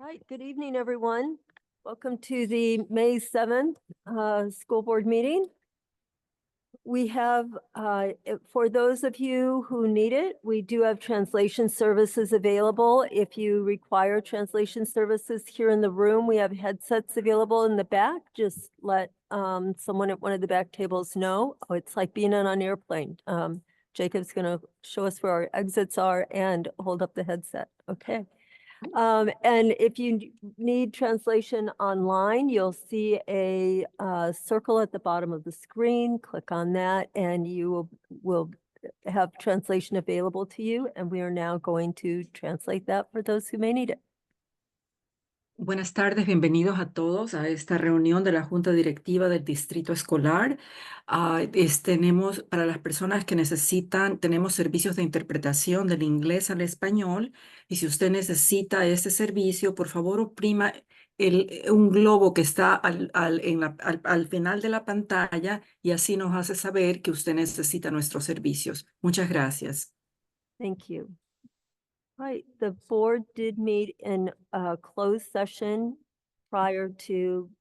Right, good evening, everyone. Welcome to the May 7th school board meeting. We have, for those of you who need it, we do have translation services available. If you require translation services here in the room, we have headsets available in the back. Just let someone at one of the back tables know. Oh, it's like being on an airplane. Jacob's going to show us where our exits are and hold up the headset. Okay. And if you need translation online, you'll see a circle at the bottom of the screen. Click on that and you will have translation available to you. And we are now going to translate that for those who may need it. Buenas tardes, bienvenidos a todos a esta reunión de la Junta Directiva del Distrito Escolar. Tenemos, para las personas que necesitan, tenemos servicios de interpretación del inglés al español. Y si usted necesita este servicio, por favor oprima un globo que está al final de la pantalla y así nos hace saber que usted necesita nuestros servicios. Muchas gracias. Thank you. Right, the board did meet in a closed session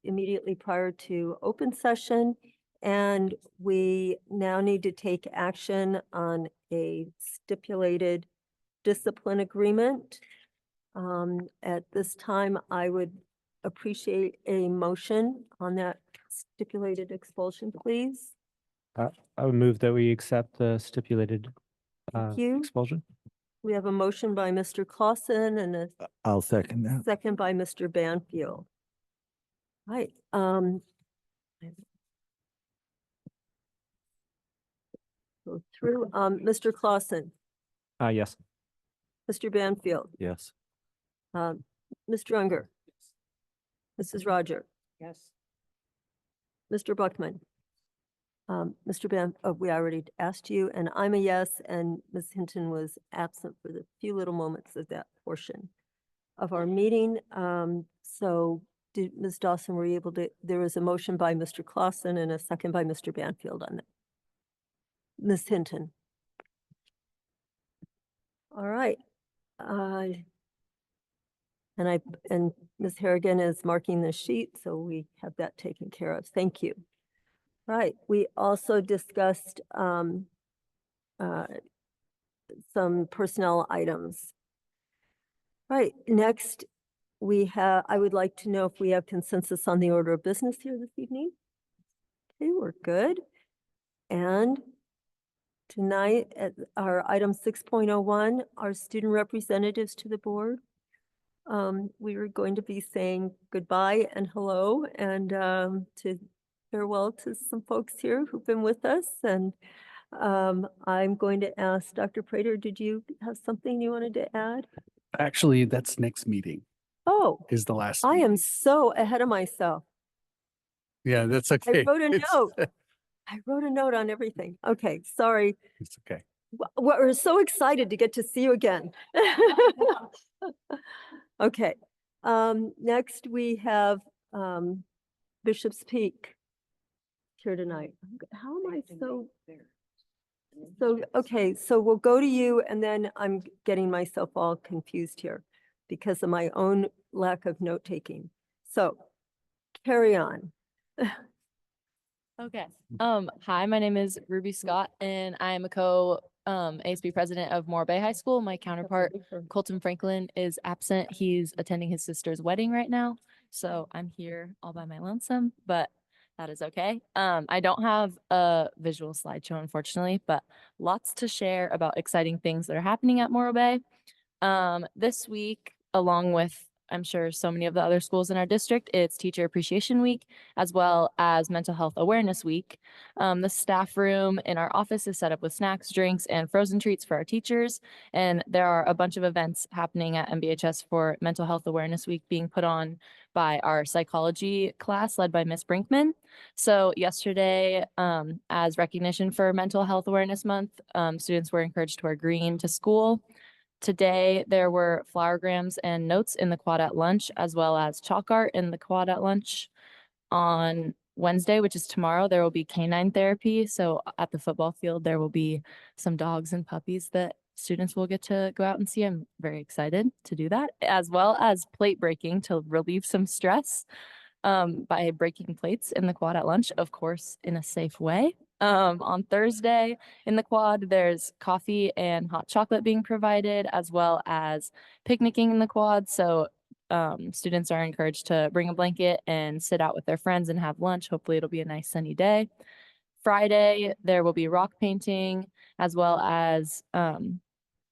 immediately prior to open session. And we now need to take action on a stipulated discipline agreement. At this time, I would appreciate a motion on that stipulated expulsion, please. I would move that we accept the stipulated Thank you. expulsion. We have a motion by Mr. Clausen and a I'll second that. second by Mr. Banfield. Right, go through, Mr. Clausen, Yes. Mr. Banfield, Yes. Mr. Unger, Mrs. Roger, Yes. Mr. Buckman. We already asked you, and I'm a yes, and Ms. Hinton was absent for the few little moments of that portion of our meeting. So Ms. Dawson, were you able to, there was a motion by Mr. Clausen and a second by Mr. Banfield on that. Ms. Hinton. All right. And Ms. Harrigan is marking the sheet, so we have that taken care of. Thank you. Right, we also discussed some personnel items. Right, next I would like to know if we have consensus on the order of business here this evening. Okay, we're good. And tonight at our item 6.01, our student representatives to the board. We are going to be saying goodbye and hello and to farewell to some folks here who've been with us. And I'm going to ask Dr. Prater, did you have something you wanted to add? Actually, that's next meeting Oh, is the last. I meeting. am so ahead of myself. Yeah, that's okay. I wrote a It's- note. I wrote a note on everything. Okay, sorry. It's okay. We're so excited to get to see you again. Okay, next we have Bishop's Peak here tonight. How am I okay, so we'll go to you and then I'm getting myself all confused here because of my own lack of note taking. So carry on. Okay. Hi, my name is Ruby Scott and I am a ASB president of Moore Bay High School. My counterpart, Colton Franklin, is absent. He's attending his sister's wedding right now. So I'm here all by my lonesome, but that is okay. I don't have a visual slideshow, unfortunately, but lots to share about exciting things that are happening at Moore Bay. This week, along with I'm sure so many of the other schools in our district, it's Teacher Appreciation Week, as well as Mental Health Awareness Week. The staff room in our office is set up with snacks, drinks, and frozen treats for our teachers. And there are a bunch of events happening at MBHS for Mental Health Awareness Week being put on by our psychology class led by Miss Brinkman. So yesterday, as recognition for Mental Health Awareness Month, students were encouraged to wear green to school. Today, there were flowergrams and notes in the quad at lunch, as well as chalk art in the quad at lunch. On Wednesday, which is tomorrow, there will be canine therapy. So at the football field, there will be some dogs and puppies that students will get to go out and see. I'm very excited to do that, as well as plate breaking to relieve some stress by breaking plates in the quad at lunch, of course, in a safe way. On Thursday in the quad, there's coffee and hot chocolate being provided, as well as picnicking in the quad. So students are encouraged to bring a blanket and sit out with their friends and have lunch. Hopefully it'll be a nice sunny day. Friday, there will be rock painting, as well as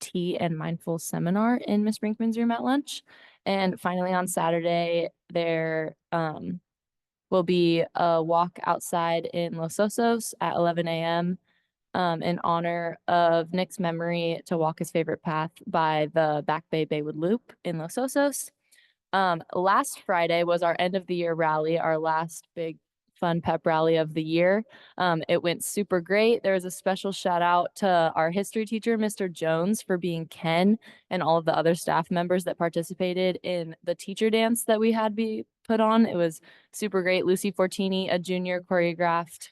tea and mindful seminar in Miss Brinkman's room at lunch. And finally, on Saturday, there will be a walk outside in Los Osos at 11 a.m. In honor of Nick's memory to walk his favorite path by the Back Bay Baywood Loop in Los Osos. Last Friday was our end of the year rally, our last big fun pep rally of the year. It went super great. There was a special shout out to our history teacher, Mr. Jones, for being Ken, and all of the other staff members that participated in the teacher dance that we had be put on. It was super great. Lucy Fortini, a junior, choreographed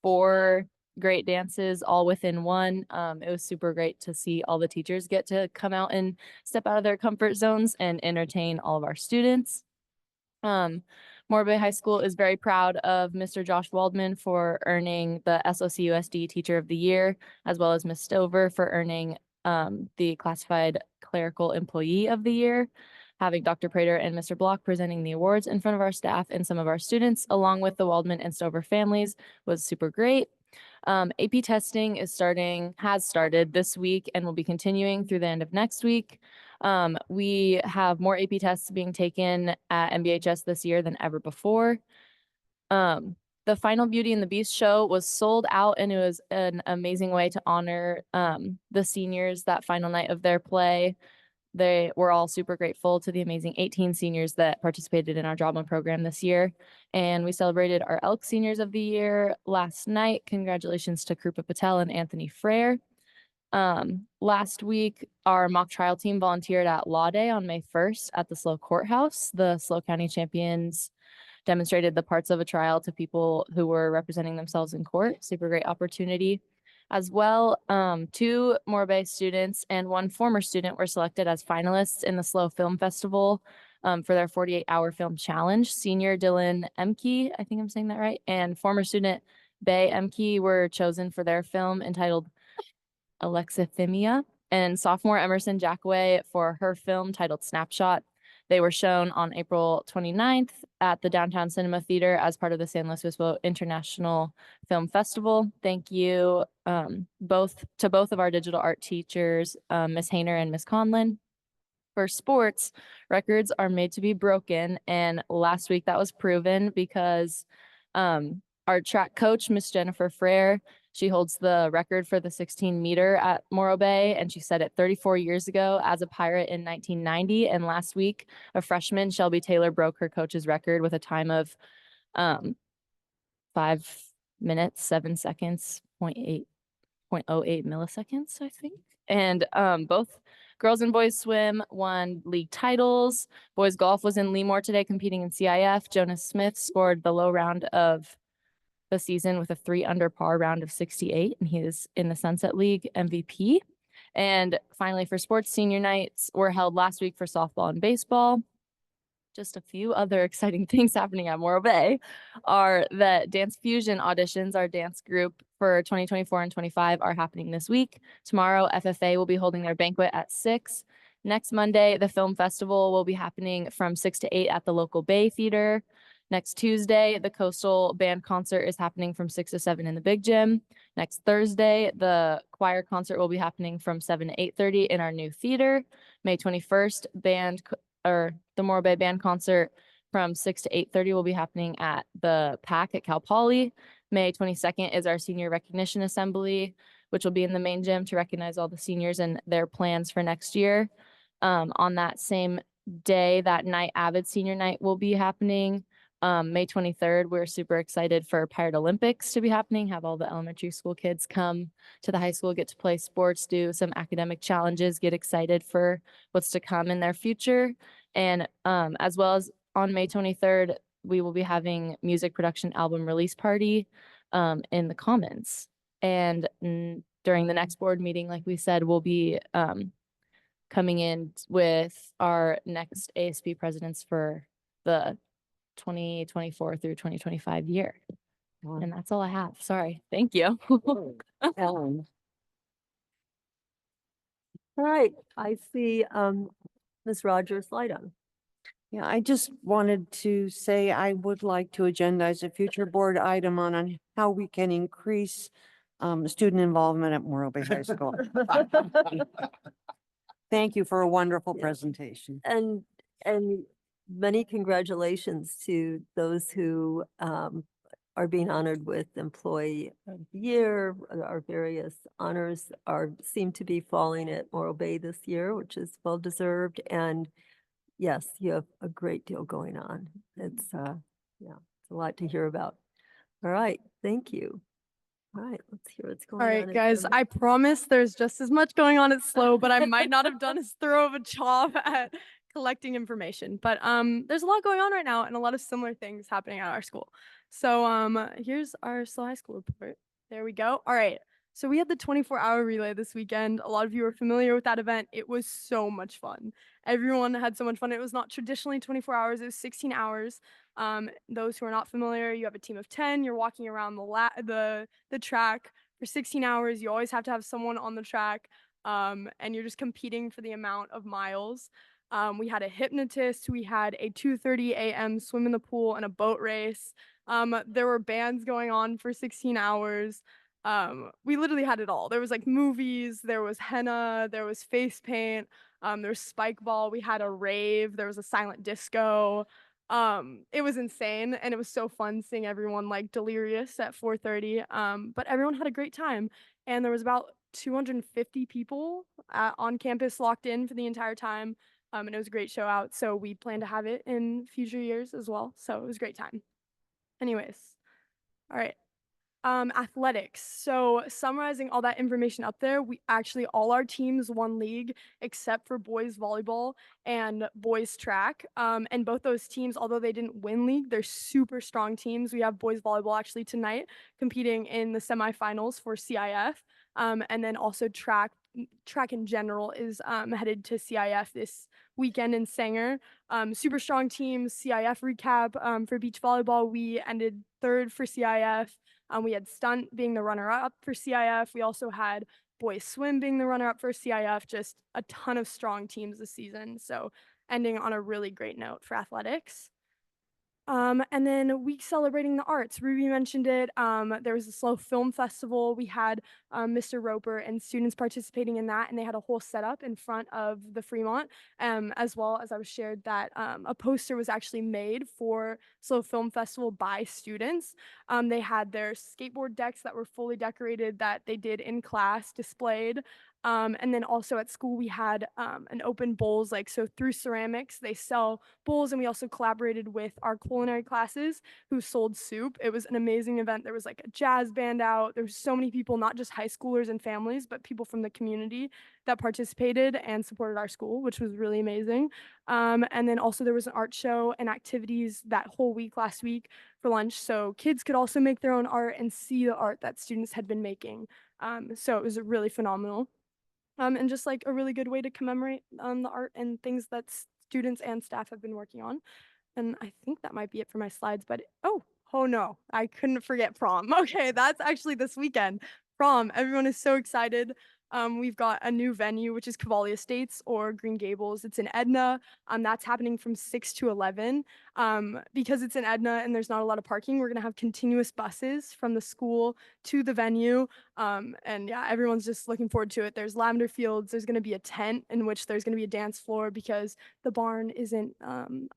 4 great dances all within one. It was super great to see all the teachers get to come out and step out of their comfort zones and entertain all of our students. Morro Bay High School is very proud of Mr. Josh Waldman for earning the SLCUSD Teacher of the Year, as well as Ms. Stover for earning the Classified Clerical Employee of the Year. Having Dr. Prater and Mr. Block presenting the awards in front of our staff and some of our students, along with the Waldman and Stover families, was super great. AP testing has started this week and will be continuing through the end of next week. We have more AP tests being taken at MBHS this year than ever before. The final Beauty and the Beast show was sold out, and it was an amazing way to honor the seniors that final night of their play. They were all super grateful to the amazing 18 seniors that participated in our drama program this year. And we celebrated our Elk Seniors of the Year last night. Congratulations to Krupa Patel and Anthony Frere. Last week, our mock trial team volunteered at Law Day on May 1st at the SLO Courthouse. The SLO County champions demonstrated the parts of a trial to people who were representing themselves in court. Super great opportunity. As well, 2 Morro Bay students and 1 former student were selected as finalists in the SLO Film Festival for their 48-hour film challenge. Senior Dylan Emke, I think I'm saying that right, and former student Bay Emke were chosen for their film entitled Alexithymia, and sophomore Emerson Jackaway for her film titled Snapshot. They were shown on April 29th at the Downtown Cinema Theater as part of the San Luis Obispo International Film Festival. Thank you to both of our digital art teachers, Ms. Hayner and Ms. Conlin. For sports, records are made to be broken, and last week that was proven because our track coach, Miss Jennifer Frere, she holds the record for the 16-meter at Morro Bay, and she set it 34 years ago as a Pirate in 1990. And last week, a freshman, Shelby Taylor, broke her coach's record with a time of 5 minutes, 7 seconds, 0.08 milliseconds, I think. And both girls and boys swim won league titles. Boys golf was in Lemoore today competing in CIF. Jonas Smith scored the low round of the season with a 3 under par round of 68, and he is in the Sunset League MVP. And finally, for sports, senior nights were held last week for softball and baseball. Just a few other exciting things happening at Morro Bay are that Dance Fusion auditions, our dance group for 2024 and 25, are happening this week. Tomorrow, FFA will be holding their banquet at 6. Next Monday, the film festival will be happening from 6 to 8 at the local Bay Theater. Next Tuesday, the Coastal Band concert is happening from 6 to 7 in the Big Gym. Next Thursday, the choir concert will be happening from 7 to 8:30 in our new theater. May 21st, the Morro Bay Band concert from 6 to 8:30 will be happening at the PAC at Cal Poly. May 22nd is our senior recognition assembly, which will be in the main gym to recognize all the seniors and their plans for next year. On that same day, that night, Avid Senior Night will be happening. May 23rd, we're super excited for Pirate Olympics to be happening. Have all the elementary school kids come to the high school, get to play sports, do some academic challenges, get excited for what's to come in their future. And as well as on May 23rd, we will be having music production album release party in the Commons. And during the next board meeting, like we said, we'll be coming in with our next ASB presidents for the 2024 through 2025 year. Wow. And that's all I have. Sorry. Thank you. Ellen. All right, I see Ms. Rogers light on. Yeah, I just wanted to say I would like to agendize a future board item on how we can increase student involvement at Morro Bay High School. Thank you for a wonderful Yeah. presentation. And many congratulations to those who are being honored with Employee of the Year. Our various honors seem to be falling at Morro Bay this year, which is well deserved. And yes, you have a great deal going on. It's it's a lot to hear about. All right, thank you. All right, let's hear what's going All on. right, at guys, Denver. I promise there's just as much going on at SLO, but I might not have done as thorough of a job at collecting information. But there's a lot going on right now and a lot of similar things happening at our school. So here's our SLO High School report. There we go. All right. So we had the 24-hour relay this weekend. A lot of you are familiar with that event. It was so much fun. Everyone had so much fun. It was not traditionally 24 hours. It was 16 hours. Those who are not familiar, you have a team of 10. You're walking around the track for 16 hours. You always have to have someone on the track, and you're just competing for the amount of miles. We had a hypnotist. We had a 2:30 a.m. swim in the pool and a boat race. There were bands going on for 16 hours. We literally had it all. There was like movies, there was henna, there was face paint, there was spike ball. We had a rave. There was a silent disco. It was insane, and it was so fun seeing everyone like delirious at 4:30. But everyone had a great time, and there was about 250 people on campus locked in for the entire time. And it was a great show out. So we plan to have it in future years as well. So it was a great time. Anyways, all right. Athletics. So summarizing all that information up there, all our teams won league except for boys volleyball and boys track. And both those teams, although they didn't win league, they're super strong teams. We have boys volleyball actually tonight competing in the semifinals for CIF. And then also track in general is headed to CIF this weekend in Sanger. Super strong teams. CIF recap for beach volleyball. We ended third for CIF. We had stunt being the runner-up for CIF. We also had boys swim being the runner-up for CIF. Just a ton of strong teams this season. So ending on a really great note for athletics. And then week celebrating the arts. Ruby mentioned it. There was a SLO Film Festival. We had Mr. Roper and students participating in that, and they had a whole setup in front of the Fremont, as well as I was shared that a poster was actually made for SLO Film Festival by students. They had their skateboard decks that were fully decorated that they did in class displayed. And then also at school, we had an open bowls, so through ceramics, they sell bowls, and we also collaborated with our culinary classes who sold soup. It was an amazing event. There was like a jazz band out. There was so many people, not just high schoolers and families, but people from the community that participated and supported our school, which was really amazing. And then also there was an art show and activities that whole week last week for lunch. So kids could also make their own art and see the art that students had been making. So it was really phenomenal. And just like a really good way to commemorate the art and things that students and staff have been working on. And I think that might be it for my slides, but oh no, I couldn't forget prom. Okay, that's actually this weekend. Prom, everyone is so excited. We've got a new venue, which is Cavalli Estates or Green Gables. It's in Edna. That's happening from 6 to 11. Because it's in Edna and there's not a lot of parking, we're gonna have continuous buses from the school to the venue. And yeah, everyone's just looking forward to it. There's lavender fields. There's gonna be a tent in which there's gonna be a dance floor because the barn isn't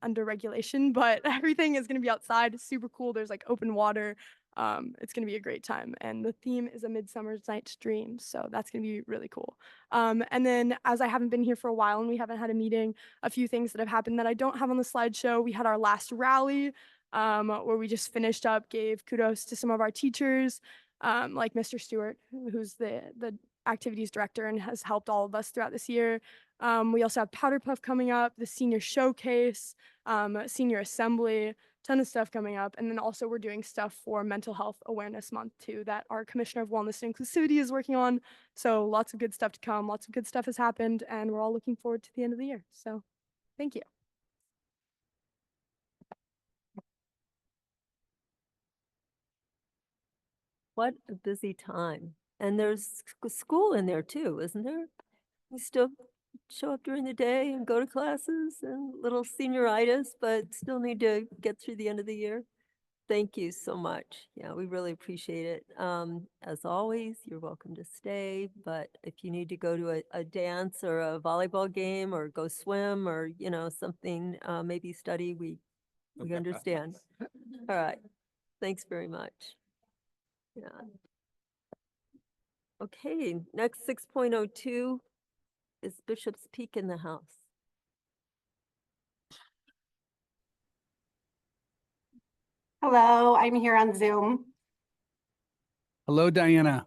under regulation, but everything is gonna be outside. It's super cool. There's like open water. It's going to be a great time, and the theme is A Midsummer Night's Dream, so that's going to be really cool. And then as I haven't been here for a while and we haven't had a meeting, a few things that have happened that I don't have on the slideshow. We had our last rally where we just finished up, gave kudos to some of our teachers, like Mr. Stewart, who's the activities director and has helped all of us throughout this year. We also have Powder Puff coming up, the senior showcase, senior assembly. ton of stuff coming up. And then also we're doing stuff for Mental Health Awareness Month too, that our Commissioner of Wellness and Inclusivity is working on. So lots of good stuff to come. Lots of good stuff has happened, and we're all looking forward to the end of the year. So thank you. What a busy time. And there's school in there too, isn't there? You still show up during the day and go to classes and little senioritis, but still need to get through the end of the year. Thank you so much. Yeah, we really appreciate it. As always, you're welcome to stay, but if you need to go to a dance or a volleyball game or go swim or, you know, something, maybe study, we understand. All right. Thanks very much. Yeah. Okay, next 6.02 is Bishop's Peak in the house. Hello, I'm here on Zoom. Hello, Diana.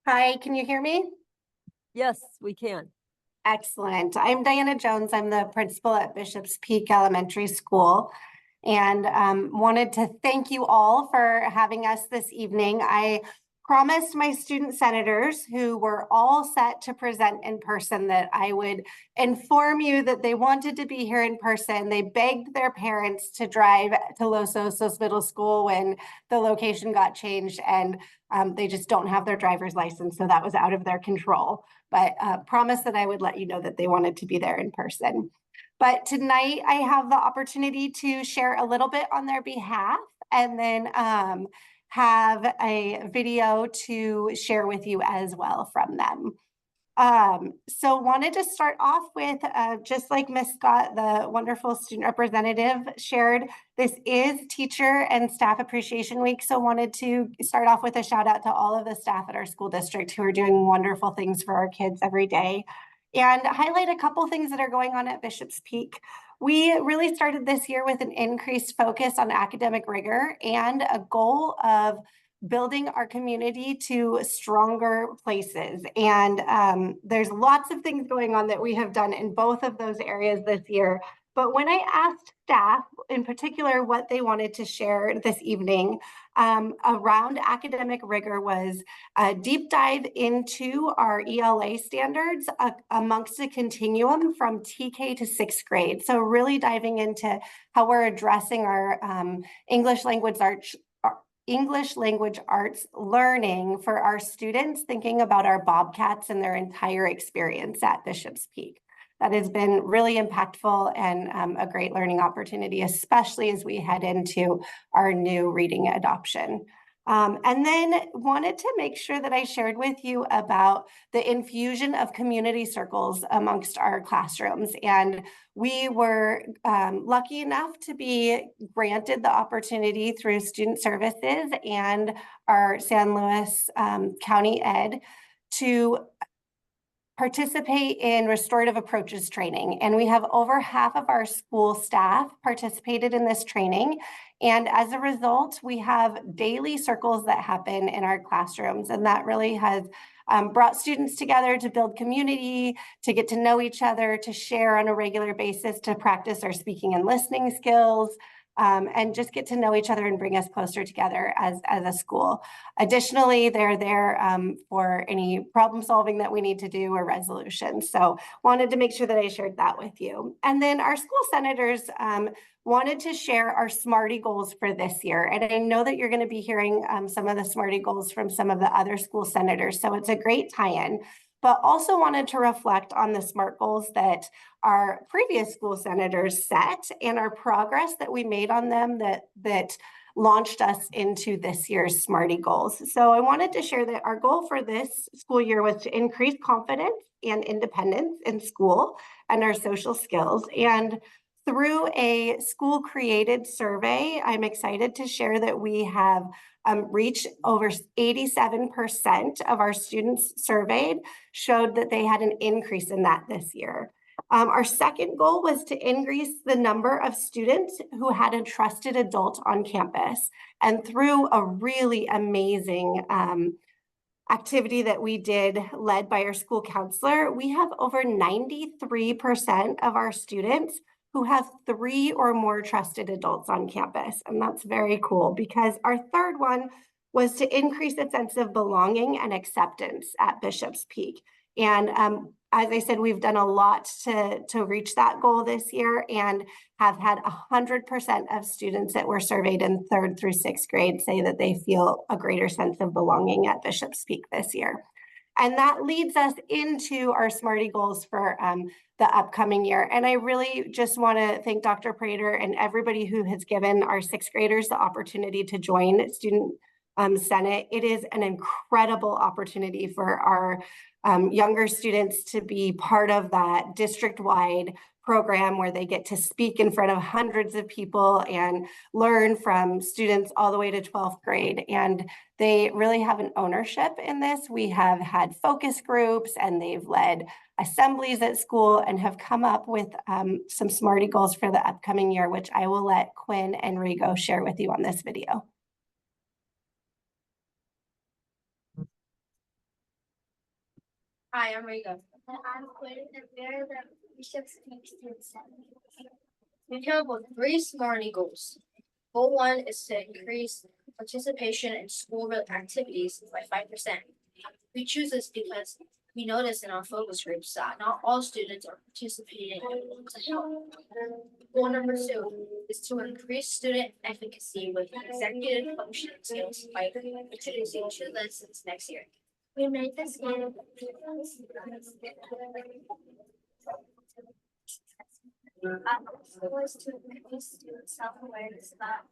Hi, can you hear me? Yes, we can. Excellent. I'm Diana Jones. I'm the principal at Bishop's Peak Elementary School, and wanted to thank you all for having us this evening. I promised my student senators, who were all set to present in person, that I would inform you that they wanted to be here in person. They begged their parents to drive to Los Osos Middle School when the location got changed, and they just don't have their driver's license, so that was out of their control. But promised that I would let you know that they wanted to be there in person. But tonight I have the opportunity to share a little bit on their behalf, and then have a video to share with you as well from them. So wanted to start off with, just like Ms. Scott, the wonderful student representative, shared, this is Teacher and Staff Appreciation Week. So wanted to start off with a shout out to all of the staff at our school district who are doing wonderful things for our kids every day, and highlight a couple things that are going on at Bishop's Peak. We really started this year with an increased focus on academic rigor and a goal of building our community to stronger places. And there's lots of things going on that we have done in both of those areas this year. But when I asked staff in particular what they wanted to share this evening around academic rigor, was a deep dive into our ELA standards amongst a continuum from TK to 6th grade. So really diving into how we're addressing our English language arts learning for our students, thinking about our Bobcats and their entire experience at Bishop's Peak. That has been really impactful and a great learning opportunity, especially as we head into our new reading adoption. And then wanted to make sure that I shared with you about the infusion of community circles amongst our classrooms. And we were lucky enough to be granted the opportunity through Student Services and our San Luis County Ed to participate in restorative approaches training. And we have over half of our school staff participated in this training. And as a result, we have daily circles that happen in our classrooms. And that really has brought students together to build community, to get to know each other, to share on a regular basis, to practice our speaking and listening skills, and just get to know each other and bring us closer together as a school. Additionally, they're there for any problem solving that we need to do or resolution. So wanted to make sure that I shared that with you. And then our school senators wanted to share our Smarty goals for this year. And I know that you're going to be hearing some of the Smarty goals from some of the other school senators. So it's a great tie-in. But also wanted to reflect on the SMART goals that our previous school senators set and our progress that we made on them that launched us into this year's Smarty goals. So I wanted to share that our goal for this school year was to increase confidence and independence in school and our social skills. And through a school created survey, I'm excited to share that we have reached over 87% of our students surveyed showed that they had an increase in that this year. Our second goal was to increase the number of students who had a trusted adult on campus. And through a really amazing activity that we did led by our school counselor, we have over 93% of our students who have 3 or more trusted adults on campus. And that's very cool because our third one was to increase a sense of belonging and acceptance at Bishop's Peak. And as I said, we've done a lot to reach that goal this year and have had 100% of students that were surveyed in 3rd through 6th grade say that they feel a greater sense of belonging at Bishop's Peak this year. And that leads us into our Smarty goals for the upcoming year. And I really just want to thank Dr. Prater and everybody who has given our 6th graders the opportunity to join Student Senate. It is an incredible opportunity for our younger students to be part of that district-wide program where they get to speak in front of hundreds of people and learn from students all the way to 12th grade. And they really have an ownership in this. We have had focus groups and they've led assemblies at school and have come up with some Smarty goals for the upcoming year, which I will let Quinn and Rigo share with you on this video. Hi, I'm Rigo. And I'm Quinn, and we're the Bishop's Peak Student Senate. We have about 3 Smarty goals. Goal 1 is to increase participation in school activities by 5%. We choose this because we notice in our focus groups that not all students are participating in help. Goal number 2 is to increase student efficacy with executive functioning skills by introducing 2 lessons next year. We made this game. Was to increase student self-awareness about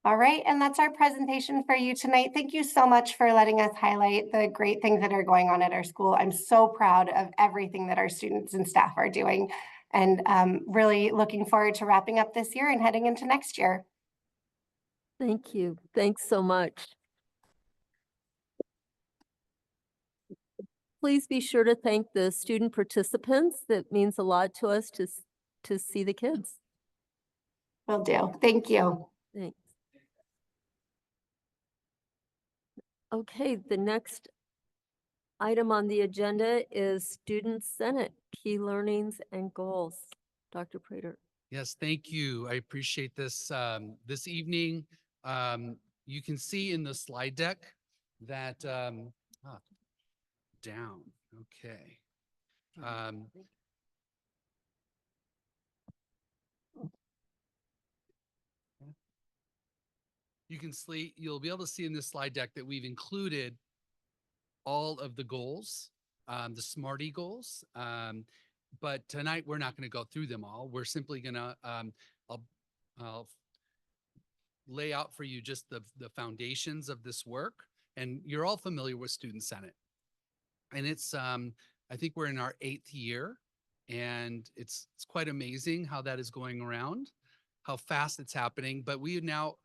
All right, and that's our presentation for you tonight. Thank you so much for letting us highlight the great things that are going on at our school. I'm so proud of everything that our students and staff are doing, and really looking forward to wrapping up this year and heading into next year. Thank you. Thanks so much. Please be sure to thank the student participants. That means a lot to us to see the kids. Will do. Thank you. Thanks. Okay, the next item on the agenda is Student Senate, Key Learnings and Goals. Dr. Prater. Yes, thank you. I appreciate this this evening. You can see in the slide deck that down. Okay. You'll be able to see in this slide deck that we've included all of the goals, the Smarty goals. But tonight we're not going to go through them all. We're simply going to, I'll lay out for you just the foundations of this work. And you're all familiar with Student Senate. And it's, I think we're in our 8th year, and it's quite amazing how that is going around, how fast it's happening. But we now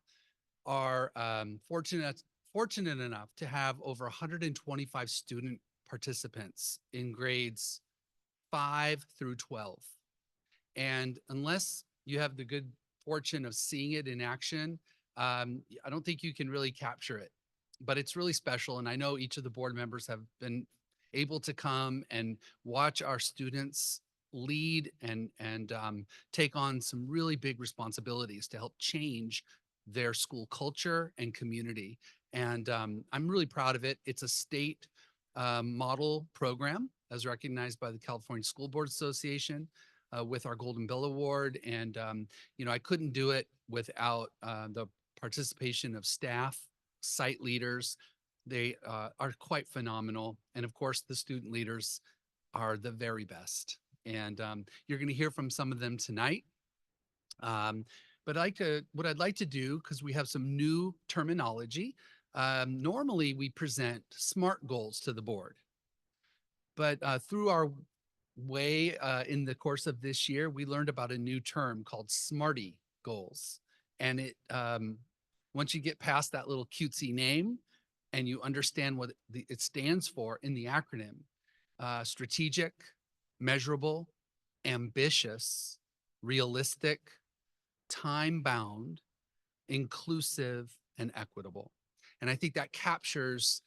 are fortunate enough to have over 125 student participants in grades 5 through 12. And unless you have the good fortune of seeing it in action, I don't think you can really capture it. But it's really special. And I know each of the board members have been able to come and watch our students lead and take on some really big responsibilities to help change their school culture and community. And I'm really proud of it. It's a state model program as recognized by the California School Board Association with our Golden Bell Award. And, you know, I couldn't do it without the participation of staff, site leaders. They are quite phenomenal. And of course, the student leaders are the very best. And you're going to hear from some of them tonight. But what I'd like to do, because we have some new terminology, normally we present SMART goals to the board. But through our way in the course of this year, we learned about a new term called SMARTY goals. And it once you get past that little cutesy name and you understand what it stands for in the acronym, strategic, measurable, ambitious, realistic, time-bound, inclusive, and equitable. And I think that captures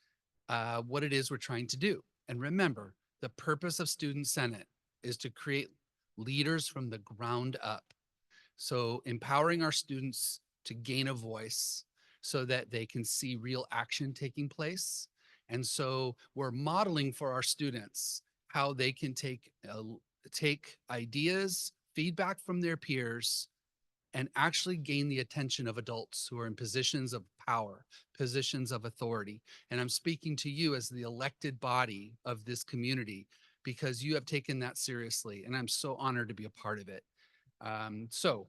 what it is we're trying to do. And remember, the purpose of Student Senate is to create leaders from the ground up. So empowering our students to gain a voice so that they can see real action taking place. And so we're modeling for our students how they can take ideas, feedback from their peers, and actually gain the attention of adults who are in positions of power, positions of authority. And I'm speaking to you as the elected body of this community because you have taken that seriously. And I'm so honored to be a part of it. So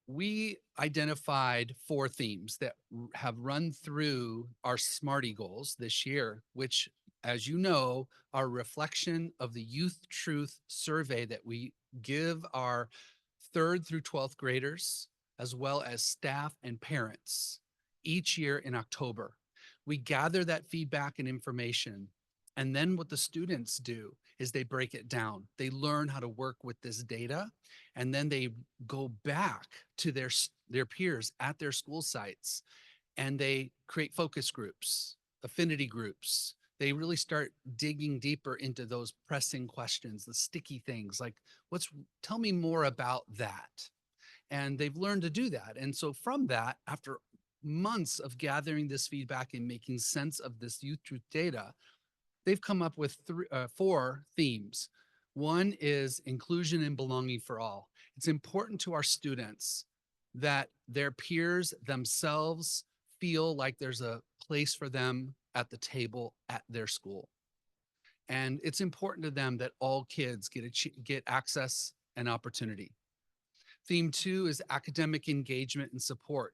we identified 4 themes that have run through our Smarty goals this year, which, as you know, are a reflection of the Youth Truth survey that we give our 3rd through 12th graders, as well as staff and parents each year in October. We gather that feedback and information. And then what the students do is they break it down. They learn how to work with this data, and then they go back to their peers at their school sites, and they create focus groups, affinity groups. They really start digging deeper into those pressing questions, the sticky things like, tell me more about that. And they've learned to do that. And so from that, after months of gathering this feedback and making sense of this youth truth data, they've come up with 4 themes. One is inclusion and belonging for all. It's important to our students that their peers themselves feel like there's a place for them at the table at their school. And it's important to them that all kids get access and opportunity. Theme 2 is academic engagement and support.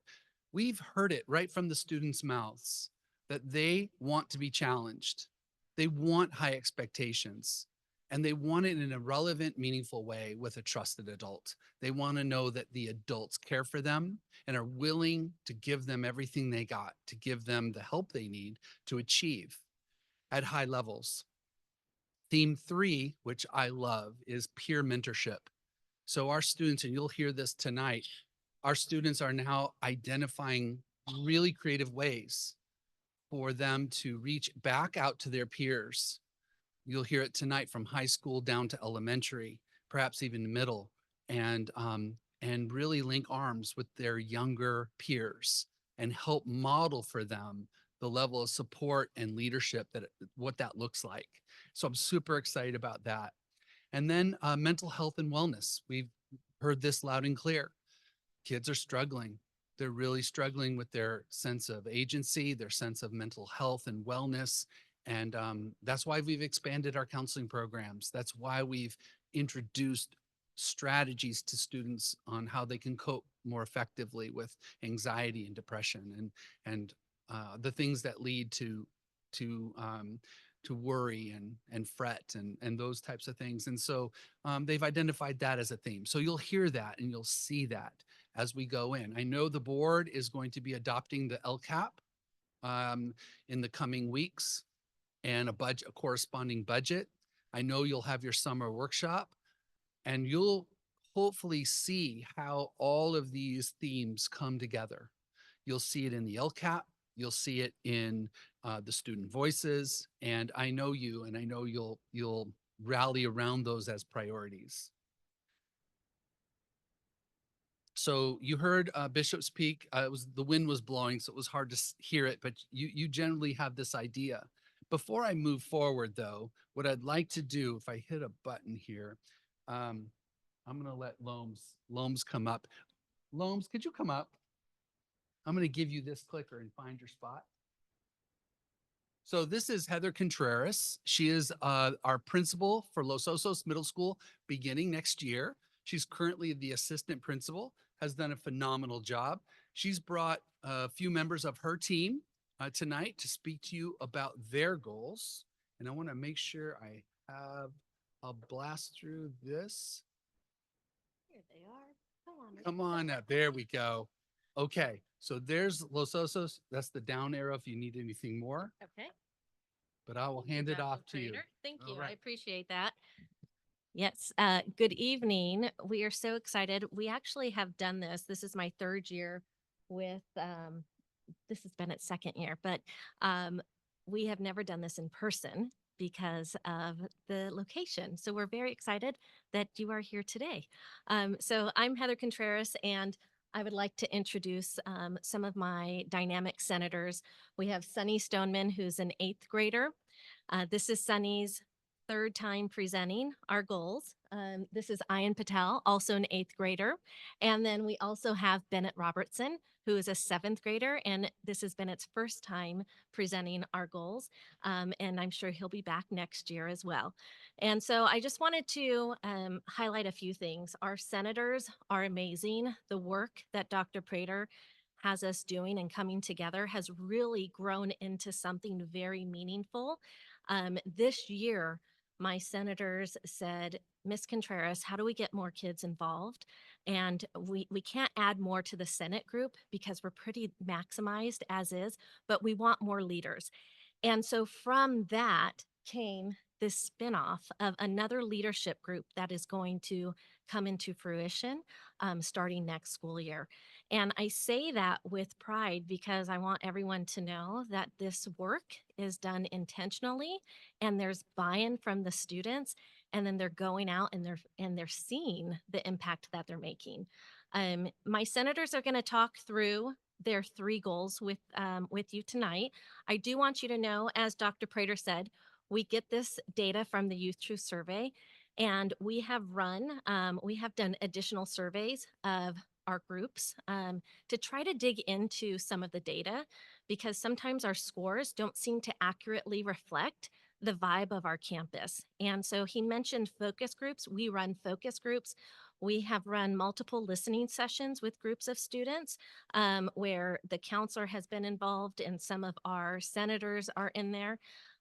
We've heard it right from the students' mouths that they want to be challenged. They want high expectations, and they want it in a relevant, meaningful way with a trusted adult. They want to know that the adults care for them and are willing to give them everything they got, to give them the help they need to achieve at high levels. Theme 3, which I love, is peer mentorship. So our students, and you'll hear this tonight, our students are now identifying really creative ways for them to reach back out to their peers. You'll hear it tonight from high school down to elementary, perhaps even middle, and really link arms with their younger peers and help model for them the level of support and leadership what that looks like. So I'm super excited about that. And then mental health and wellness. We've heard this loud and clear. Kids are struggling. They're really struggling with their sense of agency, their sense of mental health and wellness. And that's why we've expanded our counseling programs. That's why we've introduced strategies to students on how they can cope more effectively with anxiety and depression and the things that lead to worry and fret and those types of things. And so they've identified that as a theme. So you'll hear that and you'll see that as we go in. I know the board is going to be adopting the LCAP in the coming weeks and a corresponding budget. I know you'll have your summer workshop and you'll hopefully see how all of these themes come together. You'll see it in the LCAP. You'll see it in the student voices, and I know you, and I know you'll rally around those as priorities. So you heard Bishop's Peak. The wind was blowing, so it was hard to hear it, but you generally have this idea. Before I move forward, though, what I'd like to do, if I hit a button here, I'm going to let Loams come up. Loams, could you come up? I'm going to give you this clicker and find your spot. So this is Heather Contreras. She is our principal for Los Osos Middle School beginning next year. She's currently the assistant principal, has done a phenomenal job. She's brought a few members of her team tonight to speak to you about their goals. And I want to make sure I'll blast through this. Here they are. Come on up. There we go. Okay, so there's Los Osos. That's the down arrow if you need anything more. Okay. but I will Good hand it job, off to you. Moderator. Thank All you. I right. appreciate that. Yes, good evening. We are so excited. We actually have done this. This is my third year with, this has been its second year, but we have never done this in person because of the location. So we're very excited that you are here today. So I'm Heather Contreras, and I would like to introduce some of my dynamic senators. We have Sunny Stoneman, who's an 8th grader. This is Sunny's third time presenting our goals. This is Ayan Patel, also an 8th grader. And then we also have Bennett Robertson, who is a 7th grader, and this has been its first time presenting our goals. And I'm sure he'll be back next year as well. And so I just wanted to highlight a few things. Our senators are amazing. The work that Dr. Prater has us doing and coming together has really grown into something very meaningful. This year, my senators said, Ms. Contreras, how do we get more kids involved? And we can't add more to the Senate group because we're pretty maximized as is, but we want more leaders. And so from that came this spinoff of another leadership group that is going to come into fruition starting next school year. And I say that with pride because I want everyone to know that this work is done intentionally and there's buy-in from the students, and then they're going out and they're seeing the impact that they're making. My senators are going to talk through their 3 goals with you tonight. I do want you to know, as Dr. Prater said, we get this data from the Youth Truth Survey, and we have done additional surveys of our groups to try to dig into some of the data, because sometimes our scores don't seem to accurately reflect the vibe of our campus. And so he mentioned focus groups. We run focus groups. We have run multiple listening sessions with groups of students where the counselor has been involved and some of our senators are in there.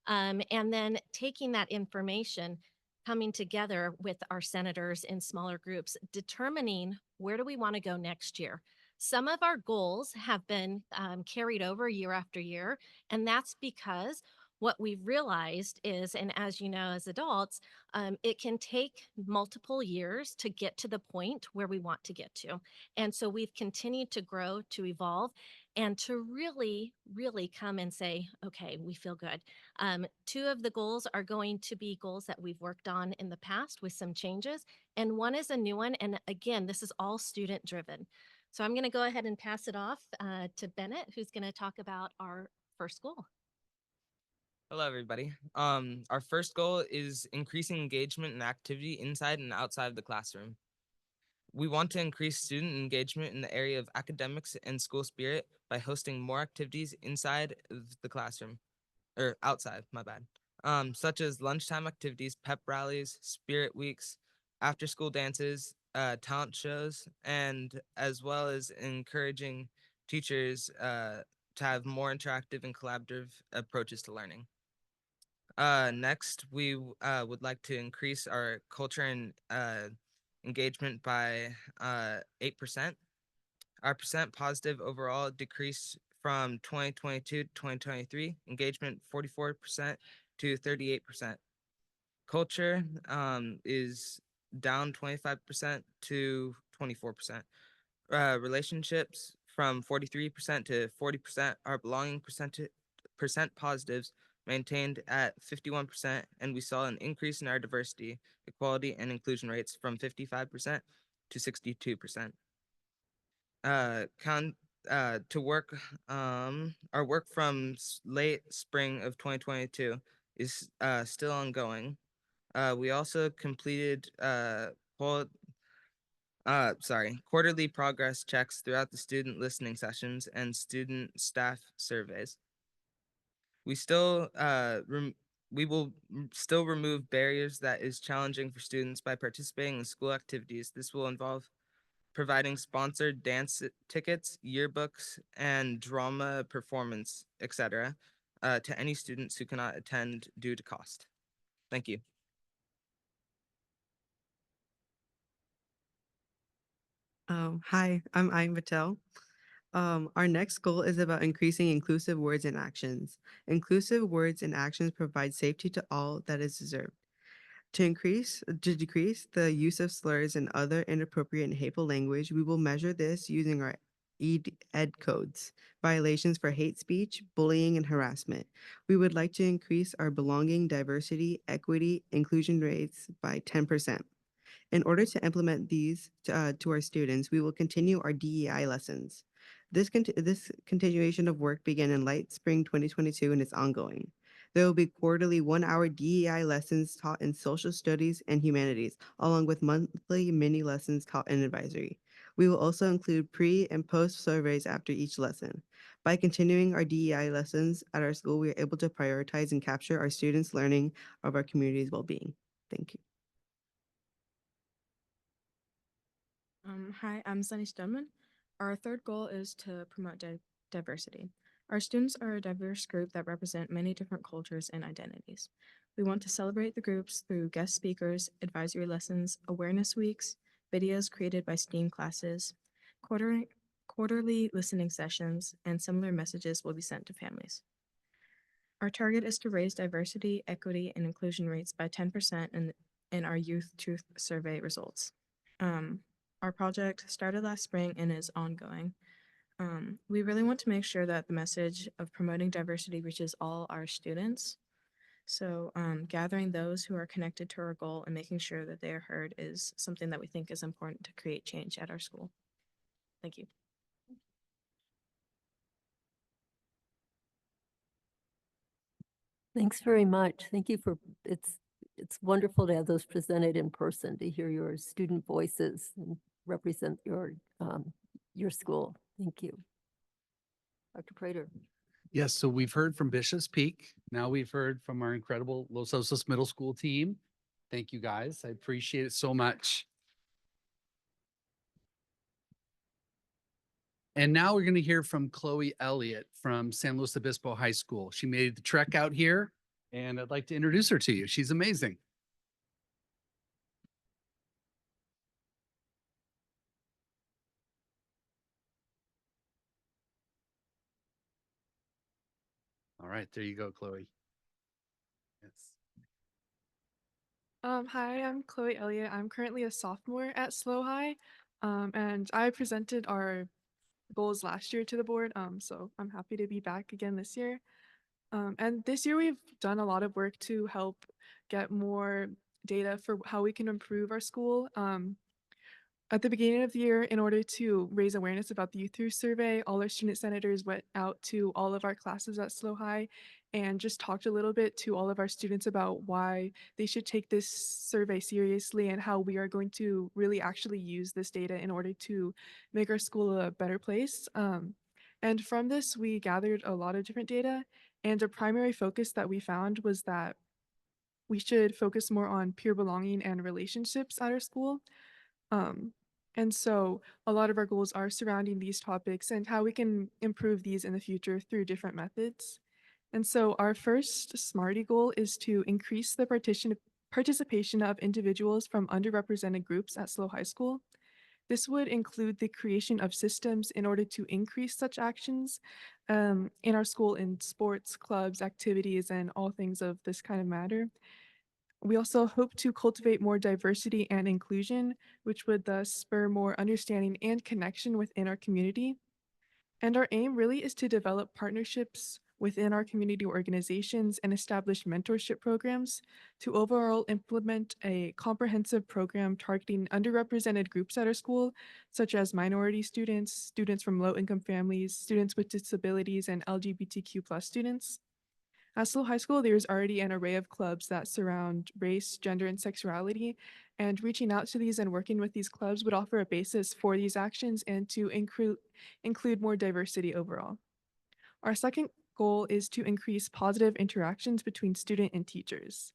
And then taking that information, coming together with our senators in smaller groups, determining where do we want to go next year. Some of our goals have been carried over year after year, and that's because what we've realized is, and as you know, as adults, it can take multiple years to get to the point where we want to get to. And so we've continued to grow, to evolve, and to really, really come and say, okay, we feel good. 2 of the goals are going to be goals that we've worked on in the past with some changes, and one is a new one. And again, this is all student driven. So I'm going to go ahead and pass it off to Bennett, who's going to talk about our first goal. Hello, everybody. Our first goal is increasing engagement and activity inside and outside of the classroom. We want to increase student engagement in the area of academics and school spirit by hosting more activities inside of the classroom, or outside, my bad, such as lunchtime activities, pep rallies, spirit weeks, after-school dances, talent shows, and as well as encouraging teachers to have more interactive and collaborative approaches to learning. Next, we would like to increase our culture and engagement by 8%. Our percent positive overall decreased from 2022 to 2023, engagement 44% to 38%. Culture is down 25% to 24%. Relationships from 43% to 40%. Our belonging percent positives maintained at 51%, and we saw an increase in our diversity, equality, and inclusion rates from 55% to 62%. To work, our work from late spring of 2022 is still ongoing. We also completed quarterly progress checks throughout the student listening sessions and student staff surveys. We still we will still remove barriers that is challenging for students by participating in school activities. This will involve providing sponsored dance tickets, yearbooks, and drama performance, etc., to any students who cannot attend due to cost. Thank you. Hi, I'm Ayn Patel. Our next goal is about increasing inclusive words and actions. Inclusive words and actions provide safety to all that is deserved. To decrease the use of slurs and other inappropriate and hateful language, we will measure this using our ed codes, violations for hate speech, bullying, and harassment. We would like to increase our belonging, diversity, equity, inclusion rates by 10%. In order to implement these to our students, we will continue our DEI lessons. This continuation of work began in late spring 2022 and is ongoing. There will be quarterly 1-hour DEI lessons taught in social studies and humanities, along with monthly mini lessons taught in advisory. We will also include pre and post surveys after each lesson. By continuing our DEI lessons at our school, we are able to prioritize and capture our students' learning of our community's well-being. Thank you. Hi, I'm Sunny Stoneman. Our third goal is to promote diversity. Our students are a diverse group that represent many different cultures and identities. We want to celebrate the groups through guest speakers, advisory lessons, awareness weeks, videos created by STEAM classes, quarterly listening sessions, and similar messages will be sent to families. Our target is to raise diversity, equity, and inclusion rates by 10% in our Youth Truth Survey results. Our project started last spring and is ongoing. We really want to make sure that the message of promoting diversity reaches all our students. So gathering those who are connected to our goal and making sure that they are heard is something that we think is important to create change at our school. Thank you. Thanks very much. Thank you for, it's wonderful to have those presented in person, to hear your student voices and represent your school. Thank you. Dr. Prater. Yes, so we've heard from Bishop's Peak. Now we've heard from our incredible Los Osos Middle School team. Thank you guys. I appreciate it so much. And now we're going to hear from Chloe Elliott from San Luis Obispo High School. She made the trek out here, and I'd like to introduce her to you. She's amazing. All right, there you go, Chloe. Yes. Hi, I'm Chloe Elliott. I'm currently a sophomore at SLO High, and I presented our goals last year to the board, so I'm happy to be back again this year. And this year we've done a lot of work to help get more data for how we can improve our school. At the beginning of the year, in order to raise awareness about the Youth Truth Survey, all our student senators went out to all of our classes at SLO High and just talked a little bit to all of our students about why they should take this survey seriously and how we are going to really actually use this data in order to make our school a better place. And from this, we gathered a lot of different data, and a primary focus that we found was that we should focus more on peer belonging and relationships at our school. And so a lot of our goals are surrounding these topics and how we can improve these in the future through different methods. And so our first Smarty goal is to increase the participation of individuals from underrepresented groups at SLO High School. This would include the creation of systems in order to increase such actions in our school in sports, clubs, activities, and all things of this kind of matter. We also hope to cultivate more diversity and inclusion, which would thus spur more understanding and connection within our community. And our aim really is to develop partnerships within our community organizations and establish mentorship programs to overall implement a comprehensive program targeting underrepresented groups at our school, such as minority students, students from low-income families, students with disabilities, and LGBTQ+ students. At SLO High School, there's already an array of clubs that surround race, gender, and sexuality, and reaching out to these and working with these clubs would offer a basis for these actions and to include more diversity overall. Our second goal is to increase positive interactions between student and teachers.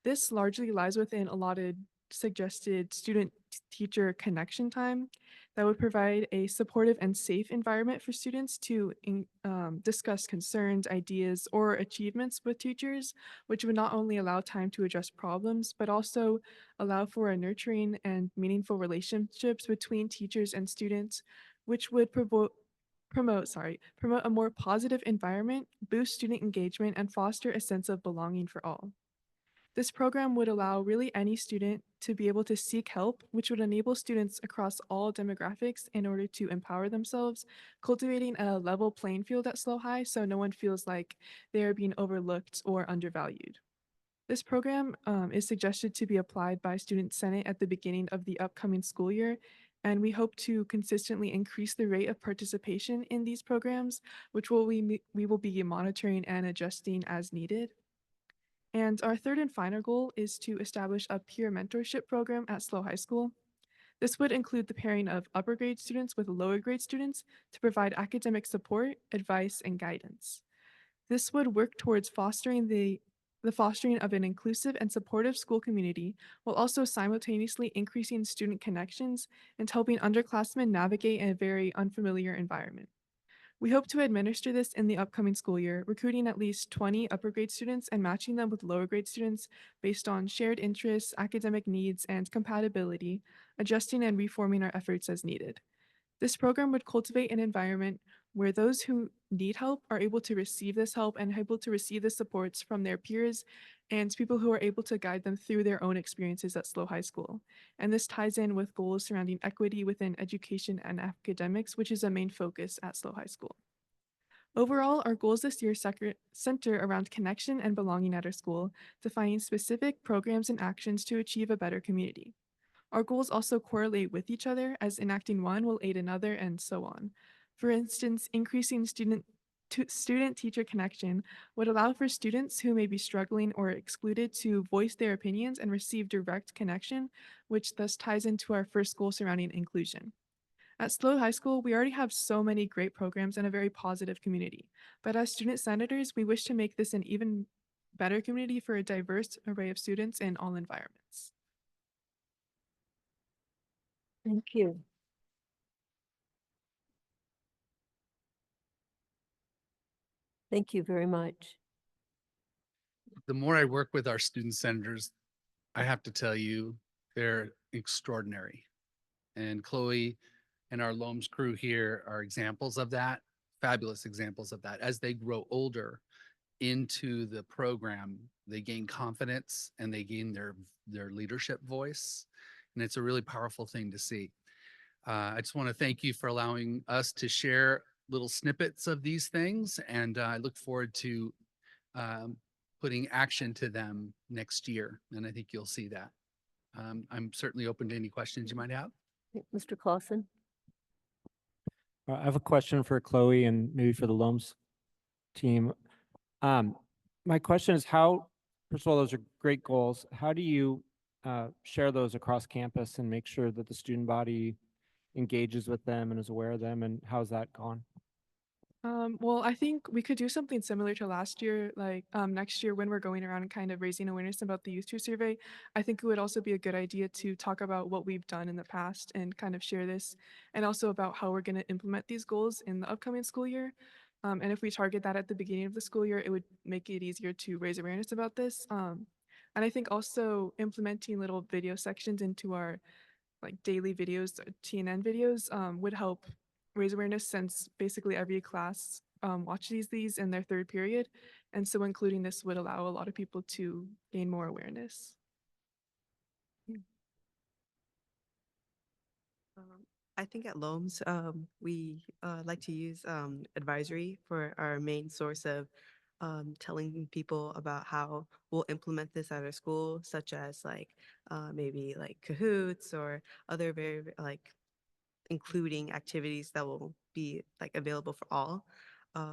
This largely lies within allotted suggested student-teacher connection time that would provide a supportive and safe environment for students to discuss concerns, ideas, or achievements with teachers, which would not only allow time to address problems, but also allow for a nurturing and meaningful relationships between teachers and students, which would promote a more positive environment, boost student engagement, and foster a sense of belonging for all. This program would allow really any student to be able to seek help, which would enable students across all demographics in order to empower themselves, cultivating a level playing field at SLO High so no one feels like they are being overlooked or undervalued. This program is suggested to be applied by Student Senate at the beginning of the upcoming school year, and we hope to consistently increase the rate of participation in these programs, which we will be monitoring and adjusting as needed. And our third and final goal is to establish a peer mentorship program at SLO High School. This would include the pairing of upper grade students with lower grade students to provide academic support, advice, and guidance. This would work towards fostering the fostering of an inclusive and supportive school community while also simultaneously increasing student connections and helping underclassmen navigate a very unfamiliar environment. We hope to administer this in the upcoming school year, recruiting at least 20 upper grade students and matching them with lower grade students based on shared interests, academic needs, and compatibility, adjusting and reforming our efforts as needed. This program would cultivate an environment where those who need help are able to receive this help and able to receive the supports from their peers and people who are able to guide them through their own experiences at SLO High School. And this ties in with goals surrounding equity within education and academics, which is a main focus at SLO High School. Overall, our goals this year center around connection and belonging at our school, defining specific programs and actions to achieve a better community. Our goals also correlate with each other, as enacting one will aid another, and so on. For instance, increasing student-teacher connection would allow for students who may be struggling or excluded to voice their opinions and receive direct connection, which thus ties into our first goal surrounding inclusion. At SLO High School, we already have so many great programs and a very positive community, but as student senators, we wish to make this an even better community for a diverse array of students in all environments. Thank you. Thank you very much. The more I work with our student senators, I have to tell you, they're extraordinary. And Chloe and our LOMS crew here are examples of that, fabulous examples of that. As they grow older into the program, they gain confidence and they gain their leadership voice. And it's a really powerful thing to see. I just want to thank you for allowing us to share little snippets of these things. And I look forward to putting action to them next year. And I think you'll see that. I'm certainly open to any questions you might have. Mr. Clausen? I have a question for Chloe and maybe for the LOMS team. My question is first of all, those are great goals. How do you share those across campus and make sure that the student body engages with them and is aware of them, and how's that gone? Well, I think we could do something similar to last year, like next year when we're going around and kind of raising awareness about the Youth Tour survey. I think it would also be a good idea to talk about what we've done in the past and kind of share this, and also about how we're going to implement these goals in the upcoming school year. And if we target that at the beginning of the school year, it would make it easier to raise awareness about this. And I think also implementing little video sections into our daily videos, TNN videos, would help raise awareness, since basically every class watches these in their third period. And so including this would allow a lot of people to gain more awareness. I think at LOMS, we like to use advisory for our main source of telling people about how we'll implement this at our school, such as maybe Cahoots or other very including activities that will be available for all.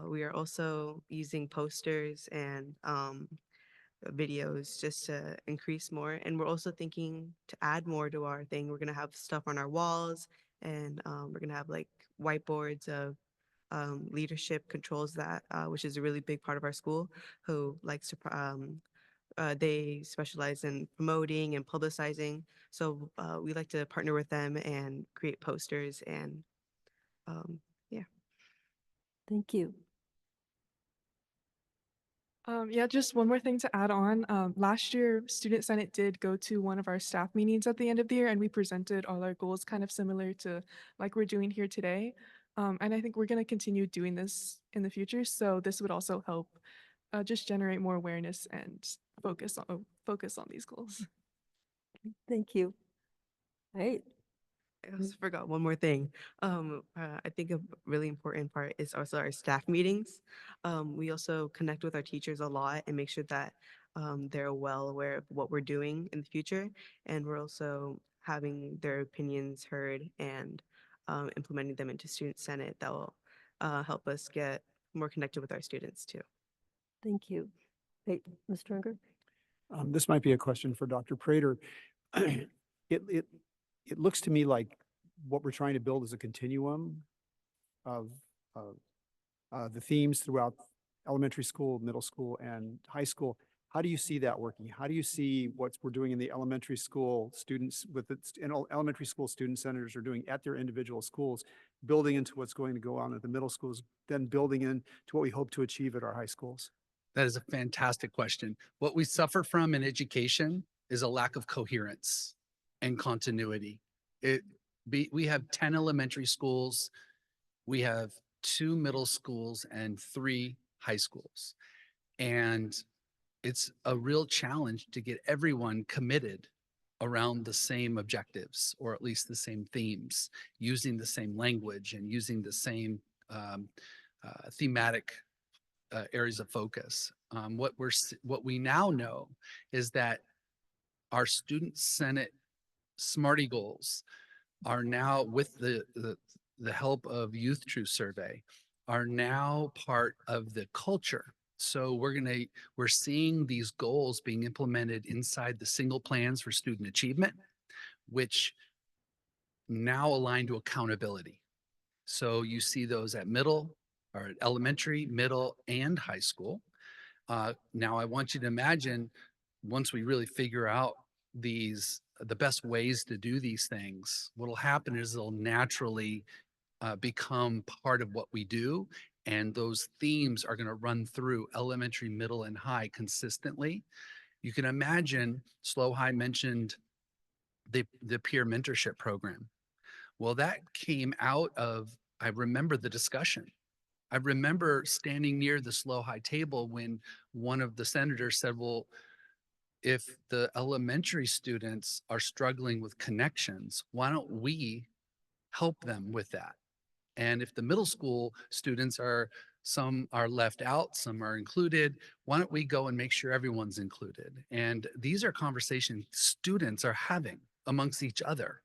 We are also using posters and videos just to increase more. And we're also thinking to add more to our thing. We're going to have stuff on our walls, and we're going to have whiteboards of leadership controls that, which is a really big part of our school, who likes to, they specialize in promoting and publicizing. So we like to partner with them and create posters and yeah. Thank you. Yeah, just one more thing to add on. Last year, Student Senate did go to one of our staff meetings at the end of the year, and we presented all our goals kind of similar to like we're doing here today. And I think we're going to continue doing this in the future. So this would also help just generate more awareness and focus on these goals. Thank you. Right. I also forgot one more thing. I think a really important part is also our staff meetings. We also connect with our teachers a lot and make sure that they're well aware of what we're doing in the future. And we're also having their opinions heard and implementing them into Student Senate that will help us get more connected with our students too. Thank you. Hey, Mr. Unger? This might be a question for Dr. Prater. It looks to me like what we're trying to build is a continuum of the themes throughout elementary school, middle school, and high school. How do you see that working? How do you see what we're doing in the elementary school students with the elementary school student senators are doing at their individual schools, building into what's going to go on at the middle schools, then building into what we hope to achieve at our high schools? That is a fantastic question. What we suffer from in education is a lack of coherence and continuity. We have 10 elementary schools, we have 2 middle schools and 3 high schools. And it's a real challenge to get everyone committed around the same objectives, or at least the same themes, using the same language and using the same thematic areas of focus. What we now know is that our Student Senate Smarty Goals are now, with the help of Youth Truth Survey, are now part of the culture. So we're seeing these goals being implemented inside the single plans for student achievement, which now align to accountability. So you see those at middle or at elementary, middle, and high school. Now I want you to imagine, once we really figure out the best ways to do these things, what'll happen is they'll naturally become part of what we do. And those themes are going to run through elementary, middle, and high consistently. You can imagine, Slow High mentioned the peer mentorship program. Well, that came out of, I remember the discussion. I remember standing near the Slow High table when one of the senators said, well, if the elementary students are struggling with connections, why don't we help them with that? And if the middle school students some are left out, some are included, why don't we go and make sure everyone's included? And these are conversations students are having amongst each other.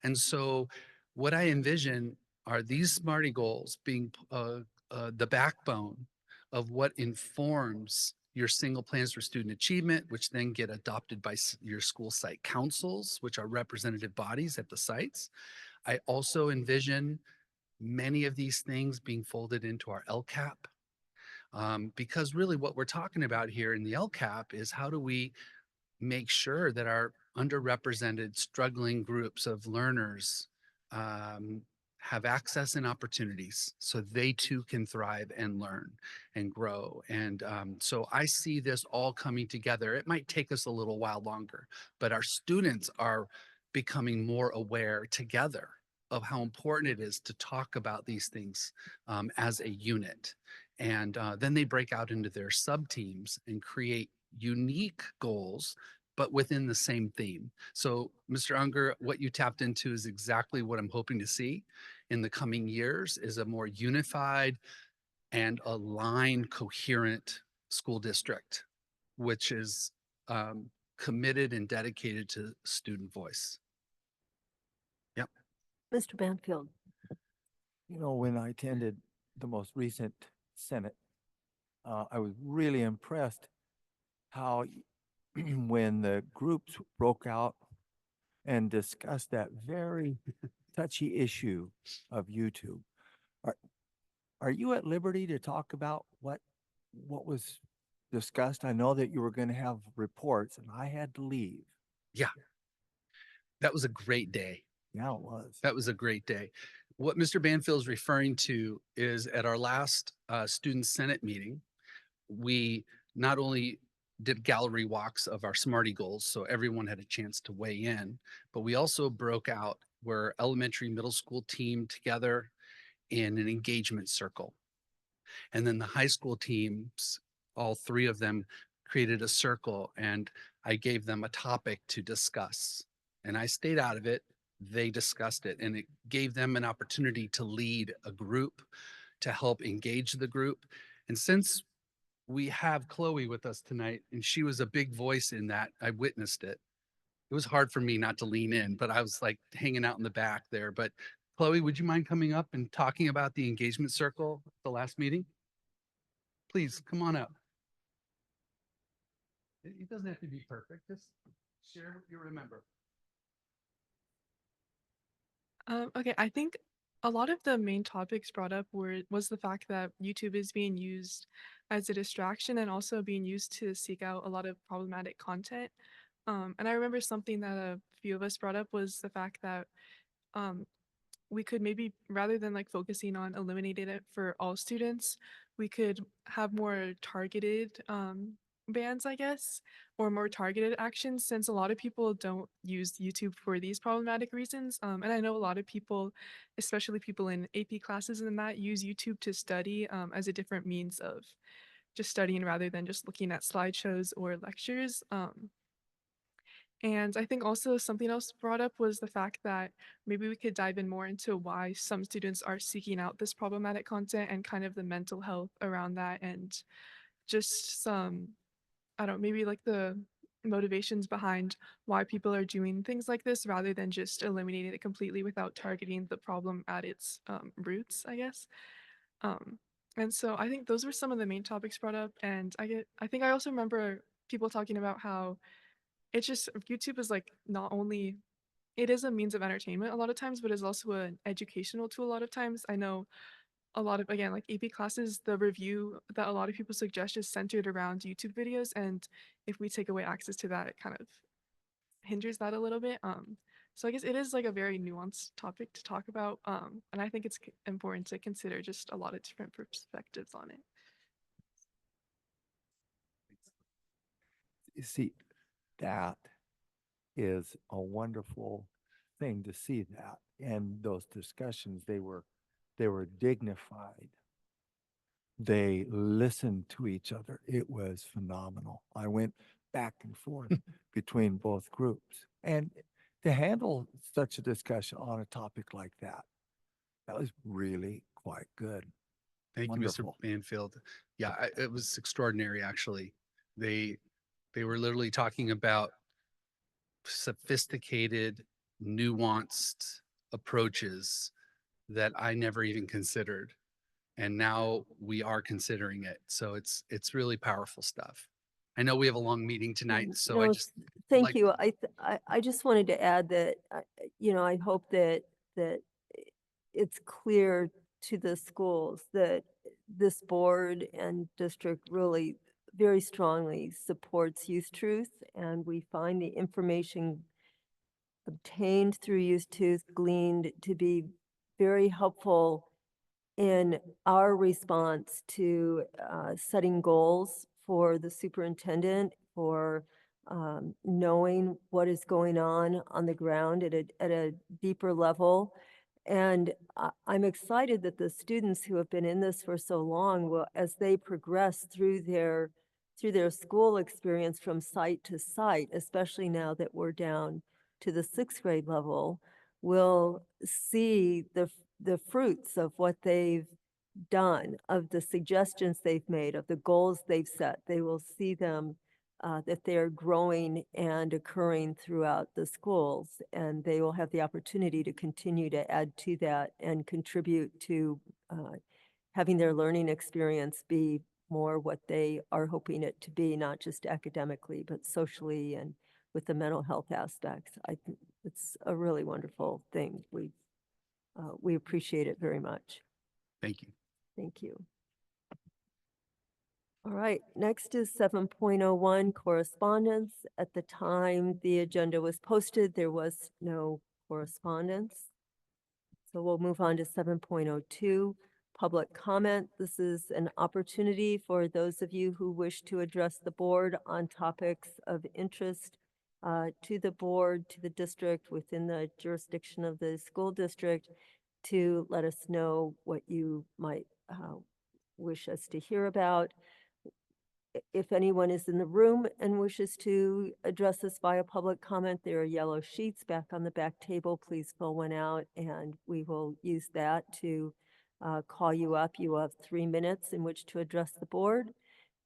And so what I envision are these Smarty Goals being the backbone of what informs your single plans for student achievement, which then get adopted by your school site councils, which are representative bodies at the sites. I also envision many of these things being folded into our LCAP, because really what we're talking about here in the LCAP is how do we make sure that our underrepresented struggling groups of learners have access and opportunities so they too can thrive and learn and grow. And so I see this all coming together. It might take us a little while longer, but our students are becoming more aware together of how important it is to talk about these things as a unit. And then they break out into their sub teams and create unique goals, but within the same theme. So Mr. Unger, what you tapped into is exactly what I'm hoping to see in the coming years, is a more unified and aligned, coherent school district, which is committed and dedicated to student voice. Yep. Mr. Banfield? You know, when I attended the most recent Senate, I was really impressed how when the groups broke out and discussed that very touchy issue of YouTube, are you at liberty to talk about what was discussed? I know that you were going to have reports and I had to leave. Yeah, that was a great day. Yeah, it was. That was a great day. What Mr. Banfield is referring to is at our last Student Senate meeting, we not only did gallery walks of our Smarty Goals, so everyone had a chance to weigh in, but we also broke out where elementary, middle school team together in an engagement circle. And then the high school teams, all three of them created a circle, and I gave them a topic to discuss. And I stayed out of it. They discussed it, and it gave them an opportunity to lead a group, to help engage the group. And since we have Chloe with us tonight, and she was a big voice in that, I witnessed it. It was hard for me not to lean in, but I was like hanging out in the back there. But Chloe, would you mind coming up and talking about the engagement circle at the last meeting? Please come on up. It doesn't have to be perfect. Just share what you remember. Okay, I think a lot of the main topics brought up was the fact that YouTube is being used as a distraction and also being used to seek out a lot of problematic content. And I remember something that a few of us brought up was the fact that um, we could maybe, rather than like focusing on eliminating it for all students, we could have more targeted bans, I guess, or more targeted actions, since a lot of people don't use YouTube for these problematic reasons. And I know a lot of people, especially people in AP classes and that, use YouTube to study as a different means of just studying rather than just looking at slideshows or lectures. And I think also something else brought up was the fact that maybe we could dive in more into why some students are seeking out this problematic content and kind of the mental health around that, and just some, I don't know, maybe like the motivations behind why people are doing things like this rather than just eliminating it completely without targeting the problem at its roots, I guess. Um, and so I think those were some of the main topics brought up. And I think I also remember people talking about how it's just YouTube is like not only it is a means of entertainment a lot of times, but it's also an educational tool a lot of times. I know a lot of, again, like AP classes, the review that a lot of people suggest is centered around YouTube videos, and if we take away access to that, it kind of hinders that a little bit. So I guess it is like a very nuanced topic to talk about, and I think it's important to consider just a lot of different perspectives on it. You see, that is a wonderful thing to see that. And those discussions, they were dignified. They listened to each other. It was phenomenal. I went back and forth between both groups. And to handle such a discussion on a topic like that, that was really quite good. Thank Wonderful. you, Mr. Banfield. Yeah, it was extraordinary, actually. They were literally talking about sophisticated, nuanced approaches that I never even considered. And now we are considering it. So it's really powerful stuff. I know we have a long meeting tonight, so I No, just thank like- you. I just wanted to add that, I hope that it's clear to the schools that this board and district really very strongly supports Youth Truth, and we find the information obtained through Youth Truth gleaned to be very helpful in our response to setting goals for the superintendent, for knowing what is going on the ground at a deeper level. And I'm excited that the students who have been in this for so long will, as they progress through their school experience from site to site, especially now that we're down to the 6th grade level, will see the fruits of what they've done, of the suggestions they've made, of the goals they've set. They will see them, that they're growing and occurring throughout the schools, and they will have the opportunity to continue to add to that and contribute to having their learning experience be more what they are hoping it to be, not just academically, but socially and with the mental health aspects. I think it's a really wonderful thing. We appreciate it very much. Thank you. Thank you. All right, next is 7.01 correspondence. At the time the agenda was posted, there was no correspondence. So we'll move on to 7.02, public comment. This is an opportunity for those of you who wish to address the board on topics of interest to the board, to the district, within the jurisdiction of the school district. to let us know what you might wish us to hear about. If anyone is in the room and wishes to address us via public comment, there are yellow sheets back on the back table. Please fill one out and we will use that to call you up. You will have 3 minutes in which to address the board.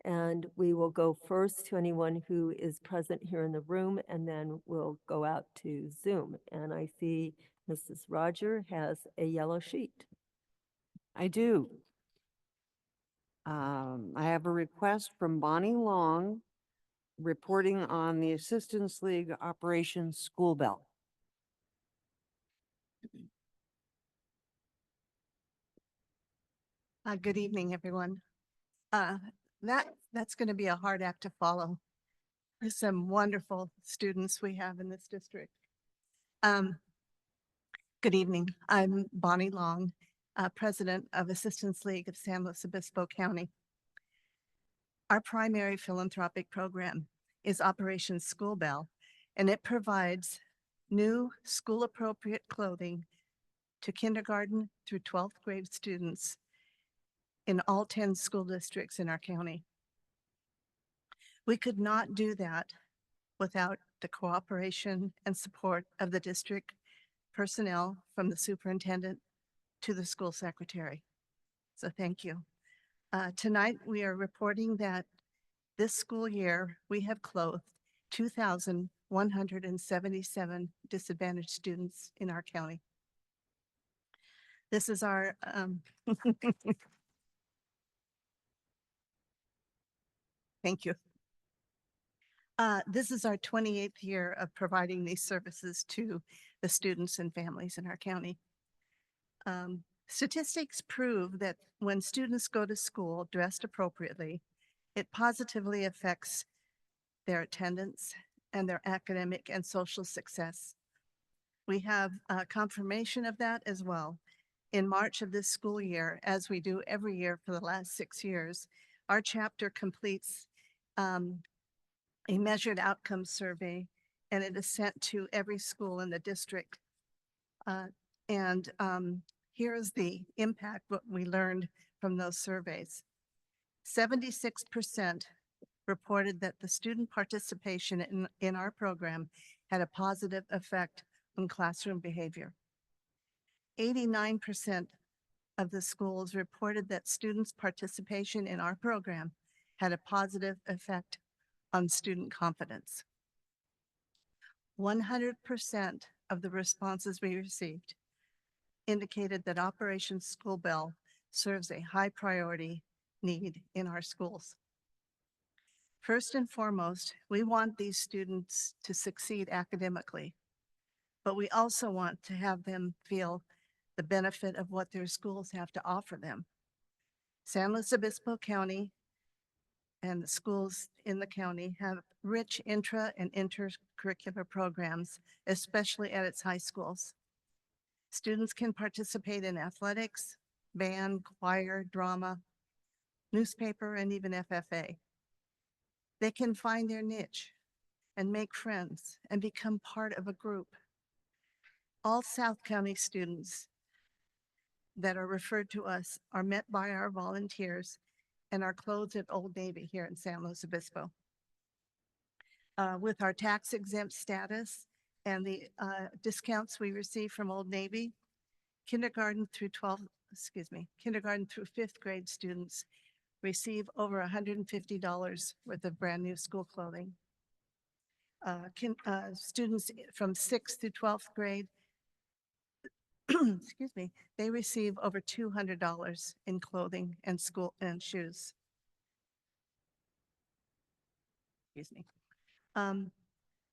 And we will go first to anyone who is present here in the room, and then we'll go out to Zoom. And I see Mrs. Roger has a yellow sheet. I do. I have a request from Bonnie Long reporting on the Assistance League Operation School Bell. Good evening, everyone. That's going to be a hard act to follow. There's some wonderful students we have in this district. Good evening. I'm Bonnie Long, President of Assistance League of San Luis Obispo County. Our primary philanthropic program is Operation School Bell, and it provides new school-appropriate clothing to kindergarten through 12th grade students in all 10 school districts in our county. We could not do that without the cooperation and support of the district personnel, from the superintendent to the school secretary. So thank you. Tonight, we are reporting that this school year, we have clothed 2,177 disadvantaged students in our county. This is our, thank you. This is our 28th year of providing these services to the students and families in our county. Statistics prove that when students go to school dressed appropriately, it positively affects their attendance and their academic and social success. We have confirmation of that as well. In March of this school year, as we do every year for the last 6 years, our chapter completes a measured outcome survey, and it is sent to every school in the district. Here is the impact, what we learned from those surveys. 76% reported that the student participation in our program had a positive effect on classroom behavior. 89% of the schools reported that students' participation in our program had a positive effect on student confidence. 100% of the responses we received indicated that Operation School Bell serves a high priority need in our schools. First and foremost, we want these students to succeed academically, but we also want to have them feel the benefit of what their schools have to offer them. San Luis Obispo County and the schools in the county have rich intra and intercurricular programs, especially at its high schools. Students can participate in athletics, band, choir, drama, newspaper, and even FFA. They can find their niche and make friends and become part of a group. All South County students that are referred to us are met by our volunteers and are clothed at Old Navy here in San Luis Obispo. With our tax exempt status and the discounts we receive from Old Navy, kindergarten through 5th grade students receive over $150 worth of brand new school clothing. Students from 6th through 12th grade, excuse me, they receive over $200 in clothing and school and shoes. Excuse me.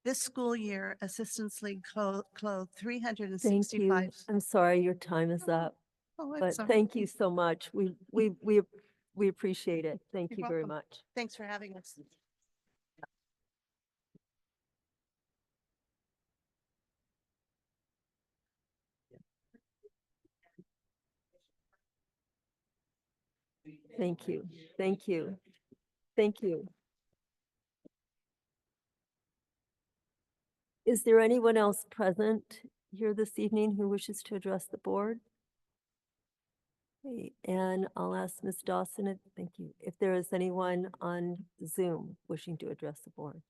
This school year, Assistance League clothed 365. Thank you. I'm sorry, your time is up. Oh, But it's all right. thank you so much. We appreciate it. Thank You're you very welcome. much. Thanks for having us. Thank you. Thank you. Thank you. Is there anyone else present here this evening who wishes to address the board? Okay, and I'll ask Ms. Dawson, thank you, if there is anyone on Zoom wishing to address the board.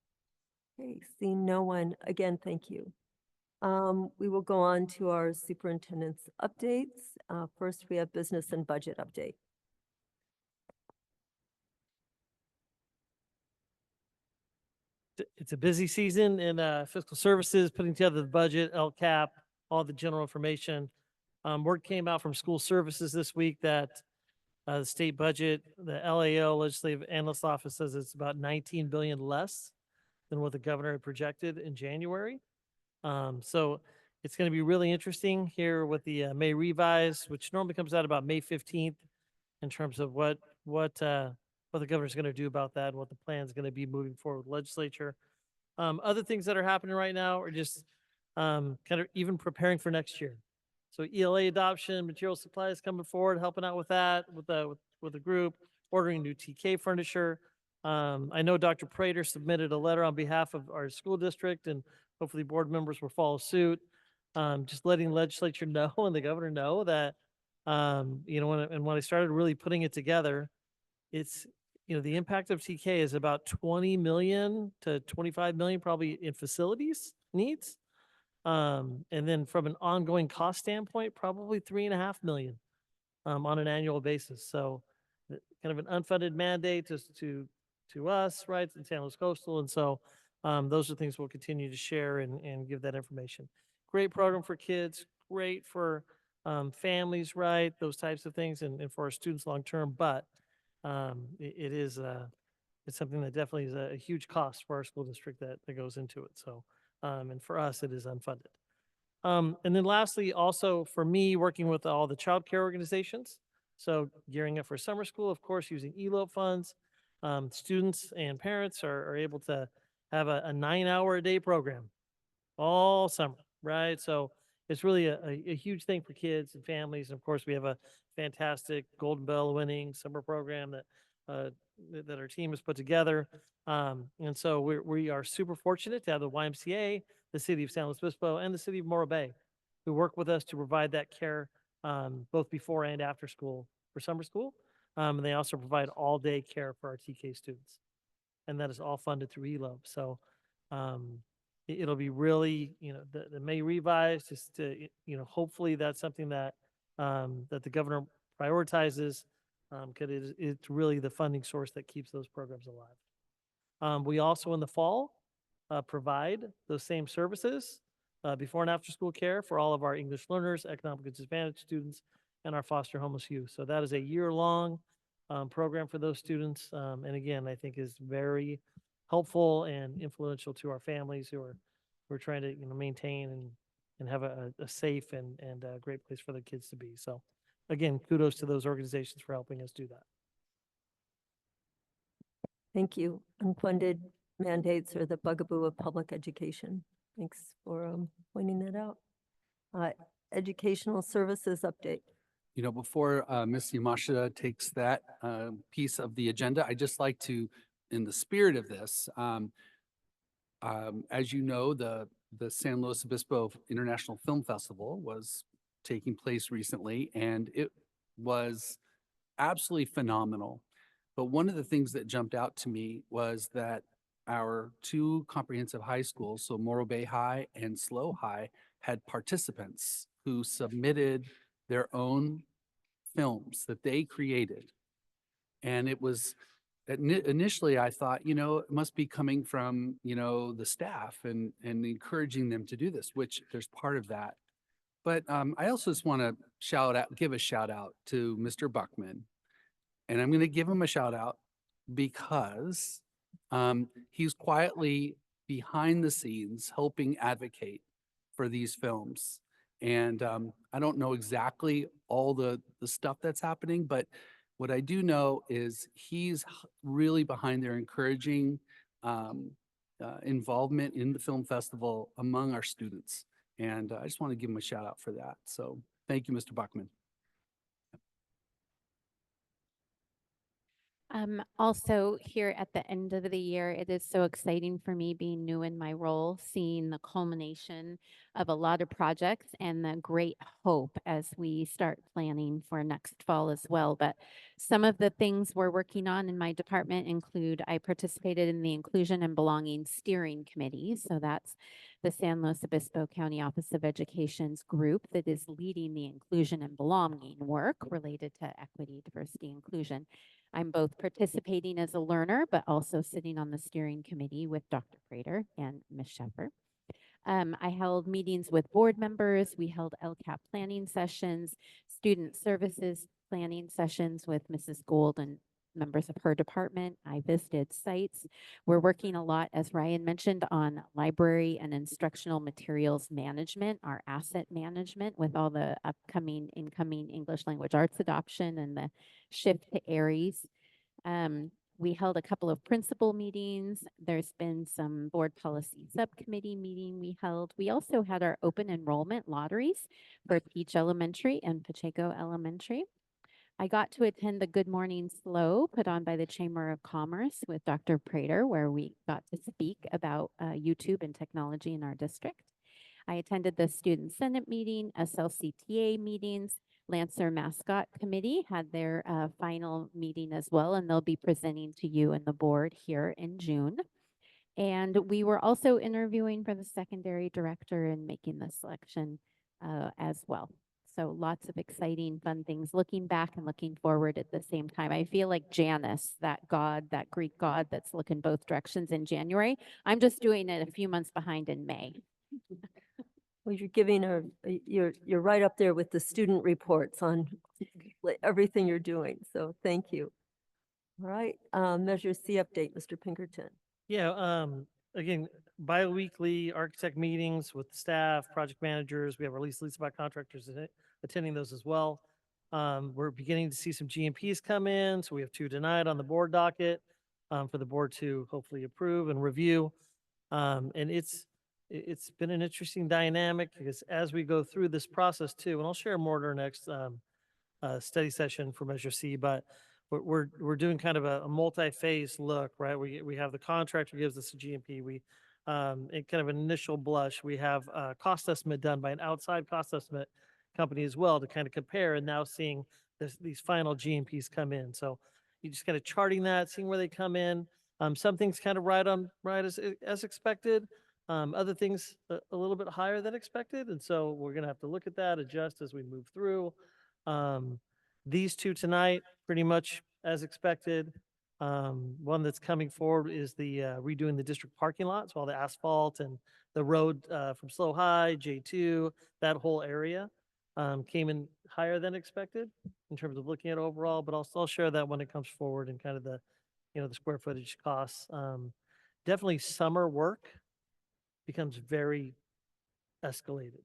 Okay, seeing no one, again, thank you. We will go on to our superintendent's updates. First, we have business and budget update. It's a busy season in fiscal services, putting together the budget, LCAP, all the general information. Word came out from school services this week that the state budget, the LAO, Legislative Analyst Office, says it's about 19 billion less than what the governor had projected in January. So it's going to be really interesting here with the May revise, which normally comes out about May 15th, in terms of what the governor's going to do about that and what the plan is going to be moving forward with legislature. Other things that are happening right now are just kind of even preparing for next year. So ELA adoption, material supplies coming forward, helping out with that with the group, ordering new TK furniture. I know Dr. Prater submitted a letter on behalf of our school district, and hopefully board members will follow suit. Just letting legislature know and the governor know that when I started really putting it together, it's the impact of TK is about 20 million to 25 million probably in facilities needs. And then from an ongoing cost standpoint, probably 3.5 million on an annual basis. So kind of an unfunded mandate to us, right, in San Luis Coastal. And so those are things we'll continue to share and give that information. Great program for kids, great for families, right, those types of things, and for our students long term. But it's something that definitely is a huge cost for our school district that goes into it. So, and for us, it is unfunded. And then lastly, also for me, working with all the childcare organizations. So gearing up for summer school, of course, using ELOP funds. Students and parents are able to have a 9-hour-a-day program all summer, right? So it's really a huge thing for kids and families. And of course, we have a fantastic Golden Bell winning summer program that our team has put together. And so we are super fortunate to have the YMCA, the city of San Luis Obispo, and the city of Morro Bay, who work with us to provide that care both before and after school for summer school. And they also provide all-day care for our TK students. And that is all funded through ELOB. So it'll be really, the May revise, just to, hopefully that's something that that the governor prioritizes, because it's really the funding source that keeps those programs alive. We also in the fall provide those same services before and after school care for all of our English learners, economically disadvantaged students, and our foster homeless youth. So that is a year-long program for those students. And again, I think is very helpful and influential to our families who are trying to maintain and have a safe and a great place for their kids to be. So again, kudos to those organizations for helping us do that. Thank you. Unfunded mandates are the bugaboo of public education. Thanks for pointing that out. Educational services update. Before Ms. Yamashita takes that piece of the agenda, I'd just like to, in the spirit of this, as you know, the San Luis Obispo International Film Festival was taking place recently, and it was absolutely phenomenal. But one of the things that jumped out to me was that our two comprehensive high schools, so Morro Bay High and SLO High, had participants who submitted their own films that they created. And it was, initially I thought, it must be coming from, the staff and encouraging them to do this, which there's part of that. But I also just want to give a shout out to Mr. Buckman. And I'm going to give him a shout out because he's quietly behind the scenes helping advocate for these films. And I don't know exactly all the stuff that's happening, but what I do know is he's really behind there encouraging involvement in the film festival among our students. And I just want to give him a shout out for that. So thank you, Mr. Buckman. Also here at the end of the year, it is so exciting for me being new in my role, seeing the culmination of a lot of projects and the great hope as we start planning for next fall as well. But some of the things we're working on in my department include I participated in the Inclusion and Belonging Steering Committee. So that's the San Luis Obispo County Office of Education's group that is leading the inclusion and belonging work related to equity, diversity, inclusion. I'm both participating as a learner, but also sitting on the steering committee with Dr. Prater and Ms. Shepard. I held meetings with board members. We held LCAP planning sessions, student services planning sessions with Mrs. Gold and members of her department. I visited sites. We're working a lot, as Ryan mentioned, on library and instructional materials management, our asset management with all the upcoming, incoming English language arts adoption and the shift to Aries. We held a couple of principal meetings. There's been some board policy subcommittee meeting we held. We also had our open enrollment lotteries for Peach Elementary and Pacheco Elementary. I got to attend the Good Morning SLO put on by the Chamber of Commerce with Dr. Prater, where we got to speak about YouTube and technology in our district. I attended the Student Senate meeting, SLCTA meetings. Lancer Mascot Committee had their final meeting as well, and they'll be presenting to you and the board here in June. And we were also interviewing for the secondary director and making the selection as well. So lots of exciting, fun things, looking back and looking forward at the same time. I feel like Janus, that god, that Greek god that's looking both directions in January. I'm just doing it a few months behind in May. Well, you're giving you're right up there with the student reports on everything you're doing. So thank you. All right, Measure C update, Mr. Pinkerton. Yeah, again, bi-weekly architect meetings with staff, project managers. We have our lease by contractors attending those as well. We're beginning to see some GMPs come in. So we have 2 tonight on the board docket for the board to hopefully approve and review. And it's been an interesting dynamic because as we go through this process too, and I'll share more at our next study session for Measure C, but we're doing kind of a multi-phase look, right? We have the contractor gives us a GMP. We in kind of an initial blush, we have a cost estimate done by an outside cost estimate company as well to kind of compare, and now seeing these final GMPs come in. So you just kind of charting that, seeing where they come in. Some things kind of right as expected. Other things a little bit higher than expected. And so we're going to have to look at that, adjust as we move through. These 2 tonight, pretty much as expected. One that's coming forward is the redoing the district parking lot. So all the asphalt and the road from Slow High, J2, that whole area came in higher than expected in terms of looking at overall, but I'll share that when it comes forward and kind of the, the square footage costs. Definitely summer work becomes very escalated.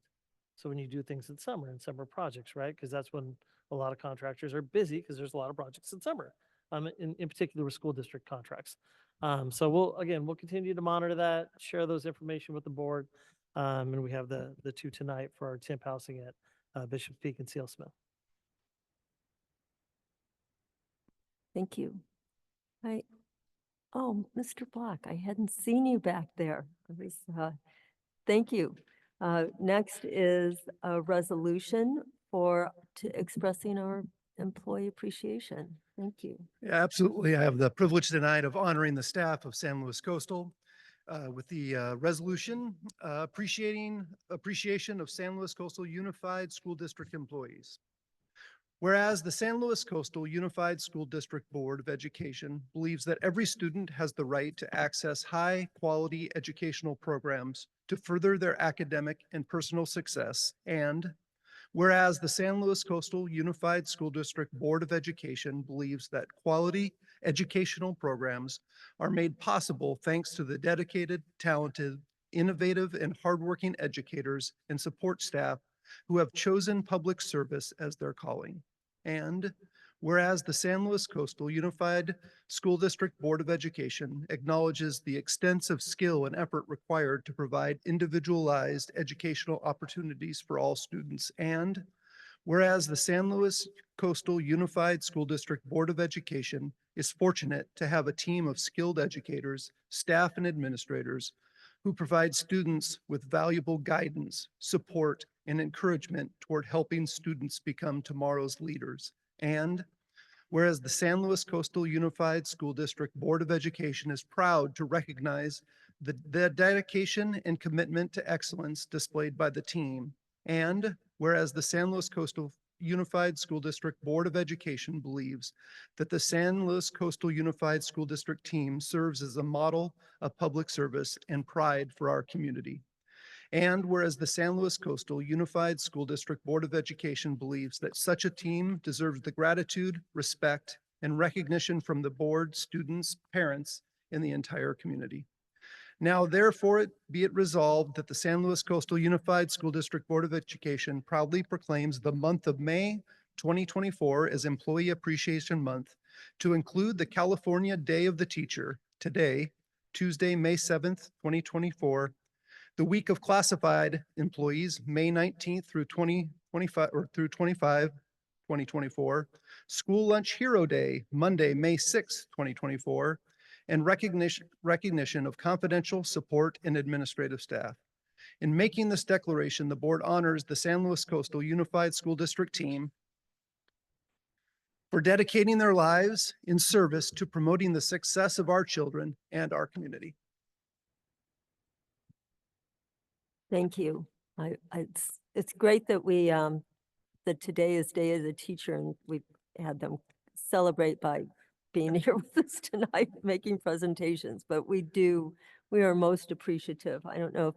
So when you do things in summer and summer projects, right? Because that's when a lot of contractors are busy because there's a lot of projects in summer, in particular with school district contracts. So we'll continue to monitor that, share those information with the board. And we have the 2 tonight for our temp housing at Bishop's Peak and Seal Smith. Thank you. Oh, Mr. Block, I hadn't seen you back there. Thank you. Next is a resolution expressing our employee appreciation. Thank you. Yeah, absolutely. I have the privilege tonight of honoring the staff of San Luis Coastal with the resolution appreciation of San Luis Coastal Unified School District employees. Whereas the San Luis Coastal Unified School District Board of Education believes that every student has the right to access high-quality educational programs to further their academic and personal success, and whereas the San Luis Coastal Unified School District Board of Education believes that quality educational programs are made possible thanks to the dedicated, talented, innovative, and hardworking educators and support staff who have chosen public service as their calling. And whereas the San Luis Coastal Unified School District Board of Education acknowledges the extensive skill and effort required to provide individualized educational opportunities for all students, and Whereas the San Luis Coastal Unified School District Board of Education is fortunate to have a team of skilled educators, staff, and administrators who provide students with valuable guidance, support, and encouragement toward helping students become tomorrow's leaders. And whereas the San Luis Coastal Unified School District Board of Education is proud to recognize the dedication and commitment to excellence displayed by the team. And whereas the San Luis Coastal Unified School District Board of Education believes that the San Luis Coastal Unified School District team serves as a model of public service and pride for our community. And whereas the San Luis Coastal Unified School District Board of Education believes that such a team deserves the gratitude, respect, and recognition from the board, students, parents, and the entire community. Now, therefore, be it resolved that the San Luis Coastal Unified School District Board of Education proudly proclaims the month of May 2024 as Employee Appreciation Month to include the California Day of the Teacher today, Tuesday, May 7th, 2024, the week of classified employees, May 19th through 2024, School Lunch Hero Day, Monday, May 6th, 2024, and recognition of confidential support and administrative staff. In making this declaration, the board honors the San Luis Coastal Unified School District team for dedicating their lives in service to promoting the success of our children and our community. Thank you. It's great that we, that today is Day of the Teacher, and we've had them celebrate by being here with us tonight, making presentations, but we are most appreciative. I don't know if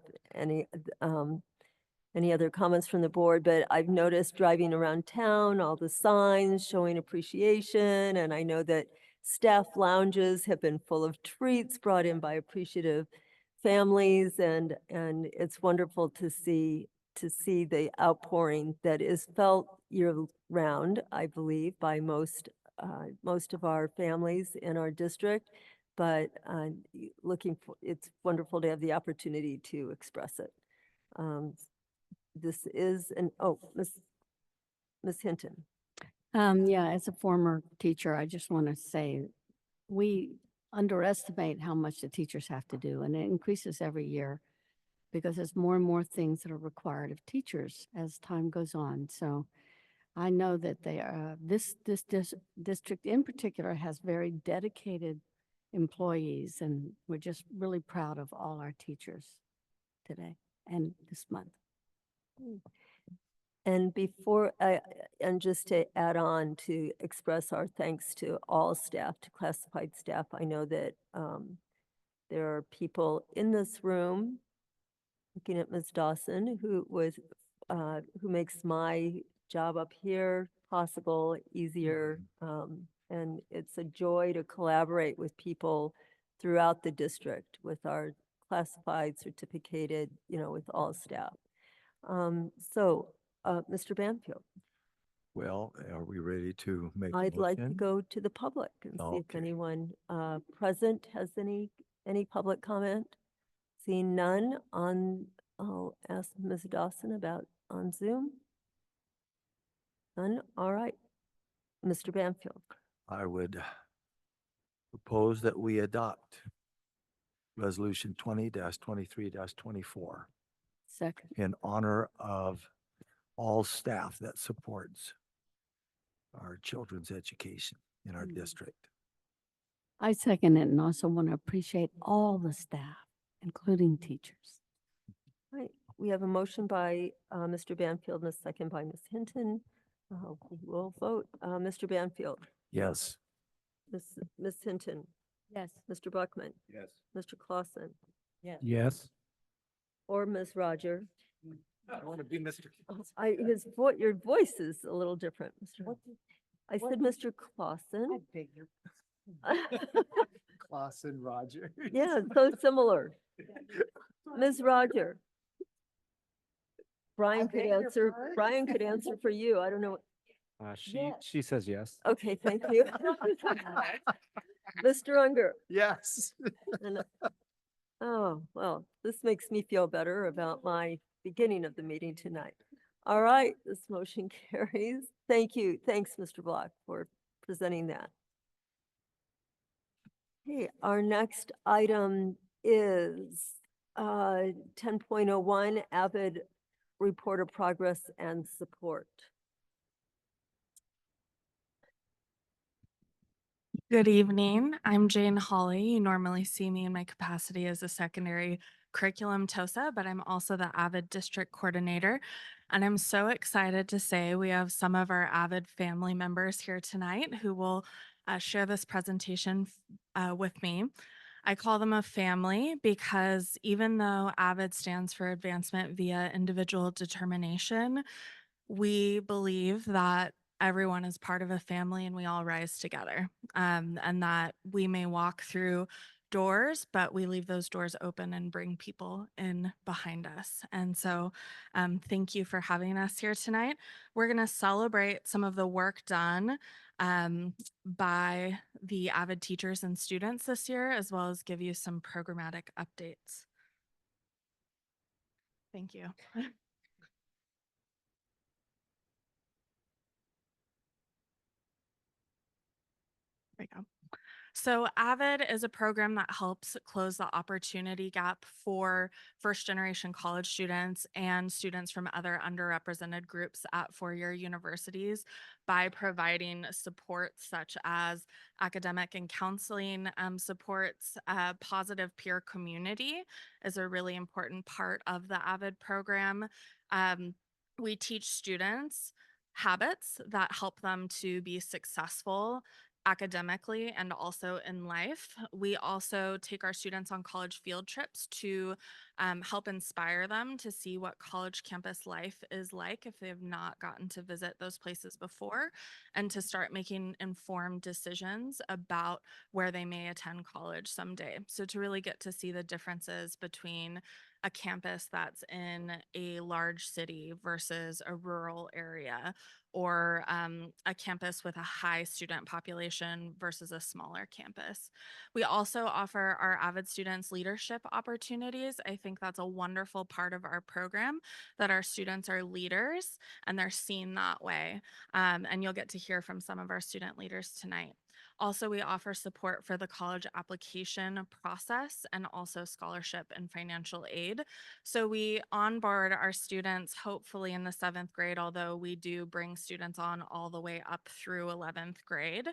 any other comments from the board, but I've noticed driving around town, all the signs showing appreciation, and I know that staff lounges have been full of treats brought in by appreciative families, and it's wonderful to see the outpouring that is felt year-round, I believe, by most of our families in our district, but it's wonderful to have the opportunity to express it. This is Ms. Hinton. Yeah, as a former teacher, I just want to say we underestimate how much the teachers have to do, and it increases every year because there's more and more things that are required of teachers as time goes on. So I know that they are, this district in particular has very dedicated employees, and we're just really proud of all our teachers today and this month. And and just to add on to express our thanks to all staff, to classified staff, I know that there are people in this room, looking at Ms. Dawson, who makes my job up here possible, easier. And it's a joy to collaborate with people throughout the district, with our classified, certificated, with all staff. Mr. Banfield. Well, are we ready to make a I'd like to motion? go to the public and see if Okay. anyone present has any public comment. Seeing none, I'll ask Ms. Dawson about on Zoom. None, all right. Mr. Banfield. I would propose that we adopt Resolution 20-23-24 Second. in honor of all staff that supports our children's education in our district. I second it and also want to appreciate all the staff, including teachers. Right, we have a motion by Mr. Banfield and a second by Ms. Hinton. We'll vote. Mr. Banfield. Yes. Ms. Hinton. Yes. Mr. Buckman. Yes. Mr. Clausen. Yes. Yes. Or Ms. Roger. I want to be Mr. Your voice is a little different, Mr. I said Mr. Clausen. Clausen, Roger. Yeah, so similar. Ms. Roger. Brian could answer for you. I don't know. She says yes. Okay, thank you. Mr. Unger. Yes. Oh, well, this makes me feel better about my beginning of the meeting tonight. All right, this motion carries. Thank you. Thanks, Mr. Block, for presenting that. Okay, our next item is 10.01 Avid Report of Progress and Support. Good evening. I'm Jane Hawley. You normally see me in my capacity as a secondary curriculum TOSA, but I'm also the AVID district coordinator. And I'm so excited to say we have some of our AVID family members here tonight who will share this presentation with me. I call them a family because even though AVID stands for Advancement via Individual Determination, we believe that everyone is part of a family and we all rise together, and that we may walk through doors, but we leave those doors open and bring people in behind us. And so thank you for having us here tonight. We're going to celebrate some of the work done by the AVID teachers and students this year, as well as give you some programmatic updates. Thank you. There we go. So AVID is a program that helps close the opportunity gap for first-generation college students and students from other underrepresented groups at four-year universities by providing supports such as academic and counseling supports. Positive peer community is a really important part of the AVID program. We teach students habits that help them to be successful academically and also in life. We also take our students on college field trips to help inspire them to see what college campus life is like if they have not gotten to visit those places before, and to start making informed decisions about where they may attend college someday. So to really get to see the differences between a campus that's in a large city versus a rural area, or a campus with a high student population versus a smaller campus. We also offer our AVID students leadership opportunities. I think that's a wonderful part of our program, that our students are leaders and they're seen that way. And you'll get to hear from some of our student leaders tonight. Also, we offer support for the college application process and also scholarship and financial aid. So we onboard our students hopefully in the 7th grade, although we do bring students on all the way up through 11th grade.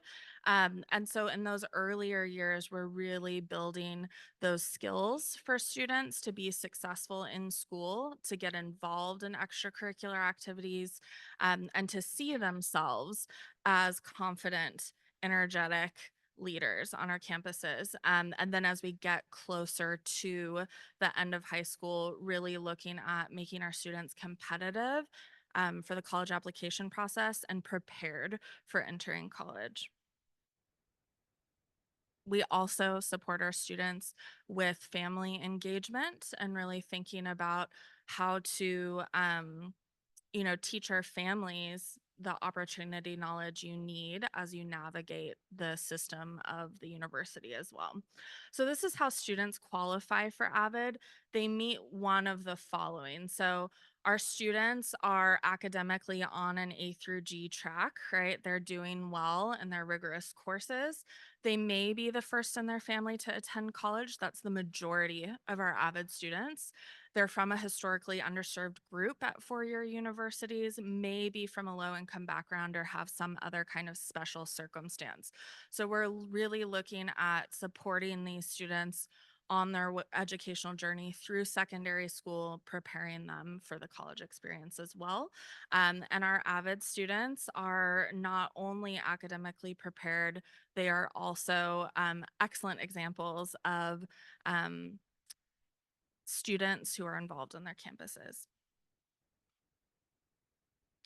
And so in those earlier years, we're really building those skills for students to be successful in school, to get involved in extracurricular activities, and to see themselves as confident, energetic leaders on our campuses. And then as we get closer to the end of high school, really looking at making our students competitive for the college application process and prepared for entering college. We also support our students with family engagement and really thinking about how to teach our families the opportunity knowledge you need as you navigate the system of the university as well. So this is how students qualify for AVID. They meet one of the following. So our students are academically on an A through G track, right? They're doing well in their rigorous courses. They may be the first in their family to attend college. That's the majority of our AVID students. They're from a historically underserved group at four-year universities, maybe from a low-income background or have some other kind of special circumstance. So we're really looking at supporting these students on their educational journey through secondary school, preparing them for the college experience as well. And our AVID students are not only academically prepared, they are also excellent examples of students who are involved in their campuses.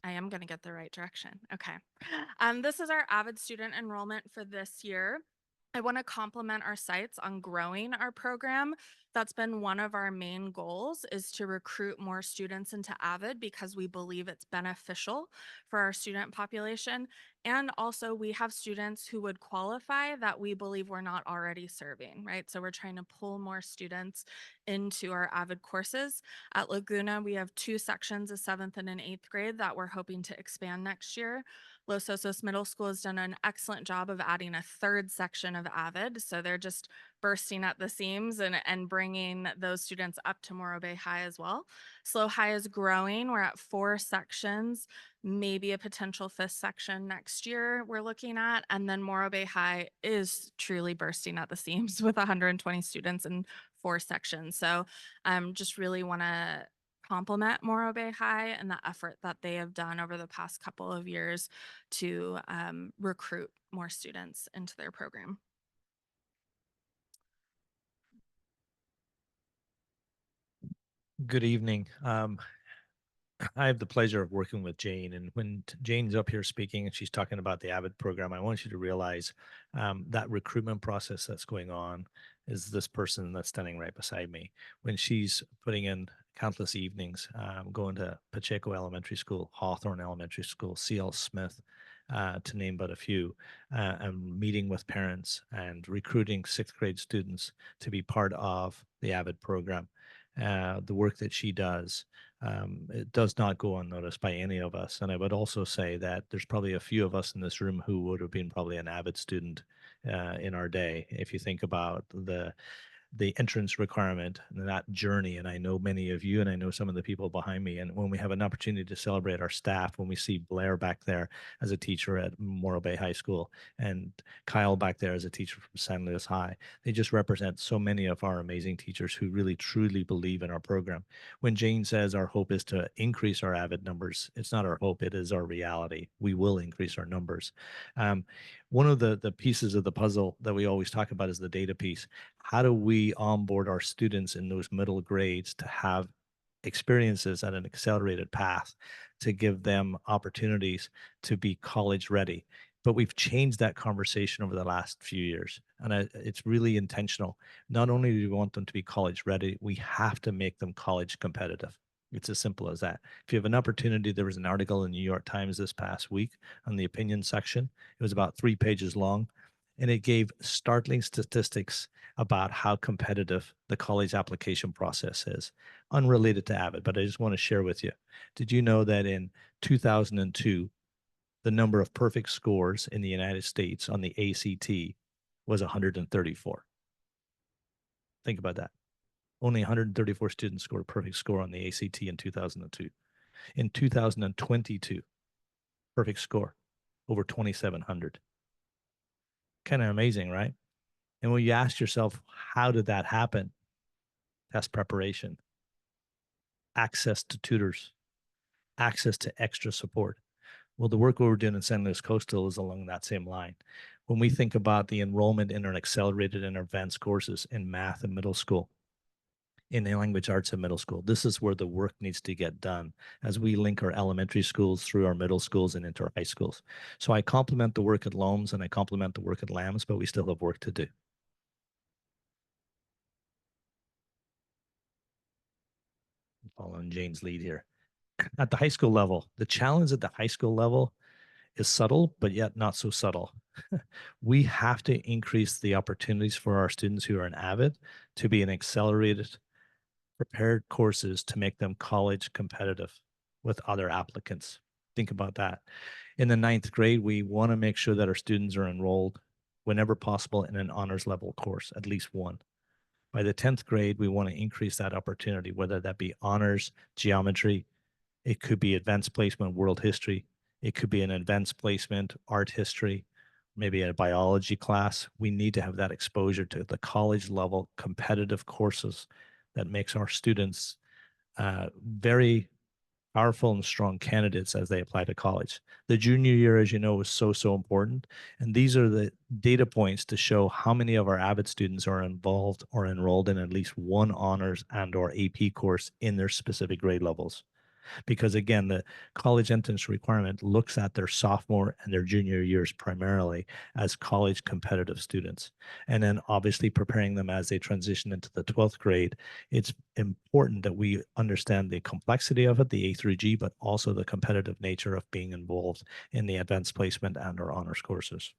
I am going to get the right direction. Okay. This is our AVID student enrollment for this year. I want to compliment our sites on growing our program. That's been one of our main goals, is to recruit more students into AVID because we believe it's beneficial for our student population. And also we have students who would qualify that we believe we're not already serving, right? So we're trying to pull more students into our AVID courses. At Laguna, we have 2 sections, a 7th and an 8th grade, that we're hoping to expand next year. Los Osos Middle School has done an excellent job of adding a 3rd section of AVID. So they're just bursting at the seams and bringing those students up to Morro Bay High as well. SLO High is growing. We're at 4 sections, maybe a potential 5th section next year we're looking at. And then Morro Bay High is truly bursting at the seams with 120 students in 4 sections. So just really want to compliment Morro Bay High and the effort that they have done over the past couple of years to recruit more students into their program. Good evening. I have the pleasure of working with Jane, and when Jane's up here speaking and she's talking about the AVID program, I want you to realize that recruitment process that's going on is this person that's standing right beside me. When she's putting in countless evenings, going to Pacheco Elementary School, Hawthorne Elementary School, C.L. Smith, to name but a few, and meeting with parents and recruiting 6th grade students to be part of the AVID program. The work that she does, it does not go unnoticed by any of us. And I would also say that there's probably a few of us in this room who would have been probably an AVID student in our day. If you think about the entrance requirement and that journey. And I know many of you, and I know some of the people behind me. And when we have an opportunity to celebrate our staff, when we see Blair back there as a teacher at Morro Bay High School and Kyle back there as a teacher from San Luis High, they just represent so many of our amazing teachers who really truly believe in our program. When Jane says our hope is to increase our AVID numbers, it's not our hope, it is our reality. We will increase our numbers. One of the pieces of the puzzle that we always talk about is the data piece. How do we onboard our students in those middle grades to have experiences at an accelerated path to give them opportunities to be college ready? But we've changed that conversation over the last few years, and it's really intentional. Not only do we want them to be college ready, we have to make them college competitive. It's as simple as that. If you have an opportunity, there was an article in the New York Times this past week on the opinion section. It was about 3 pages long, and it gave startling statistics about how competitive the college application process is, unrelated to AVID, but I just want to share with you. Did you know that in 2002, the number of perfect scores in the United States on the ACT was 134? Think about that. Only 134 students scored a perfect score on the ACT in 2002. In 2022, perfect score, over 2,700. Kind of amazing, right? And when you ask yourself, how did that happen? Test preparation, access to tutors, access to extra support. Well, the work we're doing in San Luis Coastal is along that same line. When we think about the enrollment in our accelerated and advanced courses in math in middle school, in the language arts in middle school, this is where the work needs to get done as we link our elementary schools through our middle schools and into our high schools. So I compliment the work at Loams and I compliment the work at Lambs, but we still have work to do. Following Jane's lead here. At the high school level, the challenge at the high school level is subtle, but yet not so subtle. We have to increase the opportunities for our students who are in AVID to be in accelerated prepared courses to make them college competitive with other applicants. Think about that. In the 9th grade, we want to make sure that our students are enrolled whenever possible in an honors level course, at least one. By the 10th grade, we want to increase that opportunity, whether that be honors, geometry, it could be advanced placement, world history, it could be an advanced placement, art history, maybe a biology class. We need to have that exposure to the college level competitive courses that makes our students very powerful and strong candidates as they apply to college. The junior year, as you know, is so important. And these are the data points to show how many of our AVID students are involved or enrolled in at least one honors and or AP course in their specific grade levels. because again, the college entrance requirement looks at their sophomore and their junior years primarily as college competitive students. And then obviously preparing them as they transition into the 12th grade. It's important that we understand the complexity of it, the A through G, but also the competitive nature of being involved in the advanced placement and or honors courses.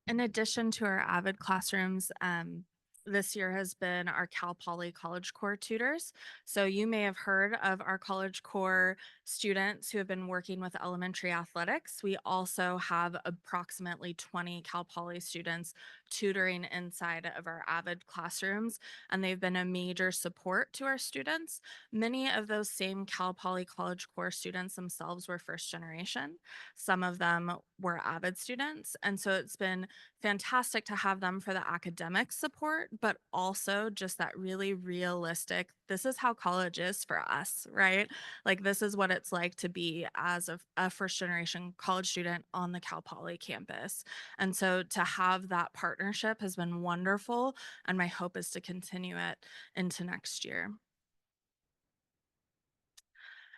In addition to our AVID classrooms, this year has been our Cal Poly College Core tutors. So you may have heard of our College Core students who have been working with elementary athletics. We also have approximately 20 Cal Poly students tutoring inside of our AVID classrooms, and they've been a major support to our students. Many of those same Cal Poly College Core students themselves were first generation. Some of them were AVID students, and so it's been fantastic to have them for the academic support, but also just that really realistic, this is how college is for us, right? Like, this is what it's like to be as a first generation college student on the Cal Poly campus. And so to have that partnership has been wonderful. And my hope is to continue it into next year.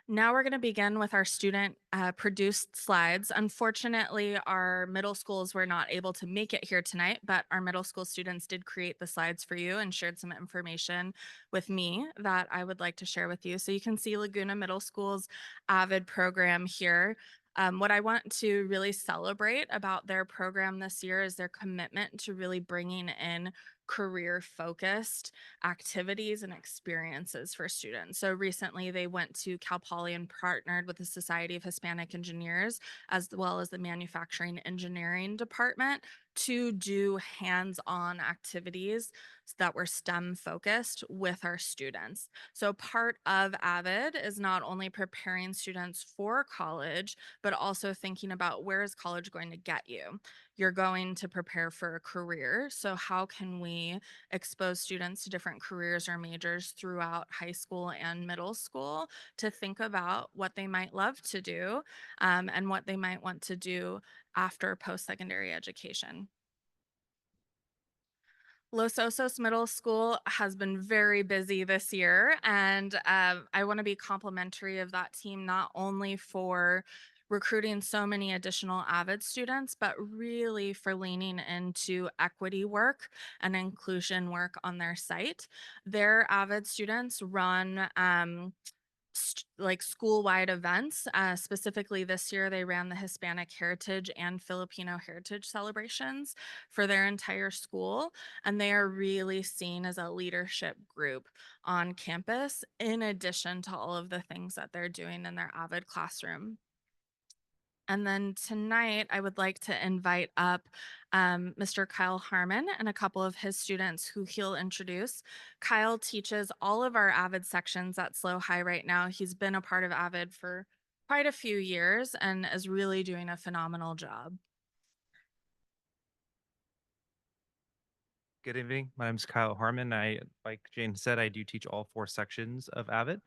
Now we're going to begin with our student produced slides. Unfortunately, our middle schools were not able to make it here tonight, but our middle school students did create the slides for you and shared some information with me that I would like to share with you. So you can see Laguna Middle School's AVID program here. What I want to really celebrate about their program this year is their commitment to really bringing in career focused activities and experiences for students. So recently they went to Cal Poly and partnered with the Society of Hispanic Engineers as well as the Manufacturing Engineering Department to do hands-on activities that were STEM focused with our students. So part of AVID is not only preparing students for college, but also thinking about where is college going to get you. You're going to prepare for a career. So how can we expose students to different careers or majors throughout high school and middle school to think about what they might love to do and what they might want to do after post-secondary education. Los Osos Middle School has been very busy this year, and I want to be complimentary of that team, not only for recruiting so many additional AVID students, but really for leaning into equity work and inclusion work on their site. Their AVID students run like school-wide events. Specifically this year, they ran the Hispanic Heritage and Filipino Heritage celebrations for their entire school. And they are really seen as a leadership group on campus, in addition to all of the things that they're doing in their AVID classroom. And then tonight, I would like to invite up Mr. Kyle Harmon and a couple of his students who he'll introduce. Kyle teaches all of our AVID sections at SLO High right now. He's been a part of AVID for quite a few years and is really doing a phenomenal job. Good evening. My name is Kyle Harmon. Like Jane said, I do teach all 4 sections of AVID.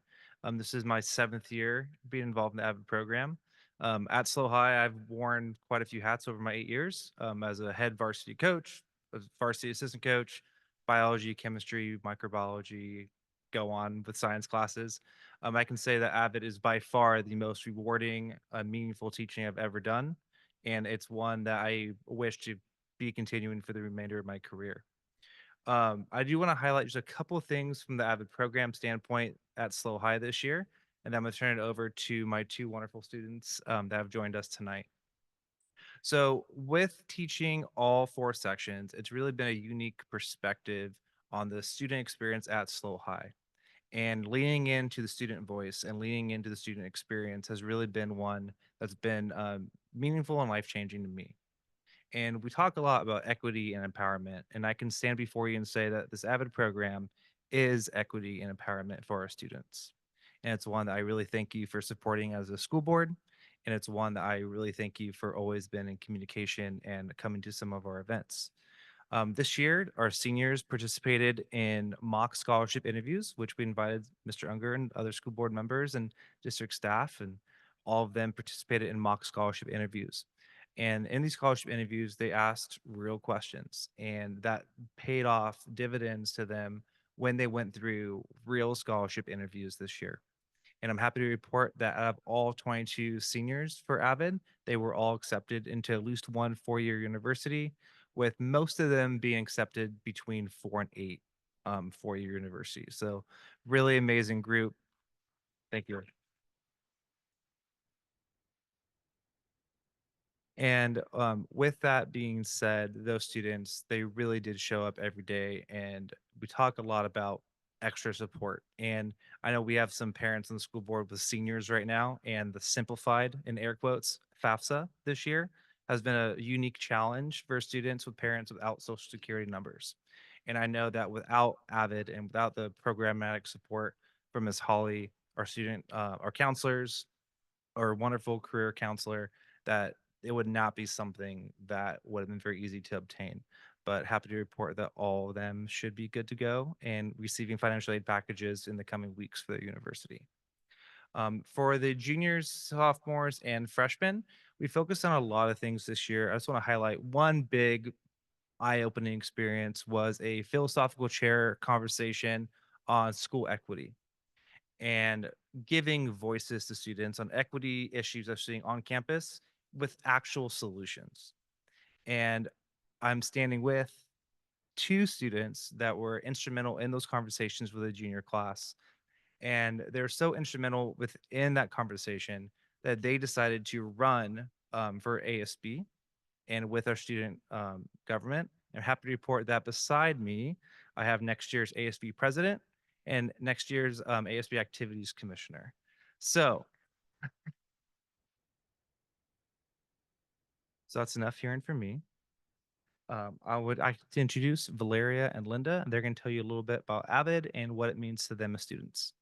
This is my 7th year being involved in the AVID program. At SLO High, I've worn quite a few hats over my 8 years as a head varsity coach, a varsity assistant coach, biology, chemistry, microbiology, go on with science classes. I can say that AVID is by far the most rewarding, meaningful teaching I've ever done. And it's one that I wish to be continuing for the remainder of my career. I do want to highlight just a couple of things from the AVID program standpoint at SLO High this year, and then I'm going to turn it over to my 2 wonderful students that have joined us tonight. So with teaching all 4 sections, it's really been a unique perspective on the student experience at SLO High. And leaning into the student voice and leaning into the student experience has really been one that's been meaningful and life-changing to me. And we talk a lot about equity and empowerment. And I can stand before you and say that this AVID program is equity and empowerment for our students. And it's one that I really thank you for supporting as a school board. And it's one that I really thank you for always been in communication and coming to some of our events. This year, our seniors participated in mock scholarship interviews, which we invited Mr. Unger and other school board members and district staff, and all of them participated in mock scholarship interviews. And in these scholarship interviews, they asked real questions, and that paid off dividends to them when they went through real scholarship interviews this year. And I'm happy to report that out of all 22 seniors for Avid, they were all accepted into at least one 4-year university, with most of them being accepted between 4 and 8 4-year universities. So, really amazing group. Thank you. And with that being said, those students, they really did show up every day. And we talk a lot about extra support. And I know we have some parents on the school board with seniors right now, and the simplified, in air quotes, FAFSA this year has been a unique challenge for students with parents without social security numbers. And I know that without Avid and without the programmatic support from Ms. Holly, our counselors, or wonderful career counselor, that it would not be something that would have been very easy to obtain. But happy to report that all of them should be good to go and receiving financial aid packages in the coming weeks for their university. For the juniors, sophomores, and freshmen, we focused on a lot of things this year. I just want to highlight one big eye-opening experience was a philosophical chair conversation on school equity and giving voices to students on equity issues they're seeing on campus with actual solutions. And I'm standing with 2 students that were instrumental in those conversations with the junior class. And they're so instrumental within that conversation that they decided to run for ASB and with our student government. I'm happy to report that beside me, I have next year's ASB president and next year's ASB activities commissioner. So that's enough hearing from me. I would like to introduce Valeria and Linda, and they're going to tell you a little bit about Avid and what it means to them as students.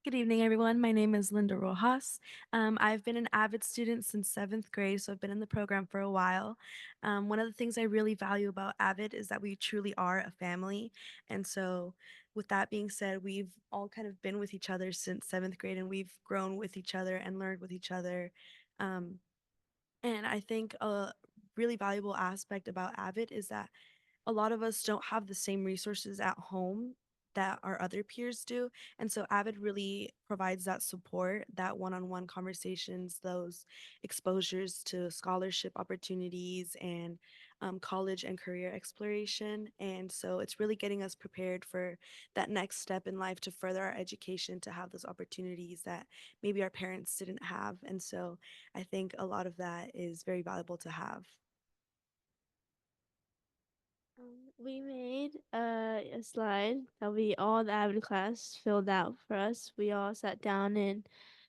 Good evening, everyone. My name is Linda Rojas. I've been an AVID student since 7th grade, so I've been in the program for a while. One of the things I really value about AVID is that we truly are a family. And so with that being said, we've all kind of been with each other since 7th grade, and we've grown with each other and learned with each other. And I think a really valuable aspect about AVID is that a lot of us don't have the same resources at home that our other peers do. And so Avid really provides that support, that one-on-one conversations, those exposures to scholarship opportunities and college and career exploration. And so it's really getting us prepared for that next step in life to further our education, to have those opportunities that maybe our parents didn't have. And so I think a lot of that is very valuable to have. We made a slide that we all the Avid class filled out for us. We all sat down and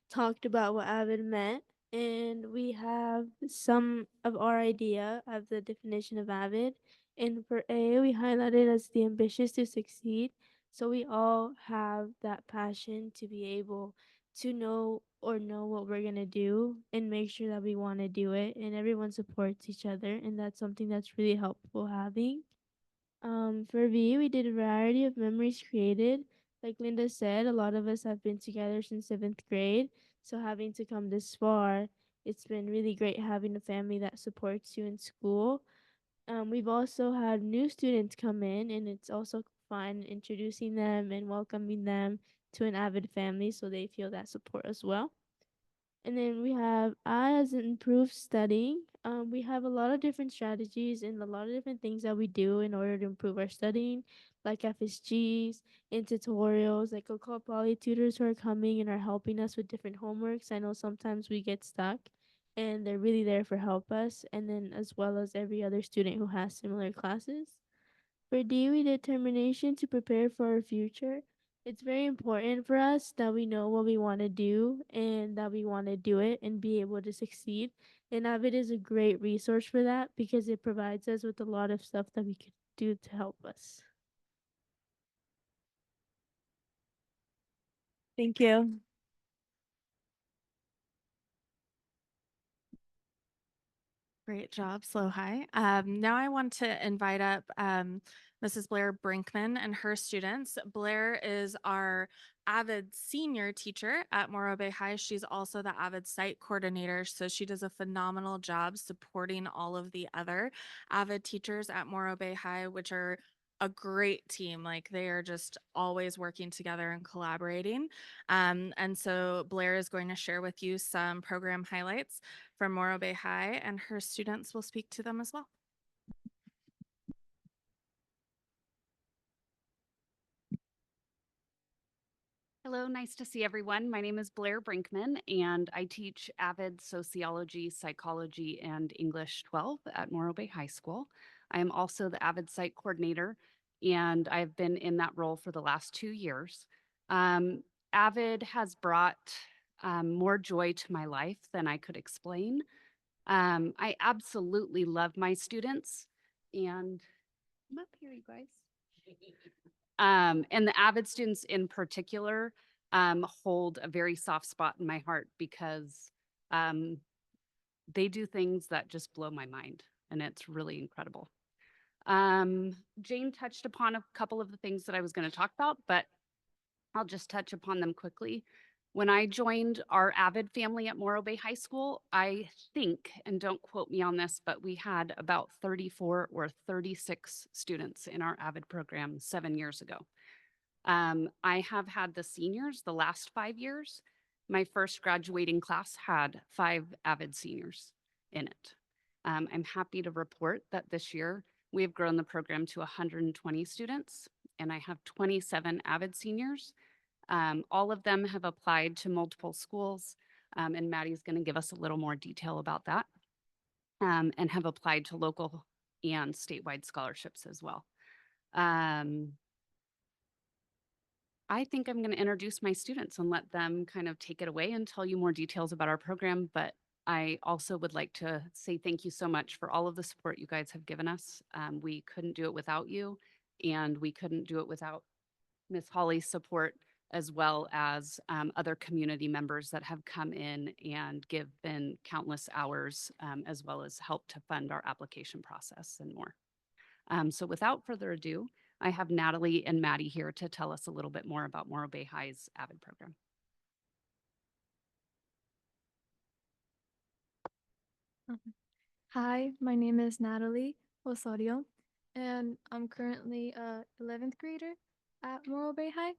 talked about what Avid meant, and we have some of our idea of the definition of Avid. And for A, we highlighted as the ambitious to succeed. So we all have that passion to be able to know what we're gonna do and make sure that we want to do it, and everyone supports each other, and that's something that's really helpful having. For V, we did a variety of memories created. Like Linda said, a lot of us have been together since 7th grade. So having to come this far, it's been really great having a family that supports you in school. We've also had new students come in, and it's also fun introducing them and welcoming them to an Avid family so they feel that support as well. And then we have I as an improved studying. We have a lot of different strategies and a lot of different things that we do in order to improve our studying, like FSGs and tutorials, like local poly tutors who are coming and are helping us with different homeworks. I know sometimes we get stuck and they're really there for help us, and then as well as every other student who has similar classes. For D, we did determination to prepare for our future. It's very important for us that we know what we want to do and that we want to do it and be able to succeed. And Avid is a great resource for that because it provides us with a lot of stuff that we could do to help us. Thank you. Great job, Slow High. Now I want to invite up Mrs. Blair Brinkman and her students. Blair is our Avid senior teacher at Morro Bay High. She's also the Avid site coordinator, so she does a phenomenal job supporting all of the other Avid teachers at Morro Bay High, which are a great team. Like they are just always working together and collaborating. And so Blair is going to share with you some program highlights from Morro Bay High, and her students will speak to them as well. Hello, nice to see everyone. My name is Blair Brinkman, and I teach Avid Sociology, Psychology, and English 12 at Morro Bay High School. I am also the Avid Site Coordinator, and I've been in that role for the last 2 years. Avid has brought more joy to my life than I could explain. I absolutely love my students, and I'm up here, you guys. And the Avid students in particular hold a very soft spot in my heart because they do things that just blow my mind, and it's really incredible. Jane touched upon a couple of the things that I was going to talk about, but I'll just touch upon them quickly. When I joined our Avid family at Morro Bay High School, I think, and don't quote me on this, but we had about 34 or 36 students in our Avid program 7 years ago. I have had the seniors the last 5 years. My first graduating class had 5 Avid seniors in it. I'm happy to report that this year we have grown the program to 120 students, and I have 27 Avid seniors. All of them have applied to multiple schools, and Maddie's going to give us a little more detail about that, and have applied to local and statewide scholarships as well. I think I'm going to introduce my students and let them kind of take it away and tell you more details about our program. But I also would like to say thank you so much for all of the support you guys have given us. We couldn't do it without you, and we couldn't do it without Miss Holly's support, as well as other community members that have come in and given countless hours, as well as help to fund our application process and more. So without further ado, I have Natalie and Maddie here to tell us a little bit more about Morro Bay High's Avid program. Hi, my name is Natalie Osorio, and I'm currently a 11th grader at Morro Bay High.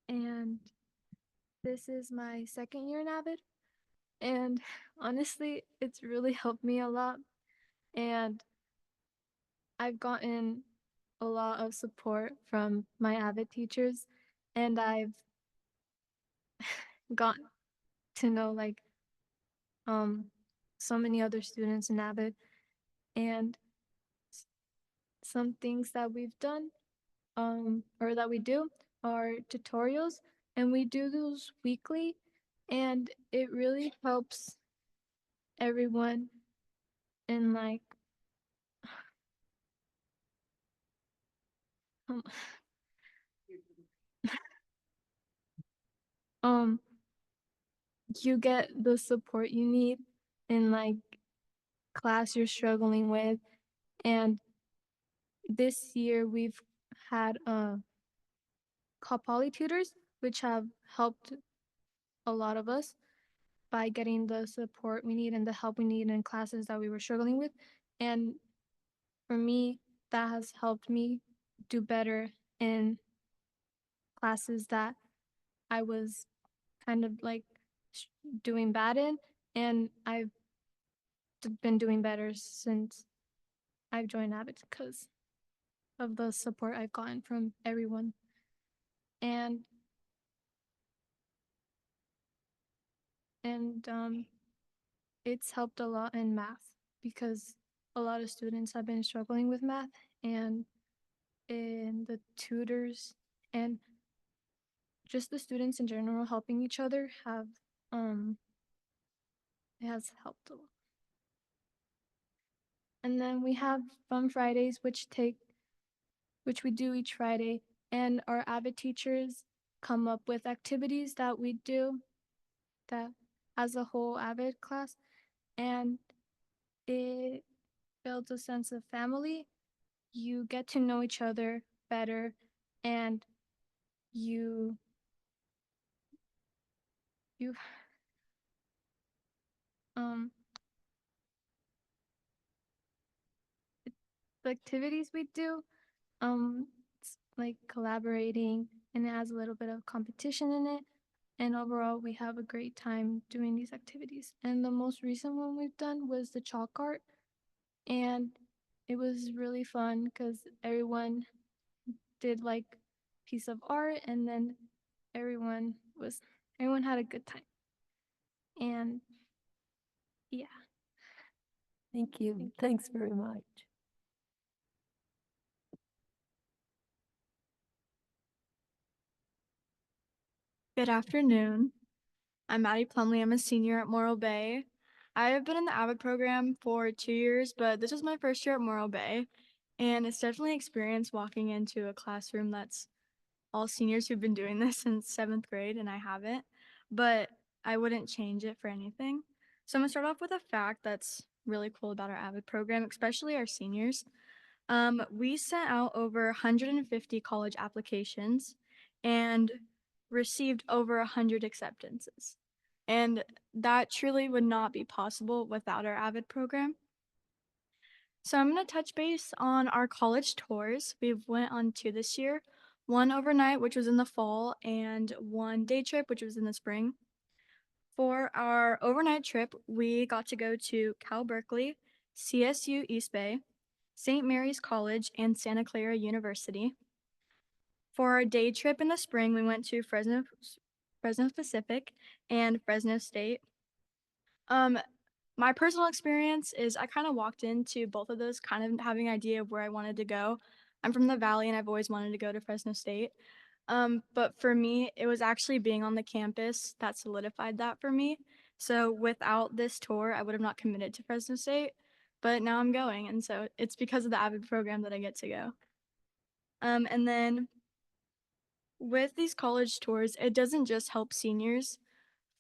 And this is my second year in Avid. And honestly, it's really helped me a lot. And I've gotten a lot of support from my Avid teachers, and I've gotten to know like so many other students in Avid, and some things that we've done or that we do are tutorials, and we do those weekly, and it really helps everyone in like um you get the support you need in like class you're struggling with. And this year we've had called poly tutors, which have helped a lot of us by getting the support we need and the help we need in classes that we were struggling with. And for me, that has helped me do better in classes that I was kind of like doing bad in, and I've been doing better since I've joined Avid because of the support I've gotten from everyone. And it's helped a lot in math because a lot of students have been struggling with math, and in the tutors and just the students in general helping each other have it has helped a lot. And then we have Fun Fridays, which we do each Friday, and our Avid teachers come up with activities that we do that as a whole Avid class, and it builds a sense of family. you get to know each other better, and you you um the activities we do, it's like collaborating, and it has a little bit of competition in it. And overall, we have a great time doing these activities. And the most recent one we've done was the chalk art, and it was really fun because everyone did like piece of art, and then everyone had a good time. And yeah. Thank you. Thanks very much. Good afternoon. I'm Maddie Plumley. I'm a senior at Morro Bay. I have been in the AVID program for 2 years, but this was my first year at Morro Bay. And it's definitely an experience walking into a classroom that's all seniors who've been doing this since 7th grade, and I haven't. But I wouldn't change it for anything. So I'm gonna start off with a fact that's really cool about our AVID program, especially our seniors. We sent out over 150 college applications and received over 100 acceptances. And that truly would not be possible without our AVID program. So I'm going to touch base on our college tours. We've went on 2 this year, one overnight, which was in the fall, and one day trip, which was in the spring. For our overnight trip, we got to go to Cal Berkeley, CSU East Bay, St. Mary's College, and Santa Clara University. For our day trip in the spring, we went to Fresno Pacific and Fresno State. My personal experience is I kind of walked into both of those kind of having an idea of where I wanted to go. I'm from the Valley and I've always wanted to go to Fresno State. But for me, it was actually being on the campus that solidified that for me. So without this tour, I would have not committed to Fresno State, but now I'm going. And so it's because of the AVID program that I get to go. And then with these college tours, it doesn't just help seniors.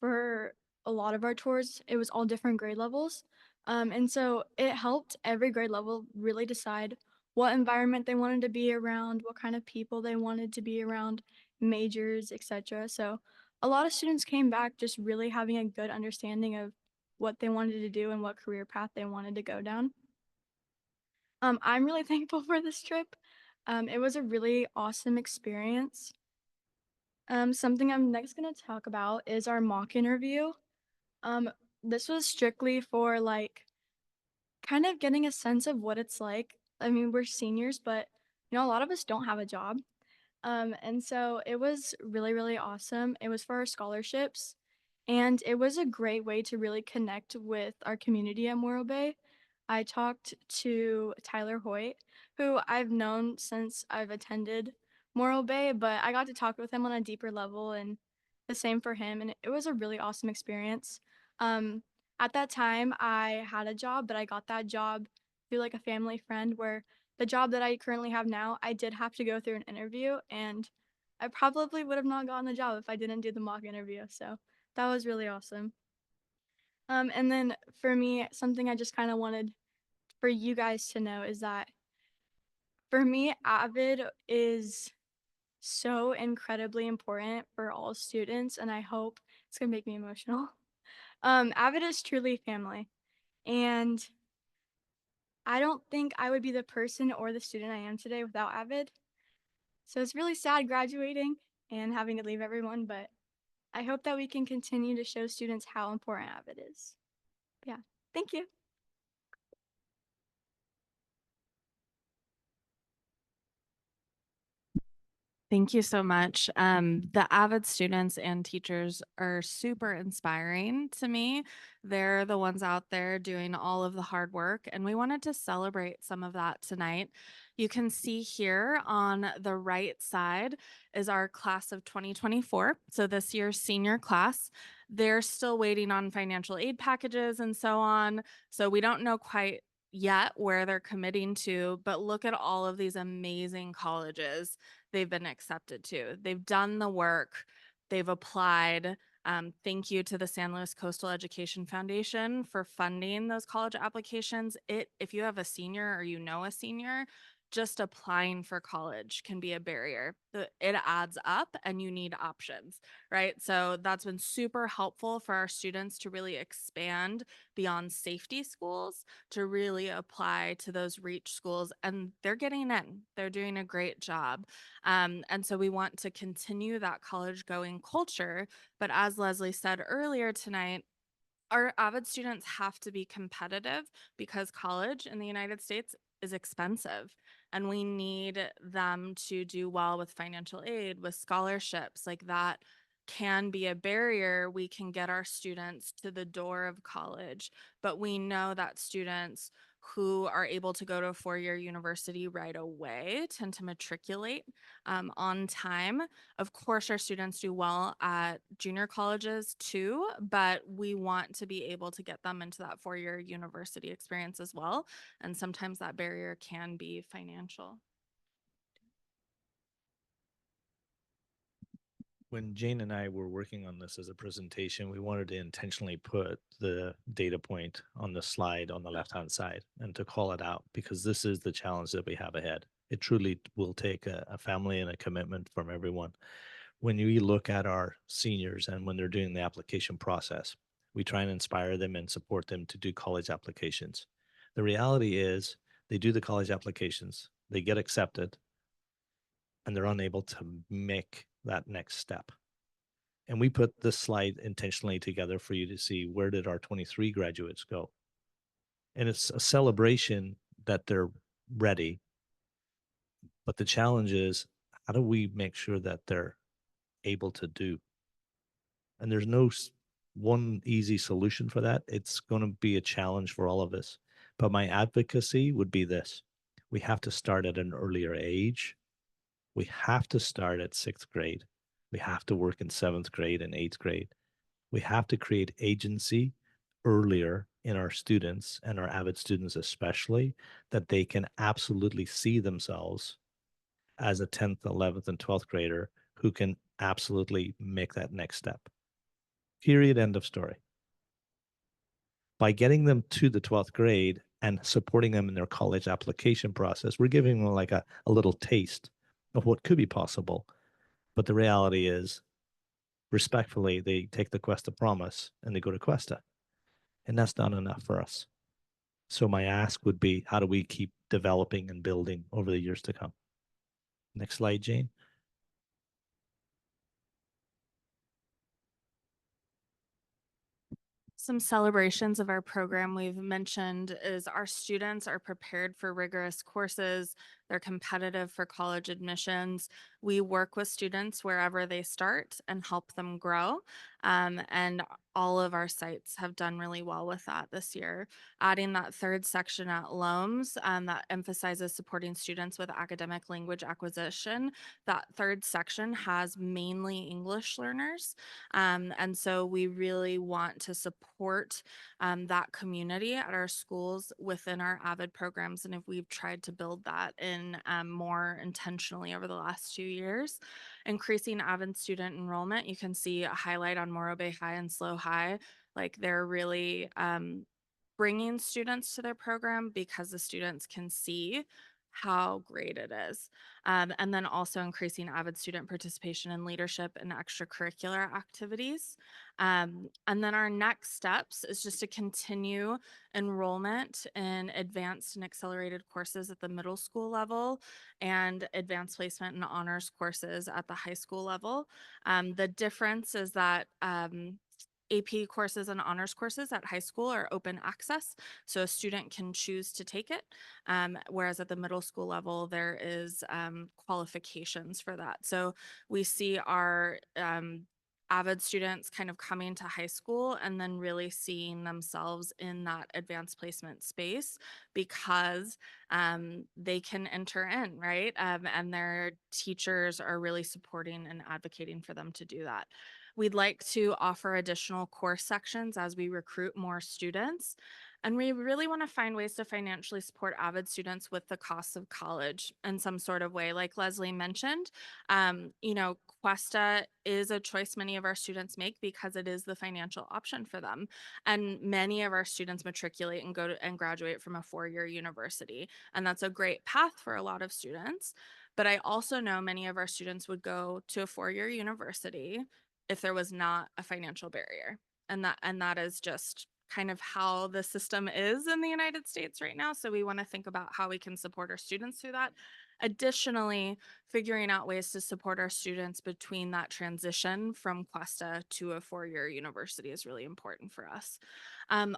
For a lot of our tours, it was all different grade levels. And so it helped every grade level really decide what environment they wanted to be around, what kind of people they wanted to be around, majors, etc. So a lot of students came back just really having a good understanding of what they wanted to do and what career path they wanted to go down. I'm really thankful for this trip. It was a really awesome experience. Something I'm next going to talk about is our mock interview. This was strictly for like kind of getting a sense of what it's like. I mean, we're seniors, but a lot of us don't have a job. And so it was really, really awesome. It was for our scholarships, and it was a great way to really connect with our community at Morro Bay. I talked to Tyler Hoyt, who I've known since I've attended Morro Bay, but I got to talk with him on a deeper level, and the same for him. And it was a really awesome experience. Um, at that time, I had a job, but I got that job through like a family friend, where the job that I currently have now, I did have to go through an interview, and I probably would have not gotten the job if I didn't do the mock interview. So that was really awesome. And then for me, something I just kind of wanted for you guys to know is that for me, AVID is so incredibly important for all students, and I hope it's gonna make me emotional. AVID is truly family, and I don't think I would be the person or the student I am today without AVID. So it's really sad graduating and having to leave everyone, but I hope that we can continue to show students how important AVID is. Yeah, thank you. Thank you so much. The AVID students and teachers are super inspiring to me. They're the ones out there doing all of the hard work, and we wanted to celebrate some of that tonight. You can see here on the right side is our class of 2024. So this year's senior class, they're still waiting on financial aid packages and so on. So we don't know quite yet where they're committing to, but look at all of these amazing colleges they've been accepted to. They've done the work, they've applied. Thank you to the San Luis Coastal Education Foundation for funding those college applications. If you have a senior or a senior, just applying for college can be a barrier. It adds up and you need options, right? So that's been super helpful for our students to really expand beyond safety schools to really apply to those reach schools. And they're getting in, they're doing a great job. And so we want to continue that college going culture. But as Leslie said earlier tonight, our avid students have to be competitive because college in the United States is expensive and we need them to do well with financial aid, with scholarships. Like that can be a barrier. We can get our students to the door of college, but we know that students who are able to go to a four-year university right away tend to matriculate on time. Of course, our students do well at junior colleges too, but we want to be able to get them into that four-year university experience as well. And sometimes that barrier can be financial. When Jane and I were working on this as a presentation, we wanted to intentionally put the data point on the slide on the left-hand side and to call it out because this is the challenge that we have ahead. It truly will take a family and a commitment from everyone. When we look at our seniors and when they're doing the application process, we try and inspire them and support them to do college applications. The reality is they do the college applications, they get accepted, and they're unable to make that next step. And we put this slide intentionally together for you to see where did our 23 graduates go. And it's a celebration that they're ready. But the challenge is, how do we make sure that they're able to do? And there's no one easy solution for that. It's going to be a challenge for all of us. But my advocacy would be this. We have to start at an earlier age. We have to start at 6th grade. We have to work in 7th grade and 8th grade. We have to create agency earlier in our students and our avid students especially, that they can absolutely see themselves as a 10th, 11th, and 12th grader who can absolutely make that next step. Period, end of story. By getting them to the 12th grade and supporting them in their college application process, we're giving them like a little taste of what could be possible. But the reality is, respectfully, they take the Cuesta promise and they go to Cuesta. And that's not enough for us. So my ask would be, how do we keep developing and building over the years to come? Next slide, Jane. Some celebrations of our program we've mentioned is our students are prepared for rigorous courses. They're competitive for college admissions. We work with students wherever they start and help them grow. And all of our sites have done really well with that this year. Adding that third section at LOMS that emphasizes supporting students with academic language acquisition. That third section has mainly English learners. And so we really want to support that community at our schools within our AVID programs. And if we've tried to build that in more intentionally over the last 2 years. Increasing AVID student enrollment, you can see a highlight on Morro Bay High and SLO High. Like they're really bringing students to their program because the students can see how great it is. And then also increasing AVID student participation in leadership and extracurricular activities. And then our next steps is just to continue enrollment in advanced and accelerated courses at the middle school level and advanced placement and honors courses at the high school level. The difference is that AP courses and honors courses at high school are open access, so a student can choose to take it, whereas at the middle school level, there is qualifications for that. So we see our AVID students kind of coming to high school and then really seeing themselves in that advanced placement space because they can enter in, right? And their teachers are really supporting and advocating for them to do that. We'd like to offer additional course sections as we recruit more students. And we really want to find ways to financially support AVID students with the costs of college in some sort of way. Like Leslie mentioned, Cuesta is a choice many of our students make because it is the financial option for them. And many of our students matriculate and go to and graduate from a 4-year university. And that's a great path for a lot of students. But I also know many of our students would go to a 4-year university if there was not a financial barrier. And that is just kind of how the system is in the United States right now. So we want to think about how we can support our students through that. Additionally, figuring out ways to support our students between that transition from Cuesta to a 4-year university is really important for us.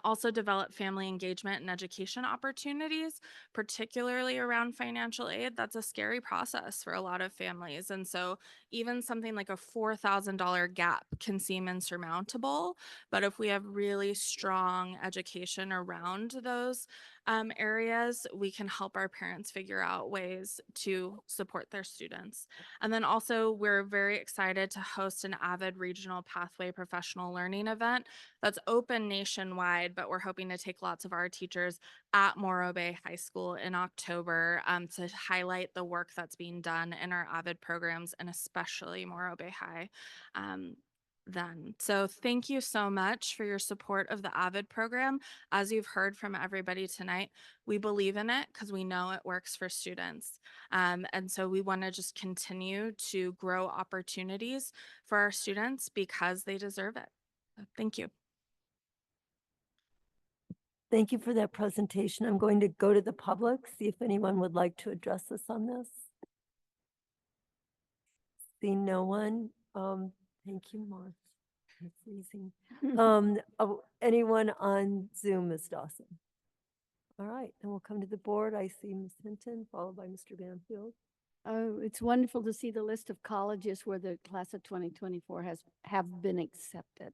Also develop family engagement and education opportunities, particularly around financial aid. That's a scary process for a lot of families. And so even something like a $4,000 gap can seem insurmountable. But if we have really strong education around those areas, we can help our parents figure out ways to support their students. And then also, we're very excited to host an AVID Regional Pathway Professional Learning event that's open nationwide, but we're hoping to take lots of our teachers at Morro Bay High School in October to highlight the work that's being done in our AVID programs, and especially Morro Bay High. Then. So thank you so much for your support of the AVID program. As you've heard from everybody tonight, we believe in it because we know it works for students. And so we want to just continue to grow opportunities for our students because they deserve it. Thank you. Thank you for that presentation. I'm going to go to the public, see if anyone would like to address us on this. See no one. Thank you, Mark. I'm freezing. Anyone on Zoom, Ms. Dawson? All right, then we'll come to the board. I see Ms. Hinton, followed by Mr. Banfield. Oh, it's wonderful to see the list of colleges where the class of 2024 have been accepted.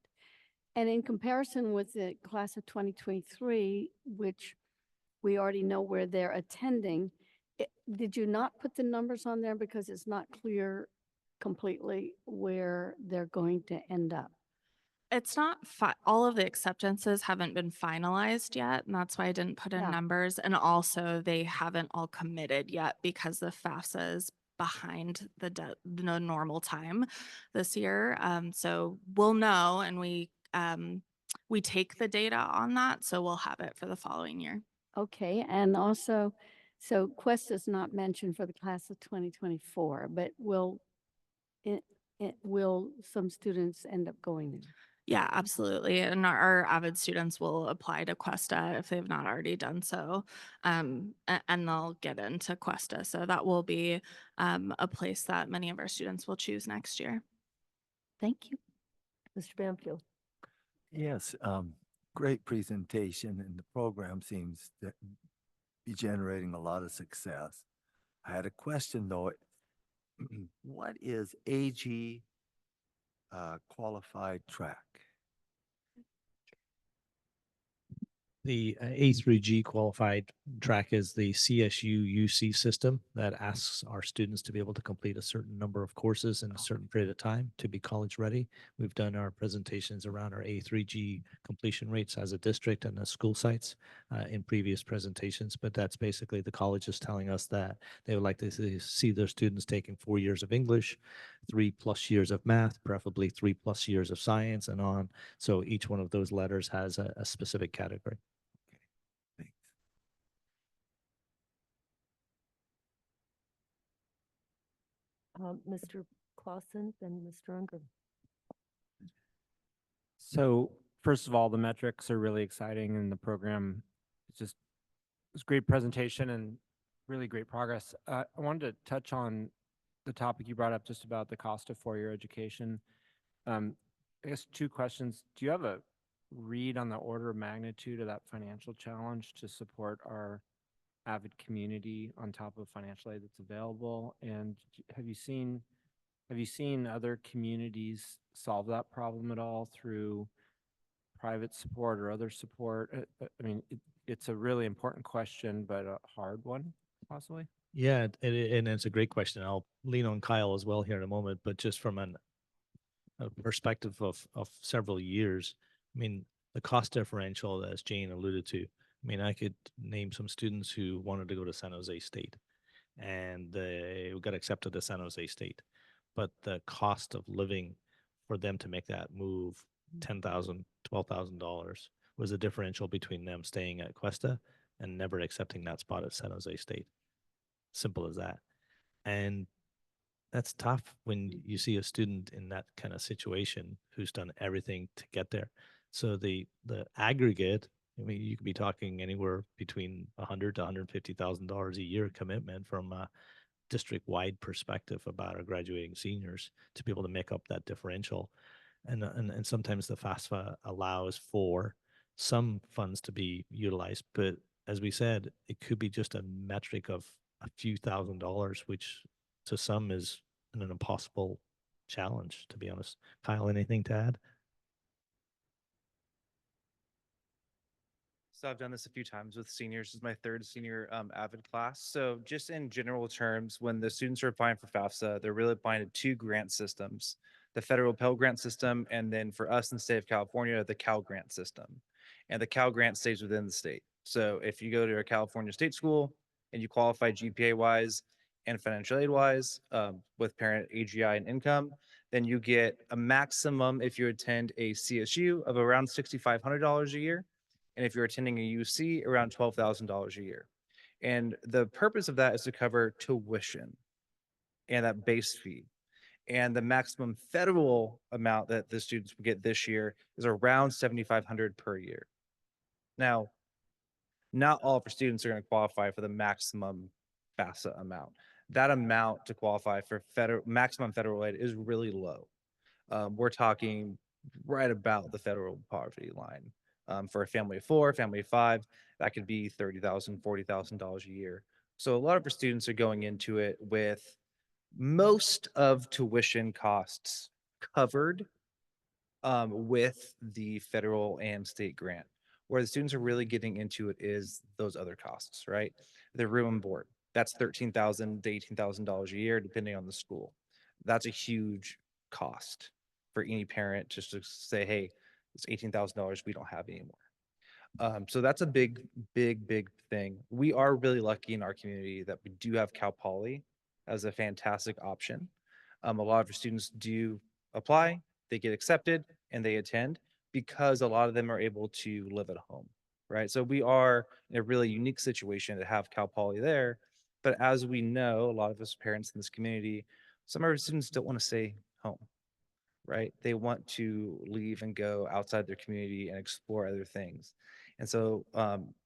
And in comparison with the class of 2023, which we already know where they're attending, did you not put the numbers on there because it's not clear completely where they're going to end up? It's not all of the acceptances haven't been finalized yet, and that's why I didn't put in Yeah. numbers. And also, they haven't all committed yet because the FAFSA is behind the normal time this year. So we'll know, and we take the data on that, so we'll have it for the following year. Okay, and also, so Quest is not mentioned for the class of 2024, but will some students end up going there? Yeah, absolutely. And our AVID students will apply to Cuesta if they've not already done so, and they'll get into Cuesta. So that will be a place that many of our students will choose next year. Thank you. Mr. Banfield. Yes, great presentation, and the program seems to be generating a lot of success. I had a question though. What is AG qualified track? The A3G qualified track is the CSU UC system that asks our students to be able to complete a certain number of courses in a certain period of time to be college ready. We've done our presentations around our A3G completion rates as a district and as school sites in previous presentations, but that's basically the colleges telling us that they would like to see their students taking 4 years of English, 3+ years of math, preferably 3+ years of science, and on. So each one of those letters has a specific category. Mr. Clausen, then Mr. Unger. So first of all, the metrics are really exciting, and the program it's a great presentation and really great progress. I wanted to touch on the topic you brought up just about the cost of 4-year education. I guess 2 questions. Do you have a read on the order of magnitude of that financial challenge to support our AVID community on top of financial aid that's available? And have you seen other communities solve that problem at all through private support or other support? I mean, it's a really important question, but a hard one, possibly. Yeah, and it's a great question. I'll lean on Kyle as well here in a moment, but just from a perspective of several years, I mean, the cost differential, as Jane alluded to, I mean, I could name some students who wanted to go to San Jose State and they got accepted to San Jose State. But the cost of living for them to make that move, $10,000, $12,000, was a differential between them staying at Cuesta and never accepting that spot at San Jose State. Simple as that. And that's tough when you see a student in that kind of situation who's done everything to get there. So the aggregate, I mean, you could be talking anywhere between $100,000 to $150,000 a year commitment from a district-wide perspective about our graduating seniors to be able to make up that differential. And sometimes the FAFSA allows for some funds to be utilized, but as we said, it could be just a metric of a few $1,000s, which to some is an impossible challenge, to be honest. Kyle, anything to add? So I've done this a few times with seniors. This is my third senior AVID class. So just in general terms, when the students are applying for FAFSA, they're really applying to two grant systems, the federal Pell Grant system, and then for us in the state of California, the Cal Grant system. And the Cal Grant stays within the state. So if you go to a California state school and you qualify GPA wise and financial aid wise with parent AGI and income, then you get a maximum if you attend a CSU of around $6,500 a year. And if you're attending a UC, around $12,000 a year. And the purpose of that is to cover tuition and that base fee. And the maximum federal amount that the students will get this year is around $7,500 per year. Now, not all of our students are going to qualify for the maximum FAFSA amount. That amount to qualify for maximum federal aid is really low. We're talking right about the federal poverty line. For a family of four, family of five, that could be $30,000, $40,000 a year. So a lot of our students are going into it with most of tuition costs covered with the federal and state grant. Where the students are really getting into it is those other costs, right? The room and board, that's $13,000 to $18,000 a year, depending on the school. That's a huge cost for any parent just to say, hey, it's $18,000 we don't have anymore. So that's a big thing. We are really lucky in our community that we do have Cal Poly as a fantastic option. A lot of our students do apply, they get accepted, and they attend because a lot of them are able to live at home, right? So we are in a really unique situation to have Cal Poly there. But as we know, a lot of us parents in this community, some of our students don't want to stay home, right? They want to leave and go outside their community and explore other things. And so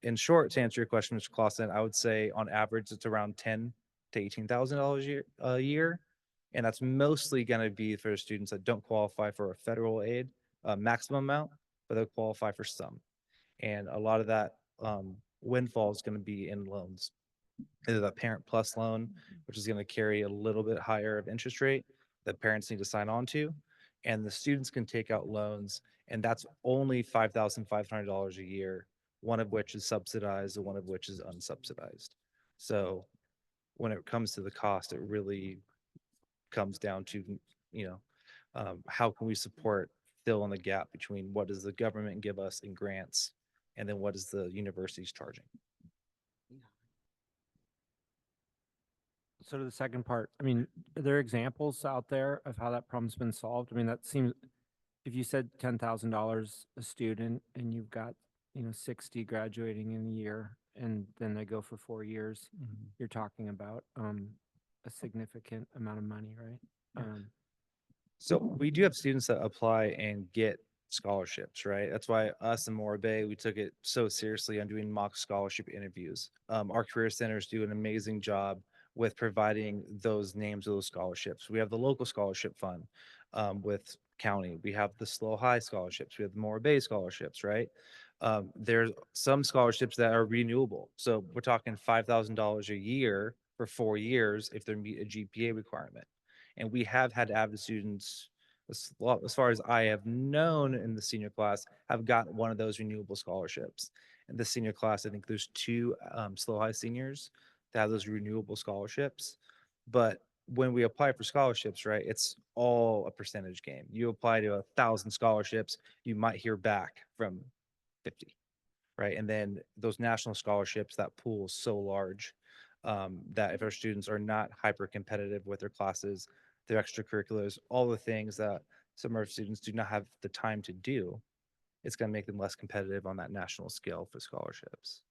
in short, to answer your question, Mr. Clausen, I would say on average, it's around $10,000 to $18,000 a year. And that's mostly going to be for students that don't qualify for a federal aid maximum amount, but they'll qualify for some. And a lot of that windfall is going to be in loans, either the Parent Plus loan, which is going to carry a little bit higher of interest rate that parents need to sign on to. And the students can take out loans, and that's only $5,500 a year, one of which is subsidized and one of which is unsubsidized. So when it comes to the cost, it really comes down to, how can we support fill in the gap between what does the government give us in grants and then what is the universities charging? So to the second part, I mean, are there examples out there of how that problem's been solved? I mean, that seems, if you said $10,000 a student and you've got, 60 graduating in a year and then they go for 4 years, you're talking about a significant amount of money, right? So we do have students that apply and get scholarships, right? That's why us in Morro Bay, we took it so seriously on doing mock scholarship interviews. Our career centers do an amazing job with providing those names of those scholarships. We have the local scholarship fund with county. We have the SLO High scholarships. We have the Morro Bay scholarships, right? There's some scholarships that are renewable. So we're talking $5,000 a year for 4 years if they meet a GPA requirement. And we have had AVID students, as far as I have known in the senior class, have gotten one of those renewable scholarships. In the senior class, I think there's 2 SLO High seniors that have those renewable scholarships. But when we apply for scholarships, right, it's all a percentage game. You apply to 1,000 scholarships, you might hear back from 50. right? And then those national scholarships, that pool is so large that if our students are not hyper competitive with their classes, their extracurriculars, all the things that some of our students do not have the time to do, it's going to make them less competitive on that national scale for scholarships.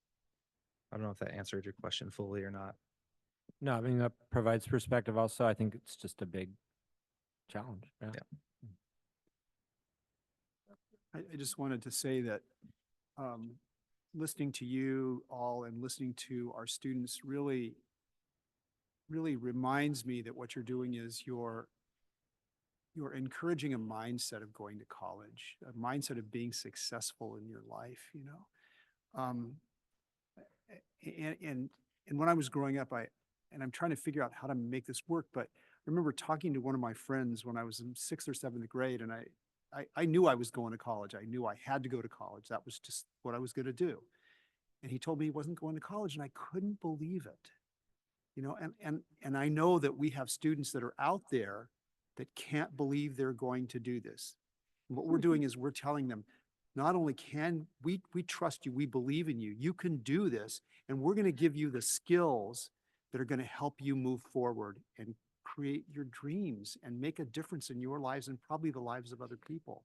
I don't know if that answered your question fully or not. No, I mean, that provides perspective also. I think it's just a big challenge. Yeah. I just wanted to say that listening to you all and listening to our students really reminds me that what you're doing is you're encouraging a mindset of going to college, a mindset of being successful in your life, you know. And when I was growing up, I'm trying to figure out how to make this work, but I remember talking to one of my friends when I was in 6th or 7th grade, and I knew I was going to college. I knew I had to go to college. That was just what I was going to do. And he told me he wasn't going to college, and I couldn't believe it. You know, and I know that we have students that are out there that can't believe they're going to do this. And what we're doing is we're telling them, not only can we trust you, we believe in you, you can do this, and we're going to give you the skills that are going to help you move forward and create your dreams and make a difference in your lives and probably the lives of other people.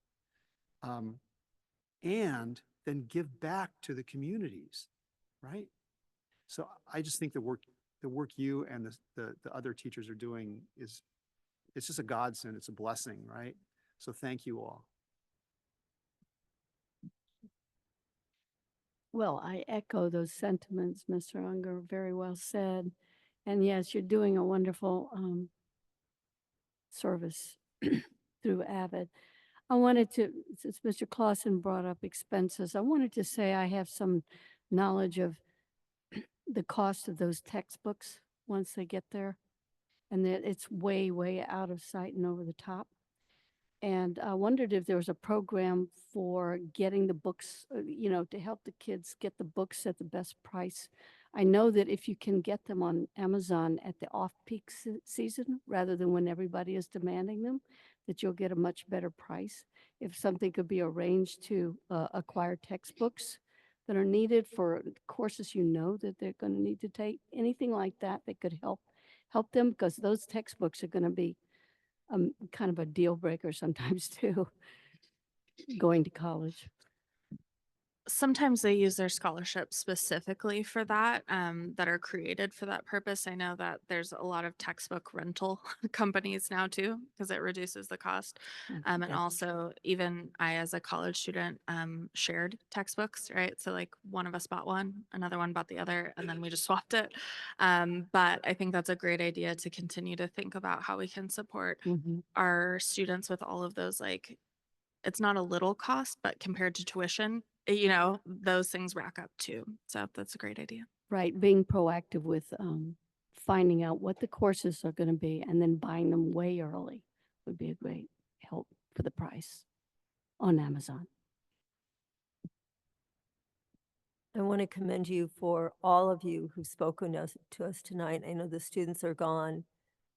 And then give back to the communities, right? So I just think the work you and the other teachers are doing it's just a godsend. It's a blessing, right? So thank you all. Well, I echo those sentiments, Mr. Unger, very well said. And yes, you're doing a wonderful service through Avid. I wanted to, since Mr. Clausen brought up expenses, I wanted to say I have some knowledge of the cost of those textbooks once they get there, and that it's way, way out of sight and over the top. And I wondered if there was a program for getting the books, to help the kids get the books at the best price. I know that if you can get them on Amazon at the off-peak season, rather than when everybody is demanding them, that you'll get a much better price. If something could be arranged to acquire textbooks that are needed for courses that they're going to need to take, anything like that that could help them, because those textbooks are going to be kind of a deal breaker sometimes too, going to college. Sometimes they use their scholarships specifically for that, that are created for that purpose. I know that there's a lot of textbook rental companies now too, because it reduces the cost. And Okay. also, even I, as a college student, shared textbooks, right? So like one of us bought one, another one bought the other, and then we just swapped it. But I think that's a great idea to continue to think about how we can support our students with all of those, like, it's not a little cost, but compared to tuition, those things rack up too. So that's a great idea. Right, being proactive with finding out what the courses are going to be and then buying them way early would be a great help for the price on Amazon. I want to commend you for all of you who've spoken to us tonight. I know the students are gone,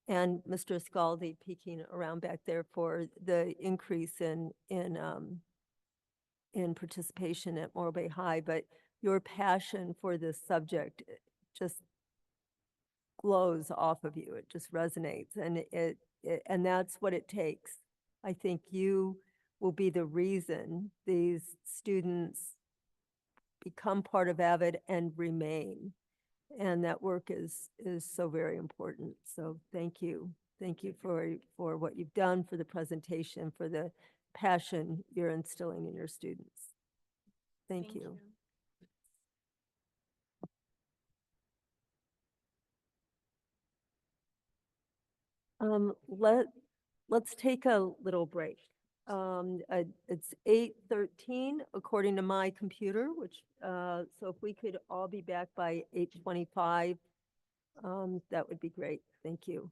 and Mr. Scaldi peeking around back there for the increase in participation at Morro Bay High, but your passion for this subject just glows off of you. It just resonates, and and that's what it takes. I think you will be the reason these students become part of Avid and remain. And that work is so very important. So thank you. Thank you for what you've done, for the presentation, for the passion you're instilling in your students. Thank you. Let's take a little break. It's 8:13 according to my computer, which, so if we could all be back by 8:25, that would be great. Thank you.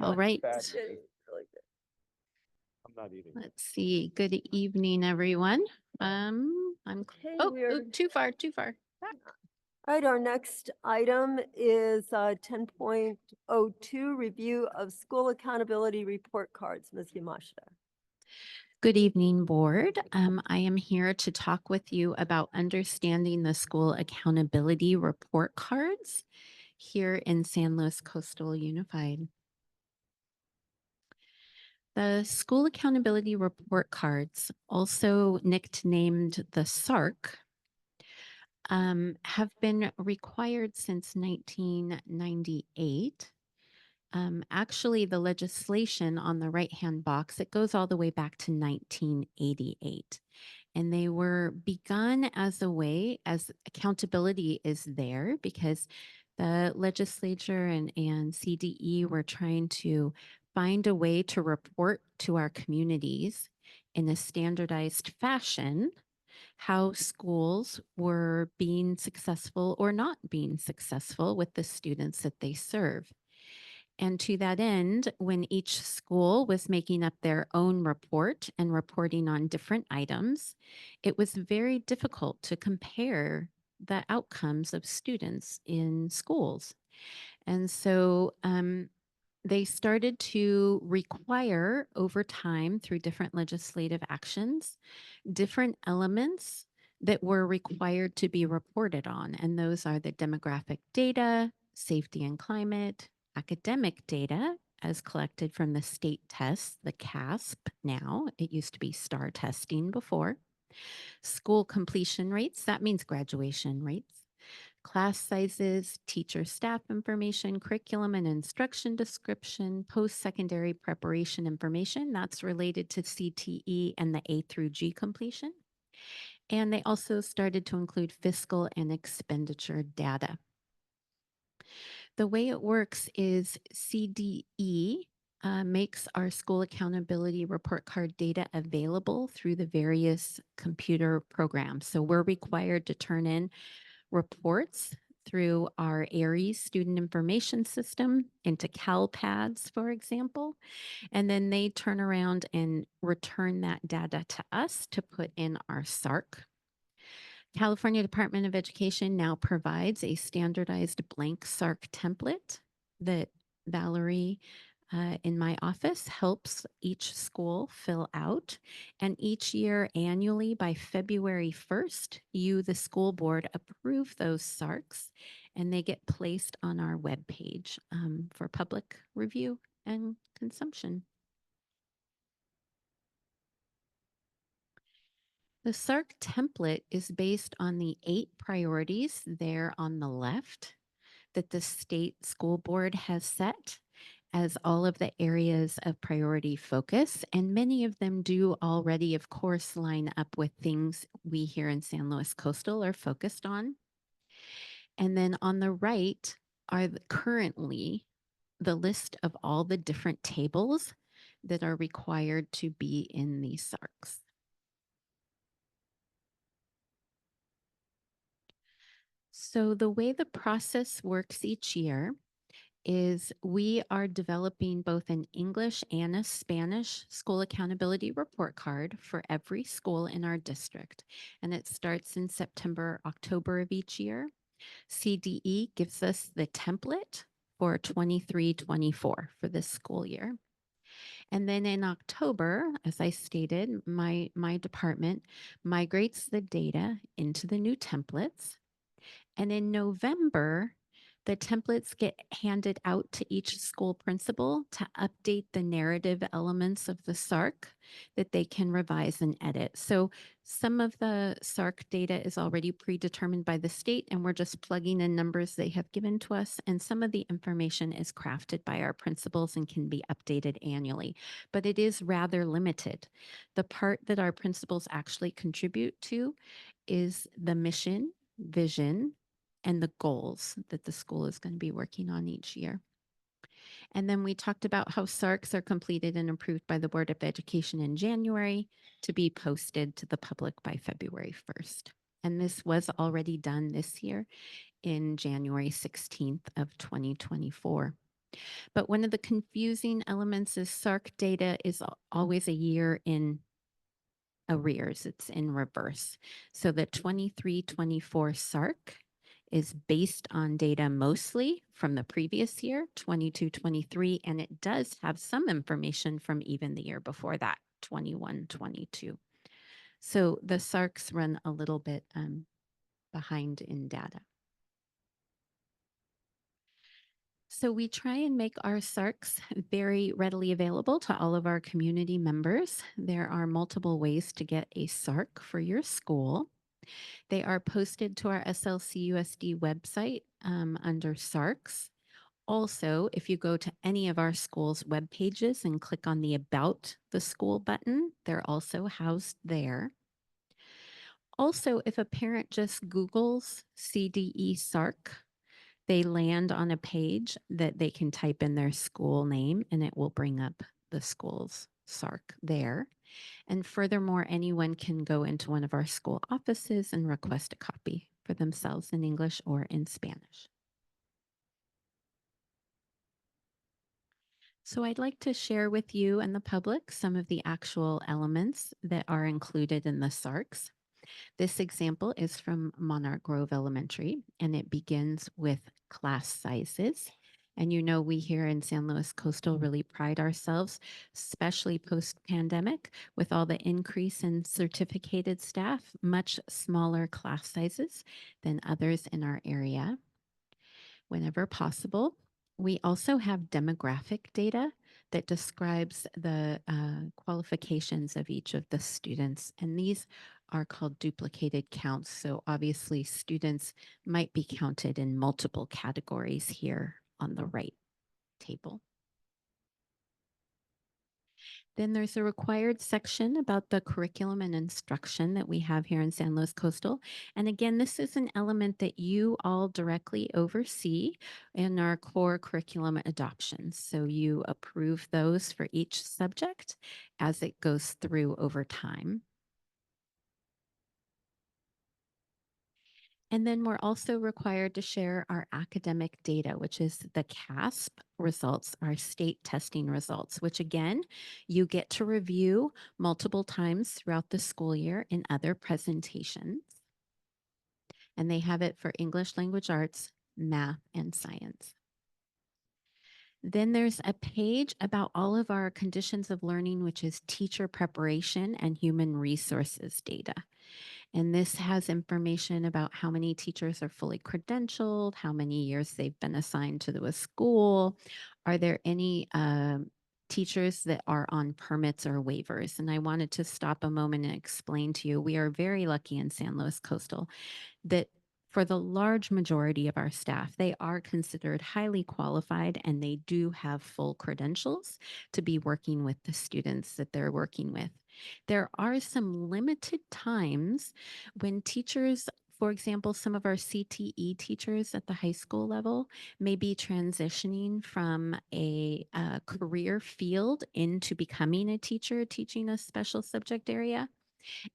All right. It's really good. I'm not eating. Let's see. Good evening, everyone. I'm, Okay, oh, we're, too far, too far. all right, our next item is 10.02, review of school accountability report cards. Ms. Yamashita. Good evening, board. I am here to talk with you about understanding the school accountability report cards here in San Luis Coastal Unified. The school accountability report cards, also nicknamed the SARC, have been required since 1998. Actually, the legislation on the right-hand box, it goes all the way back to 1988. And they were begun as a way, as accountability is there because the legislature and CDE were trying to find a way to report to our communities in a standardized fashion how schools were being successful or not being successful with the students that they serve. And to that end, when each school was making up their own report and reporting on different items, it was very difficult to compare the outcomes of students in schools. And so they started to require over time through different legislative actions, different elements that were required to be reported on. And those are the demographic data, safety and climate, academic data as collected from the state tests, the CASP now, it used to be STAR testing before, school completion rates, that means graduation rates, class sizes, teacher staff information, curriculum and instruction description, post-secondary preparation information, that's related to CTE and the A through G completion. And they also started to include fiscal and expenditure data. The way it works is CDE makes our school accountability report card data available through the various computer programs. So we're required to turn in reports through our ARIES student information system into CalPads, for example, and then they turn around and return that data to us to put in our SARC. California Department of Education now provides a standardized blank SARC template that Valerie in my office helps each school fill out. And each year annually by February 1st, you, the school board, approve those SARCs and they get placed on our webpage for public review and consumption. The SARC template is based on the 8 priorities there on the left that the state school board has set as all of the areas of priority focus. And many of them do already, of course, line up with things we here in San Luis Coastal are focused on. And then on the right are currently the list of all the different tables that are required to be in these SARCs. So the way the process works each year is we are developing both an English and a Spanish school accountability report card for every school in our district. And it starts in September, October of each year. CDE gives us the template for 23-24 for this school year. And then in October, as I stated, my department migrates the data into the new templates. And in November, the templates get handed out to each school principal to update the narrative elements of the SARC that they can revise and edit. So some of the SARC data is already predetermined by the state, and we're just plugging in numbers they have given to us. And some of the information is crafted by our principals and can be updated annually, but it is rather limited. The part that our principals actually contribute to is the mission, vision, and the goals that the school is going to be working on each year. And then we talked about how SARCs are completed and approved by the Board of Education in January to be posted to the public by February 1st. And this was already done this year in January 16th of 2024. But one of the confusing elements is SARC data is always a year in arrears. It's in reverse. So the 23-24 SARC is based on data mostly from the previous year, 22-23, and it does have some information from even the year before that, 21-22. So the SARCs run a little bit behind in data. So we try and make our SARCs very readily available to all of our community members. There are multiple ways to get a SARC for your school. They are posted to our SLCUSD website under SARCs. Also, if you go to any of our school's web pages and click on the About the School button, they're also housed there. Also, if a parent just Googles CDE SARC, they land on a page that they can type in their school name and it will bring up the school's SARC there. And furthermore, anyone can go into one of our school offices and request a copy for themselves in English or in Spanish. So I'd like to share with you and the public some of the actual elements that are included in the SARCs. This example is from Monarch Grove Elementary, and it begins with class sizes. And you know, we here in San Luis Coastal really pride ourselves, especially post-pandemic, with all the increase in certificated staff, much smaller class sizes than others in our area whenever possible. We also have demographic data that describes the qualifications of each of the students, and these are called duplicated counts. So obviously students might be counted in multiple categories here on the right table. Then there's a required section about the curriculum and instruction that we have here in San Luis Coastal. And again, this is an element that you all directly oversee in our core curriculum adoptions. So you approve those for each subject as it goes through over time. And then we're also required to share our academic data, which is the CASP results, our state testing results, which again, you get to review multiple times throughout the school year in other presentations. And they have it for English language arts, math, and science. Then there's a page about all of our conditions of learning, which is teacher preparation and human resources data. And this has information about how many teachers are fully credentialed, how many years they've been assigned to the school. Are there any teachers that are on permits or waivers? And I wanted to stop a moment and explain to you, we are very lucky in San Luis Coastal that for the large majority of our staff, they are considered highly qualified and they do have full credentials to be working with the students that they're working with. There are some limited times when teachers, for example, some of our CTE teachers at the high school level may be transitioning from a career field into becoming a teacher teaching a special subject area.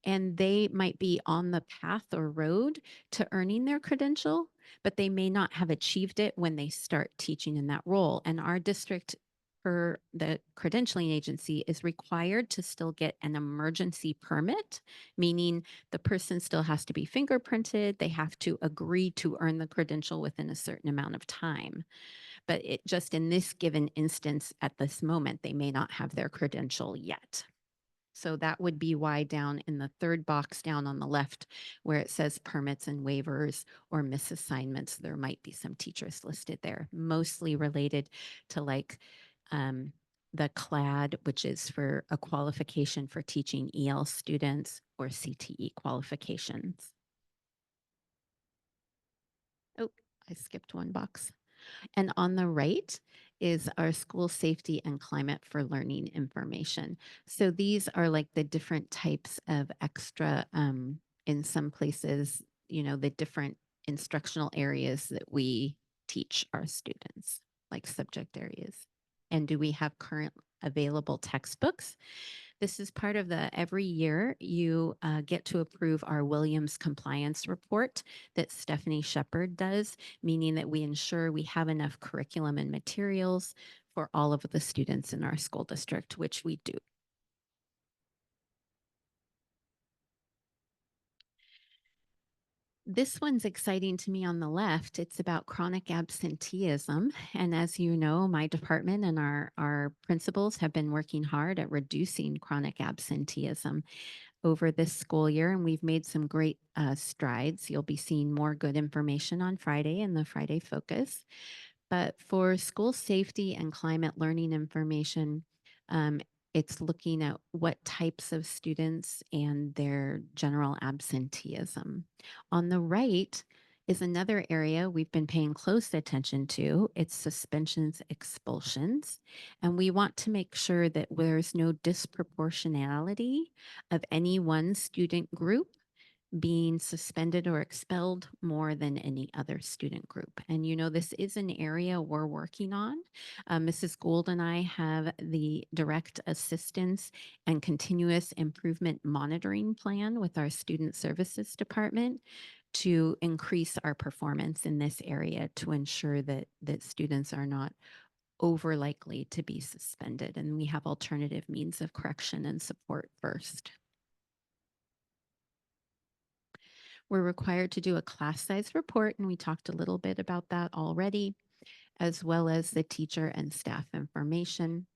And they might be on the path or road to earning their credential, but they may not have achieved it when they start teaching in that role. And our district, for the credentialing agency, is required to still get an emergency permit, meaning the person still has to be fingerprinted. They have to agree to earn the credential within a certain amount of time. But it just in this given instance at this moment, they may not have their credential yet. So that would be why down in the third box down on the left where it says permits and waivers or misassignments, there might be some teachers listed there, mostly related to like the CLAD, which is for a qualification for teaching EL students, or CTE qualifications. Oh, I skipped one box. And on the right is our school safety and climate for learning information. So these are like the different types of extra, in some places, you know, the different instructional areas that we teach our students, like subject areas. And do we have current available textbooks This is part of the every year you get to approve our Williams compliance report that Stephanie Shepard does, meaning that we ensure we have enough curriculum and materials for all of the students in our school district, which we do. This one's exciting to me on the left. It's about chronic absenteeism. And as you know, my department and our principals have been working hard at reducing chronic absenteeism over this school year, and we've made some great strides. You'll be seeing more good information on Friday in the Friday Focus. But for school safety and climate learning information, it's looking at what types of students and their general absenteeism. On the right is another area we've been paying close attention to. It's suspensions, expulsions. And we want to make sure that there's no disproportionality of any one student group being suspended or expelled more than any other student group. And you know, this is an area we're working on. Mrs. Gould and I have the direct assistance and continuous improvement monitoring plan with our student services department to increase our performance in this area to ensure that students are not over likely to be suspended. And we have alternative means of correction and support first. We're required to do a class size report, and we talked a little bit about that already, as well as the teacher and staff information.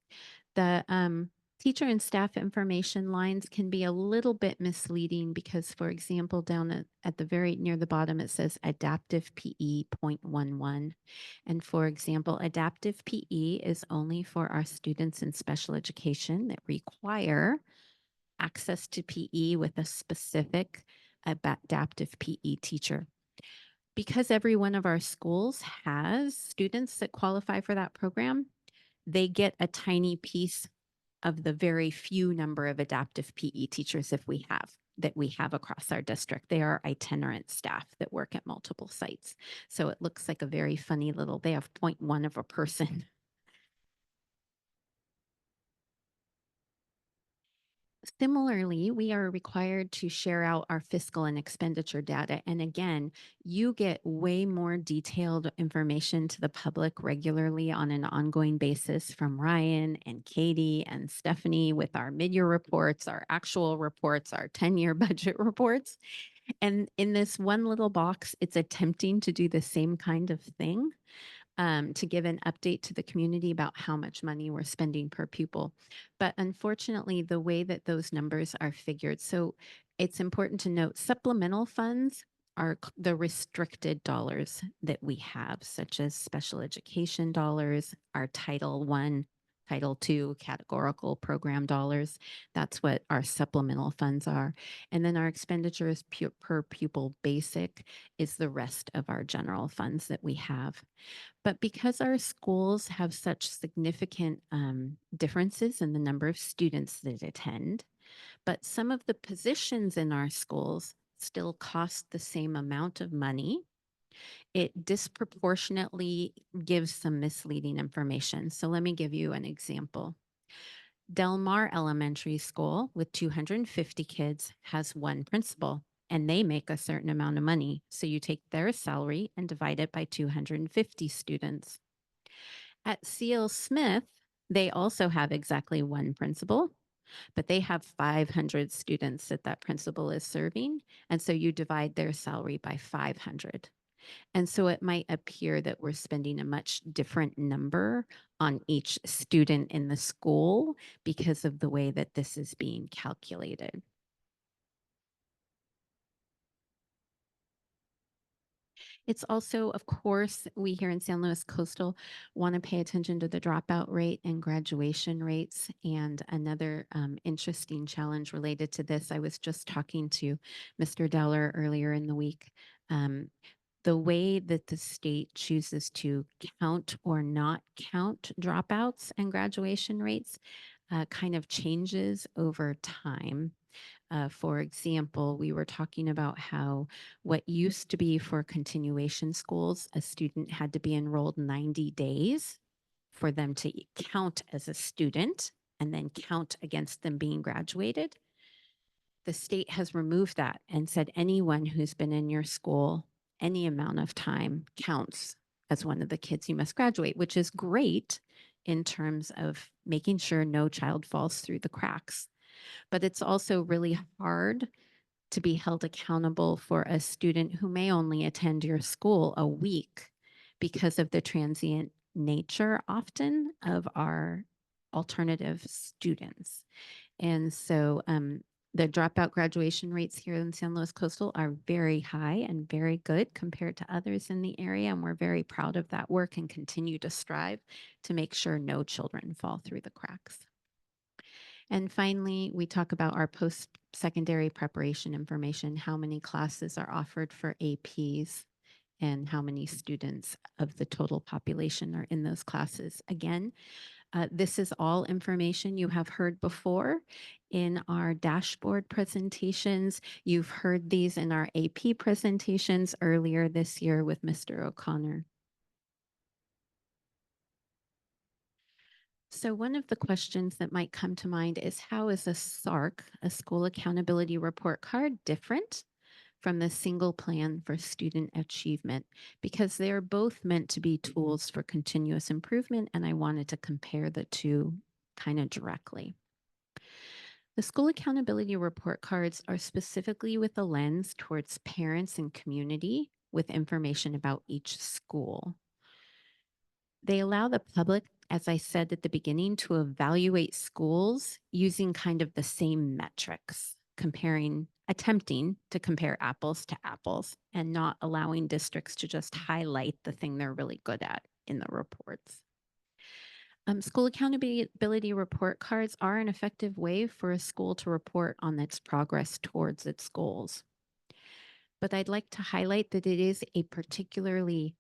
The teacher and staff information lines can be a little bit misleading because, for example, down at the very near the bottom, it says adaptive PE 0.11. And for example, adaptive PE is only for our students in special education that require access to PE with a specific adaptive PE teacher. Because every one of our schools has students that qualify for that program, they get a tiny piece of the very few number of adaptive PE teachers that we have across our district. They are itinerant staff that work at multiple sites. So it looks like a very funny little, they have 0.1 of a person. Similarly, we are required to share out our fiscal and expenditure data. And again, you get way more detailed information to the public regularly on an ongoing basis from Ryan and Katie and Stephanie with our mid-year reports, our actual reports, our 10-year budget reports. And in this one little box, it's attempting to do the same kind of thing. To give an update to the community about how much money we're spending per pupil. But unfortunately, the way that those numbers are figured, so it's important to note supplemental funds are the restricted dollars that we have, such as special education dollars, our Title I, Title II categorical program dollars. That's what our supplemental funds are. And then our expenditures per pupil basic is the rest of our general funds that we have. But because our schools have such significant differences in the number of students that attend, but some of the positions in our schools still cost the same amount of money, it disproportionately gives some misleading information. So let me give you an example. Del Mar Elementary School with 250 kids has one principal, and they make a certain amount of money. So you take their salary and divide it by 250 students. At C.L. Smith, they also have exactly one principal, but they have 500 students that principal is serving. And so you divide their salary by 500. And so it might appear that we're spending a much different number on each student in the school because of the way that this is being calculated. It's also, of course, we here in San Luis Coastal want to pay attention to the dropout rate and graduation rates. And another interesting challenge related to this, I was just talking to Mr. Dowler earlier in the week. The way that the state chooses to count or not count dropouts and graduation rates kind of changes over time. For example, we were talking about how what used to be for continuation schools, a student had to be enrolled 90 days for them to count as a student. and then count against them being graduated. The state has removed that and said anyone who's been in your school any amount of time counts as one of the kids you must graduate, which is great in terms of making sure no child falls through the cracks. But it's also really hard to be held accountable for a student who may only attend your school a week because of the transient nature often of our alternative students. And so the dropout graduation rates here in San Luis Coastal are very high and very good compared to others in the area. And we're very proud of that work and continue to strive to make sure no children fall through the cracks. And finally, we talk about our post-secondary preparation information, how many classes are offered for APs and how many students of the total population are in those classes. Again, this is all information you have heard before in our dashboard presentations. You've heard these in our AP presentations earlier this year with Mr. O'Connor. So one of the questions that might come to mind is, how is a SARC, a School Accountability Report Card, different from the single plan for student achievement? Because they are both meant to be tools for continuous improvement, and I wanted to compare the two kind of directly. The School Accountability Report Cards are specifically with a lens towards parents and community with information about each school. They allow the public, as I said at the beginning, to evaluate schools using kind of the same metrics, attempting to compare apples to apples and not allowing districts to just highlight the thing they're really good at in the reports. School accountability report cards are an effective way for a school to report on its progress towards its goals. But I'd like to highlight that it is a particularly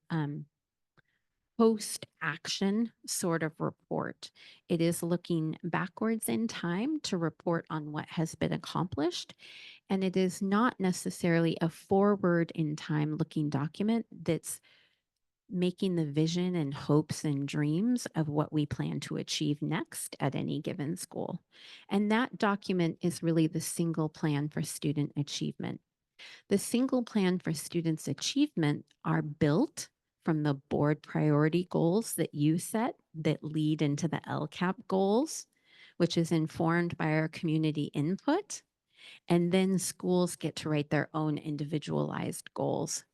post-action sort of report. It is looking backwards in time to report on what has been accomplished, and it is not necessarily a forward in time looking document that's making the vision and hopes and dreams of what we plan to achieve next at any given school. And that document is really the single plan for student achievement. The single plan for students' achievement are built from the board priority goals that you set that lead into the LCAP goals, which is informed by our community input. And then schools get to write their own individualized goals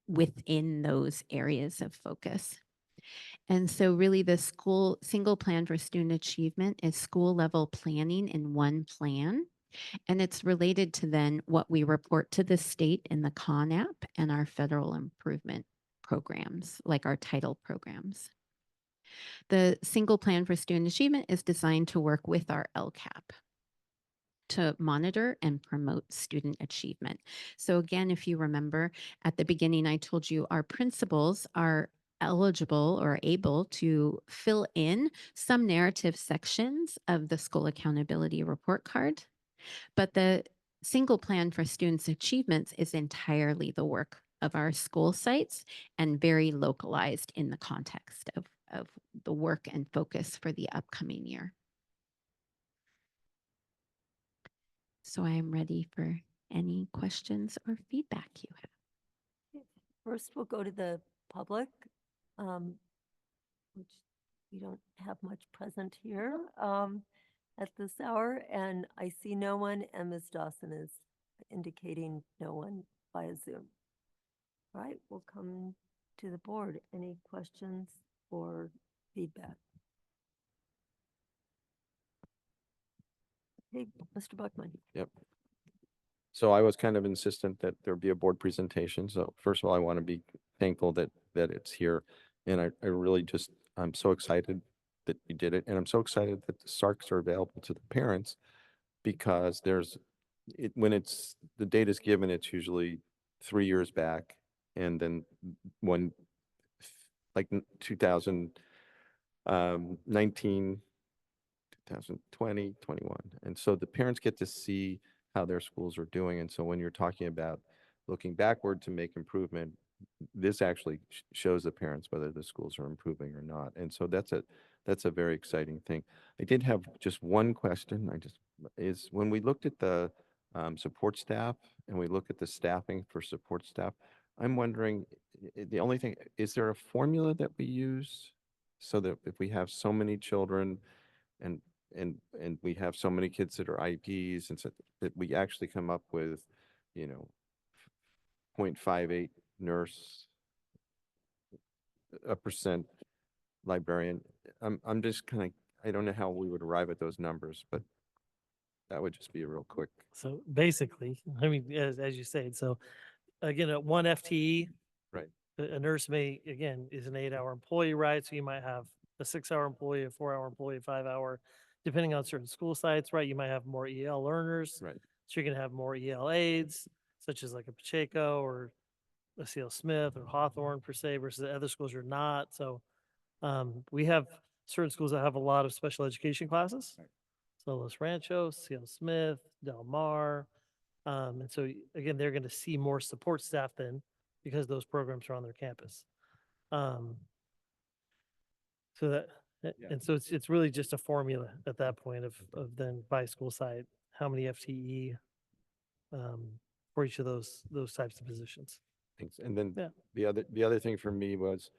within those areas of focus. And so really the school single plan for student achievement is school level planning in one plan. And it's related to then what we report to the state in the CONAP and our federal improvement programs, like our title programs. The single plan for student achievement is designed to work with our LCAP to monitor and promote student achievement. So again, if you remember at the beginning, I told you our principals are eligible or able to fill in some narrative sections of the school accountability report card. But the single plan for students' achievements is entirely the work of our school sites and very localized in the context of the work and focus for the upcoming year. So I am ready for any questions or feedback you have. First, we'll go to the public, which we don't have much present here at this hour, and I see no one, and Ms. Dawson is indicating no one via Zoom. All right, we'll come to the board. Any questions or feedback? Hey, Mr. Buckman. Yep. So I was kind of insistent that there be a board presentation. So first of all, I want to be thankful that it's here. And I really just, I'm so excited that you did it. And I'm so excited that the SARCs are available to the parents, because when the data is given, it's usually 3 years back. And then when like 2019, 2020, 21. And so the parents get to see how their schools are doing. And so when you're talking about looking backward to make improvement, this actually shows the parents whether the schools are improving or not. And so that's a very exciting thing. I did have just one question. Is when we looked at the support staff and we look at the staffing for support staff, I'm wondering, the only thing, is there a formula that we use so that if we have so many children and and we have so many kids that are IEPs, and so that we actually come up with, you know, 0.58 nurse, a percent librarian. I'm just kind of, I don't know how we would arrive at those numbers, but that would just be a real quick. So basically, I mean, as you said, so again, at one FTE, Right. a nurse may, again, is an 8-hour employee, right? So you might have a 6-hour employee, a 4-hour employee, 5-hour, depending on certain school sites, right? You might have more EL learners. Right. So you're going to have more EL aides, such as like a Pacheco or a CL Smith or Hawthorne per se, versus the other schools you're not. So we have certain schools that have a lot of special education classes. So Los Ranchos, CL Smith, Del Mar. And so again, they're going to see more support staff then because those programs are on their campus. So that, and so it's really just a formula at that point of then by school site, how many FTE for each of those types of positions. Thanks. And then Yeah. the other thing for me was,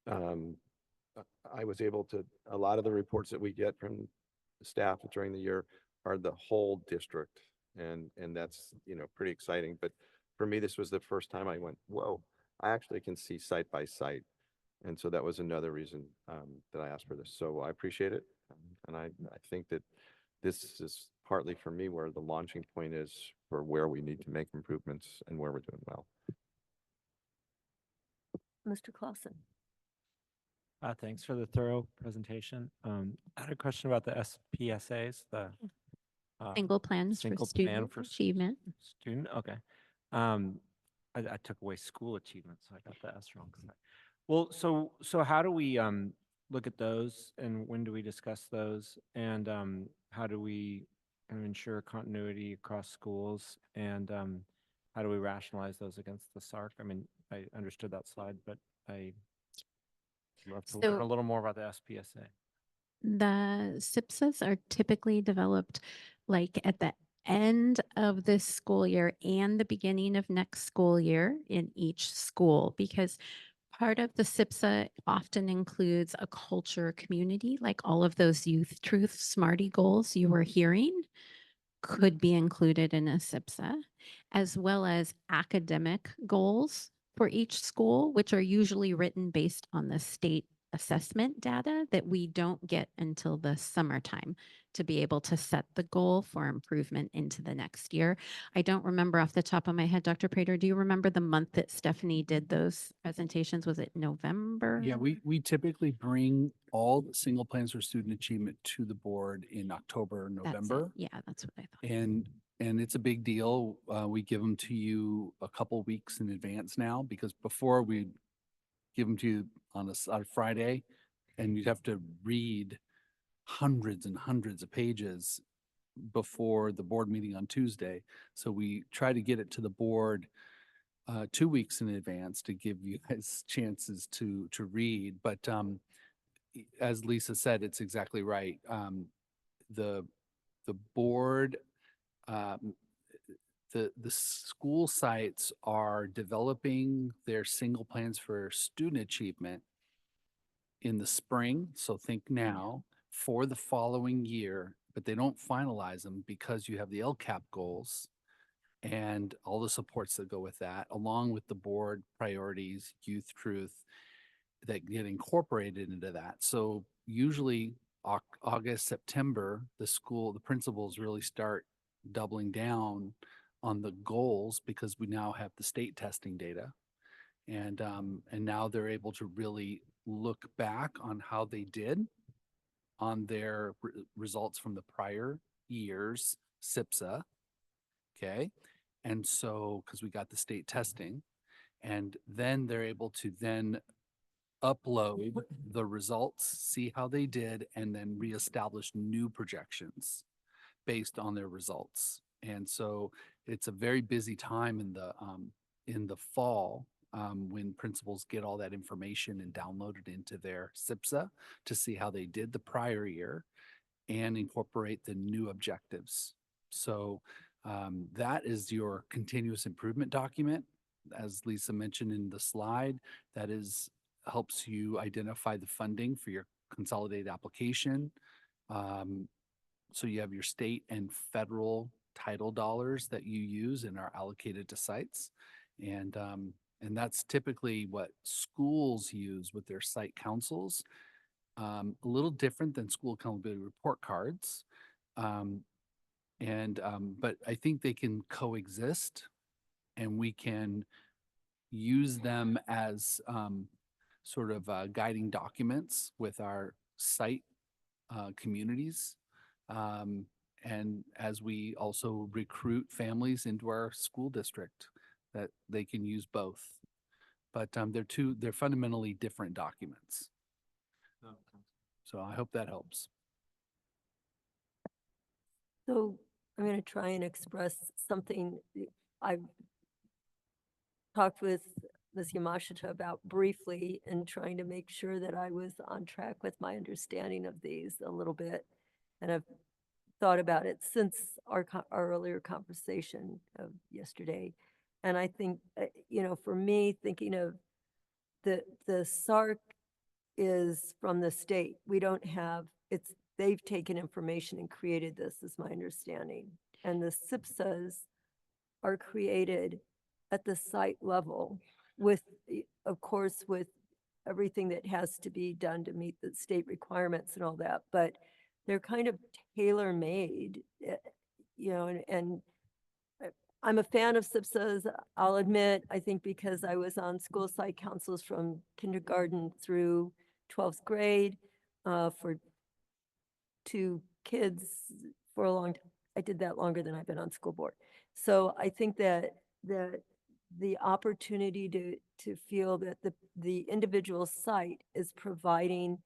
um, I was able to, a lot of the reports that we get from staff during the year are the whole district. And that's, you know, pretty exciting. But for me, this was the first time I went, whoa, I actually can see site by site. And so that was another reason that I asked for this. So I appreciate it. And I think that this is partly for me where the launching point is for where we need to make improvements and where we're doing well. Mr. Clausen. Thanks for the thorough presentation. I had a question about the SPSAs, the Single plans for single student plan for achievement. student. Okay. I took away school achievement, so I got the S wrong. Well, so how do we look at those, and when do we discuss those, and how do we kind of ensure continuity across schools, and how do we rationalize those against the SARC? I mean, I understood that slide, but I love to learn a little more about the SPSA. The SIPSAs are typically developed like at the end of this school year and the beginning of next school year in each school, because part of the SIPSA often includes a culture community, like all of those youth truth smarty goals you were hearing could be included in a SIPSA, as well as academic goals for each school, which are usually written based on the state assessment data that we don't get until the summertime to be able to set the goal for improvement into the next year. I don't remember off the top of my head, Dr. Prater, do you remember the month that Stephanie did those presentations? Was it November? Yeah, we typically bring all the single plans for student achievement to the board in October, That's it. November. Yeah, that's what I thought. And it's a big deal. We give them to you a couple weeks in advance now, because before we give them to you on a Friday, and you'd have to read hundreds and hundreds of pages before the board meeting on Tuesday. So we try to get it to the board 2 weeks in advance to give you guys chances to read. But as Lisa said, it's exactly right. The board, the school sites are developing their single plans for student achievement in the spring. So think now for the following year, but they don't finalize them because you have the LCAP goals and all the supports that go with that, along with the board priorities, youth truth, that get incorporated into that. So usually August, September, the principals really start doubling down on the goals, because we now have the state testing data. And now they're able to really look back on how they did on their results from the prior year's SIPSA. Okay. And so, because we got the state testing, and then they're able to then upload the results, see how they did, and then reestablish new projections based on their results. And so it's a very busy time in the fall when principals get all that information and download it into their SIPSA to see how they did the prior year and incorporate the new objectives. So that is your continuous improvement document. As Lisa mentioned in the slide, that helps you identify the funding for your consolidated application. So you have your state and federal title dollars that you use and are allocated to sites. And that's typically what schools use with their site councils. A little different than school accountability report cards. But I think they can coexist, and we can use them as sort of guiding documents with our site communities. And as we also recruit families into our school district, that they can use both. But they're fundamentally different documents. So I hope that helps. So I'm going to try and express something I've talked with Ms. Yamashita about briefly and trying to make sure that I was on track with my understanding of these a little bit. And I've thought about it since our earlier conversation of yesterday. And I think, for me, thinking of the SARC is from the state. We don't have, they've taken information and created this, is my understanding. And the SIPSAs are created at the site level with, of course, with everything that has to be done to meet the state requirements and all that, but they're kind of tailor-made, and I'm a fan of SIPSAs, I'll admit. I think because I was on school site councils from kindergarten through 12th grade for 2 kids for a long time. I did that longer than I've been on school board. So I think that the opportunity to feel that the individual site is providing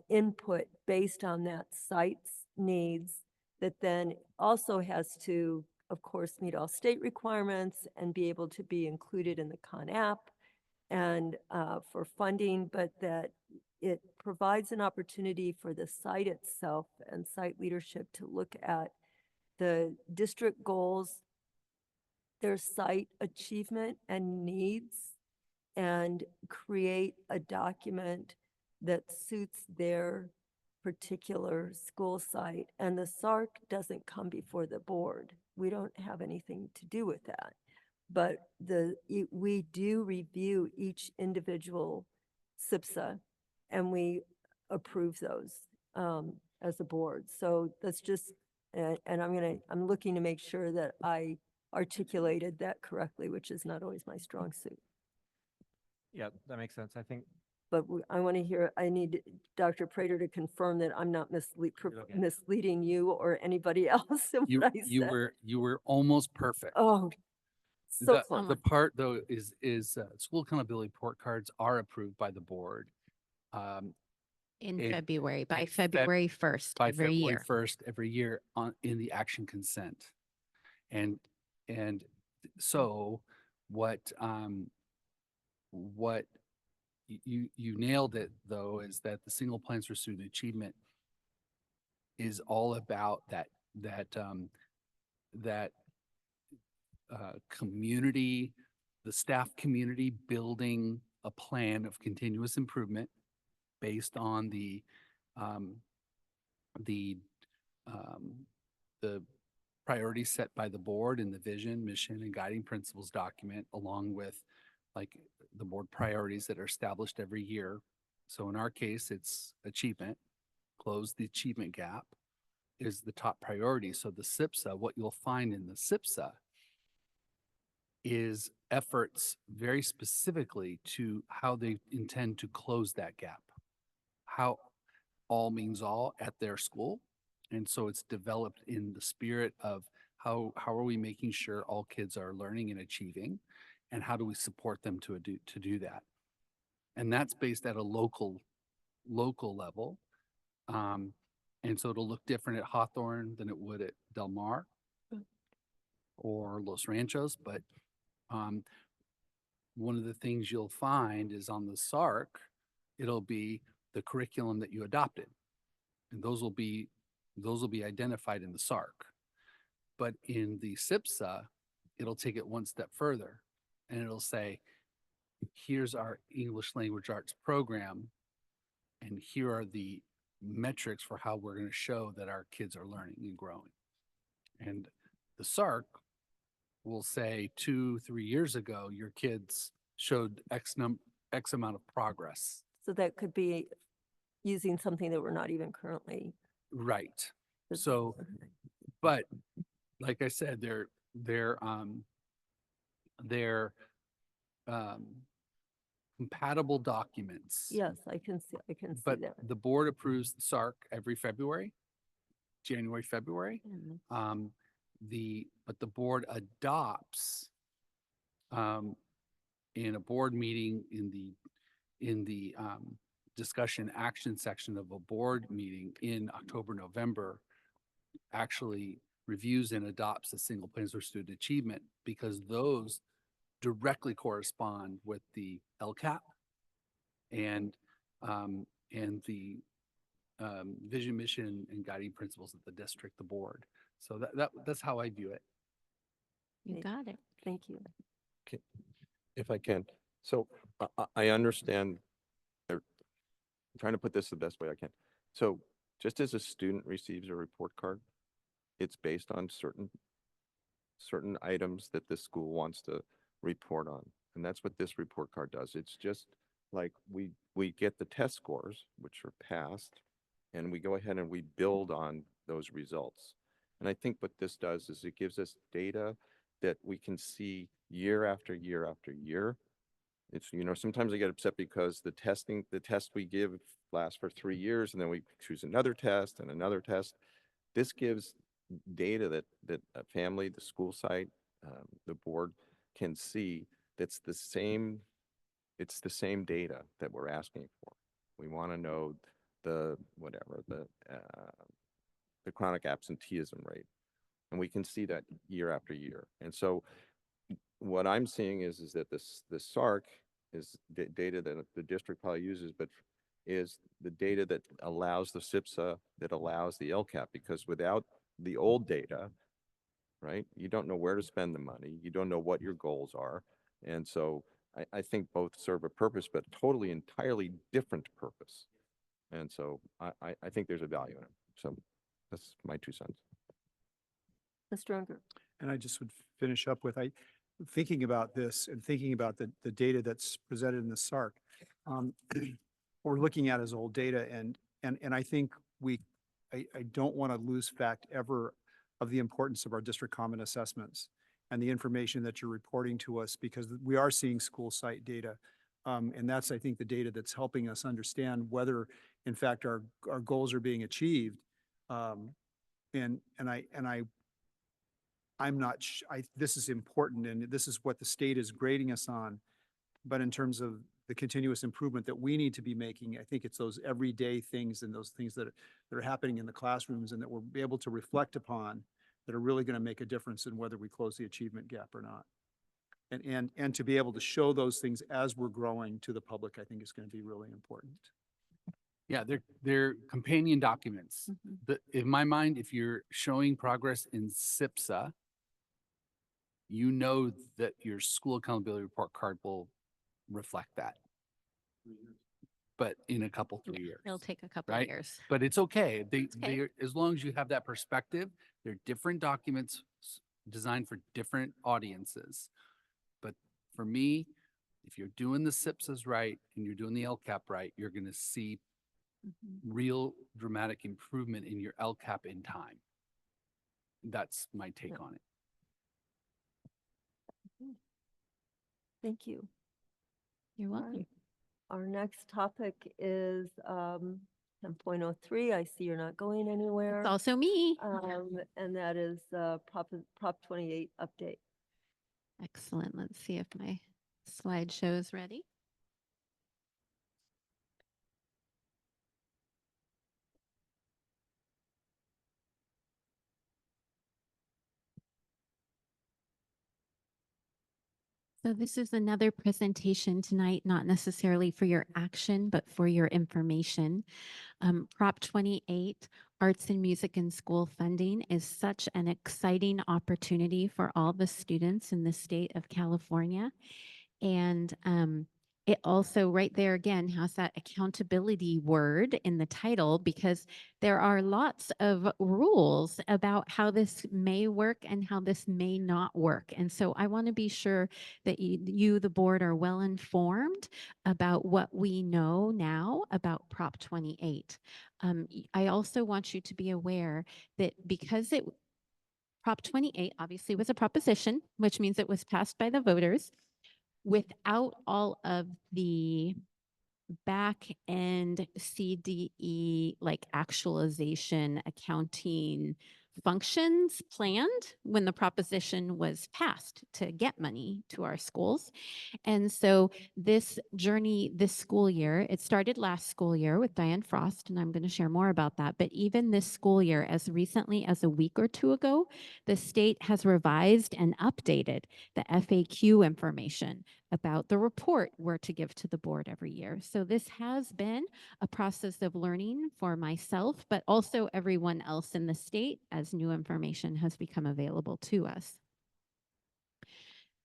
input based on that site's needs, that then also has to, of course, meet all state requirements and be able to be included in the Khan app and for funding, but that it provides an opportunity for the site itself and site leadership to look at the district goals, their site achievement and needs, and create a document that suits their particular school site. And the SARC doesn't come before the board. We don't have anything to do with that. But we do review each individual SIPSA and we approve those as a board. So that's just, and I'm looking to make sure that I articulated that correctly, which is not always my strong suit. Yeah, that makes sense. I think But I need Dr. Prater to confirm that I'm not misleading you or anybody else in what I said. You were almost perfect. Oh, so The part though is school accountability report cards are approved by the board. In February, by February 1st By every February year. 1st every year in the action consent. And so what you nailed it though, is that the single plans for student achievement is all about that community, the staff community building a plan of continuous improvement based on the priorities set by the board in the vision, mission, and guiding principles document, along with like the board priorities that are established every year. So in our case, it's achievement, close the achievement gap is the top priority. So the SIPSA, what you'll find in the SIPSA is efforts very specifically to how they intend to close that gap. How all means all at their school. And so it's developed in the spirit of how are we making sure all kids are learning and achieving, and how do we support them to do that? And that's based at a local level. And so it'll look different at Hawthorne than it would at Del Mar or Los Ranchos, but one of the things you'll find is on the SARC, it'll be the curriculum that you adopted. And those will be identified in the SARC. But in the SIPSA, it'll take it one step further and it'll say, here's our English language arts program, and here are the metrics for how we're going to show that our kids are learning and growing. And the SARC will say 2-3 years ago, your kids showed X amount of progress. So that could be using something that we're not even currently. Right. So, but like I said, they're compatible documents. Yes, I can see But that. the board approves the SARC every February, January, February. But the board adopts in a board meeting in the discussion action section of a board meeting in October, November, actually reviews and adopts the single plans for student achievement, because those directly correspond with the LCAP and the vision, mission, and guiding principles of the district, the board. So that's how I view it. You got it. Thank you. Okay, if I can. So I understand. I'm trying to put this the best way I can. So just as a student receives a report card, it's based on certain items that the school wants to report on. And that's what this report card does. It's just like we get the test scores, which are passed, and we go ahead and we build on those results. And I think what this does is it gives us data that we can see year after year after year. It's, sometimes I get upset because the test we give lasts for 3 years, and then we choose another test and another test. This gives data that a family, the school site, the board can see. It's the same data that we're asking for. We want to know the chronic absenteeism rate, and we can see that year after year. And so what I'm seeing is that the SARC is data that the district probably uses, but is the data that allows the SIPSA, that allows the LCAP, because without the old data, right, you don't know where to spend the money, you don't know what your goals are. And so I think both serve a purpose, but totally entirely different purpose. And so I think there's a value in it. So that's my 2 cents. Mr. Unger. And I just would finish up with, thinking about this and thinking about the data that's presented in the SARC. What we're looking at is old data, and I think I don't want to lose fact ever of the importance of our district common assessments and the information that you're reporting to us, because we are seeing school site data. And that's, I think, the data that's helping us understand whether, in fact, our goals are being achieved. I'm not, this is important, and this is what the state is grading us on. But in terms of the continuous improvement that we need to be making, I think it's those everyday things and those things that are happening in the classrooms and that we'll be able to reflect upon that are really going to make a difference in whether we close the achievement gap or not. And to be able to show those things as we're growing to the public, I think is going to be really important. Yeah, they're companion documents. In my mind, if you're showing progress in SIPSA, you know that your school accountability report card will reflect that. But in a couple, 3 years. It'll take a couple right? of years. But it's okay. okay. They, as long as you have that perspective, they're different documents designed for different audiences. But for me, if you're doing the SIPSAs right and you're doing the LCAP right, you're going to see real dramatic improvement in your LCAP in time. That's my take on it. Thank you. You're welcome. Our next topic is 10.03. I see you're not going anywhere. It's also me. And that is Prop 28 update. Excellent. Let's see if my slideshow is ready. So this is another presentation tonight, not necessarily for your action, but for your information. Prop 28, Arts and Music in School Funding, is such an exciting opportunity for all the students in the state of California. And it also right there again has that accountability word in the title, because there are lots of rules about how this may work and how this may not work. And so I want to be sure that you, the board, are well informed about what we know now about Prop 28. I also want you to be aware that because Prop 28 obviously was a proposition, which means it was passed by the voters without all of the back end CDE, like actualization accounting functions planned when the proposition was passed to get money to our schools. And so this journey this school year, it started last school year with Diane Frost, and I'm going to share more about that. But even this school year, as recently as a week or two ago, the state has revised and updated the FAQ information about the report we're to give to the board every year. So this has been a process of learning for myself, but also everyone else in the state as new information has become available to us.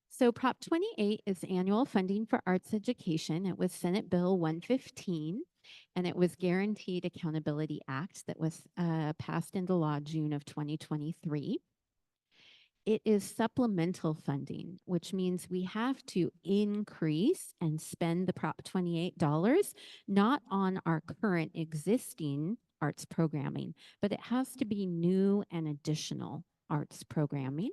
So Prop 28 is annual funding for arts education. It was Senate Bill 115, and it was Guaranteed Accountability Act that was passed into law June of 2023. It is supplemental funding, which means we have to increase and spend the Prop 28 dollars, not on our current existing arts programming, but it has to be new and additional arts programming.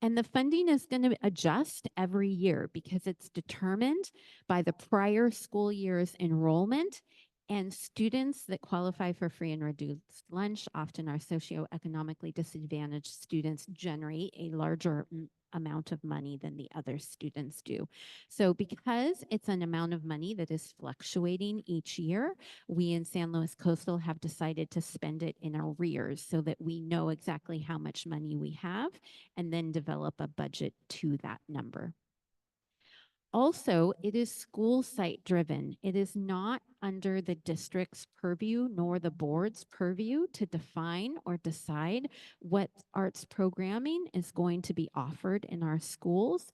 And the funding is going to adjust every year because it's determined by the prior school year's enrollment, and students that qualify for free and reduced lunch, often are socioeconomically disadvantaged students, generate a larger amount of money than the other students do. So because it's an amount of money that is fluctuating each year, we in San Luis Coastal have decided to spend it in arrears so that we know exactly how much money we have and then develop a budget to that number. Also, it is school site driven. It is not under the district's purview nor the board's purview to define or decide what arts programming is going to be offered in our schools.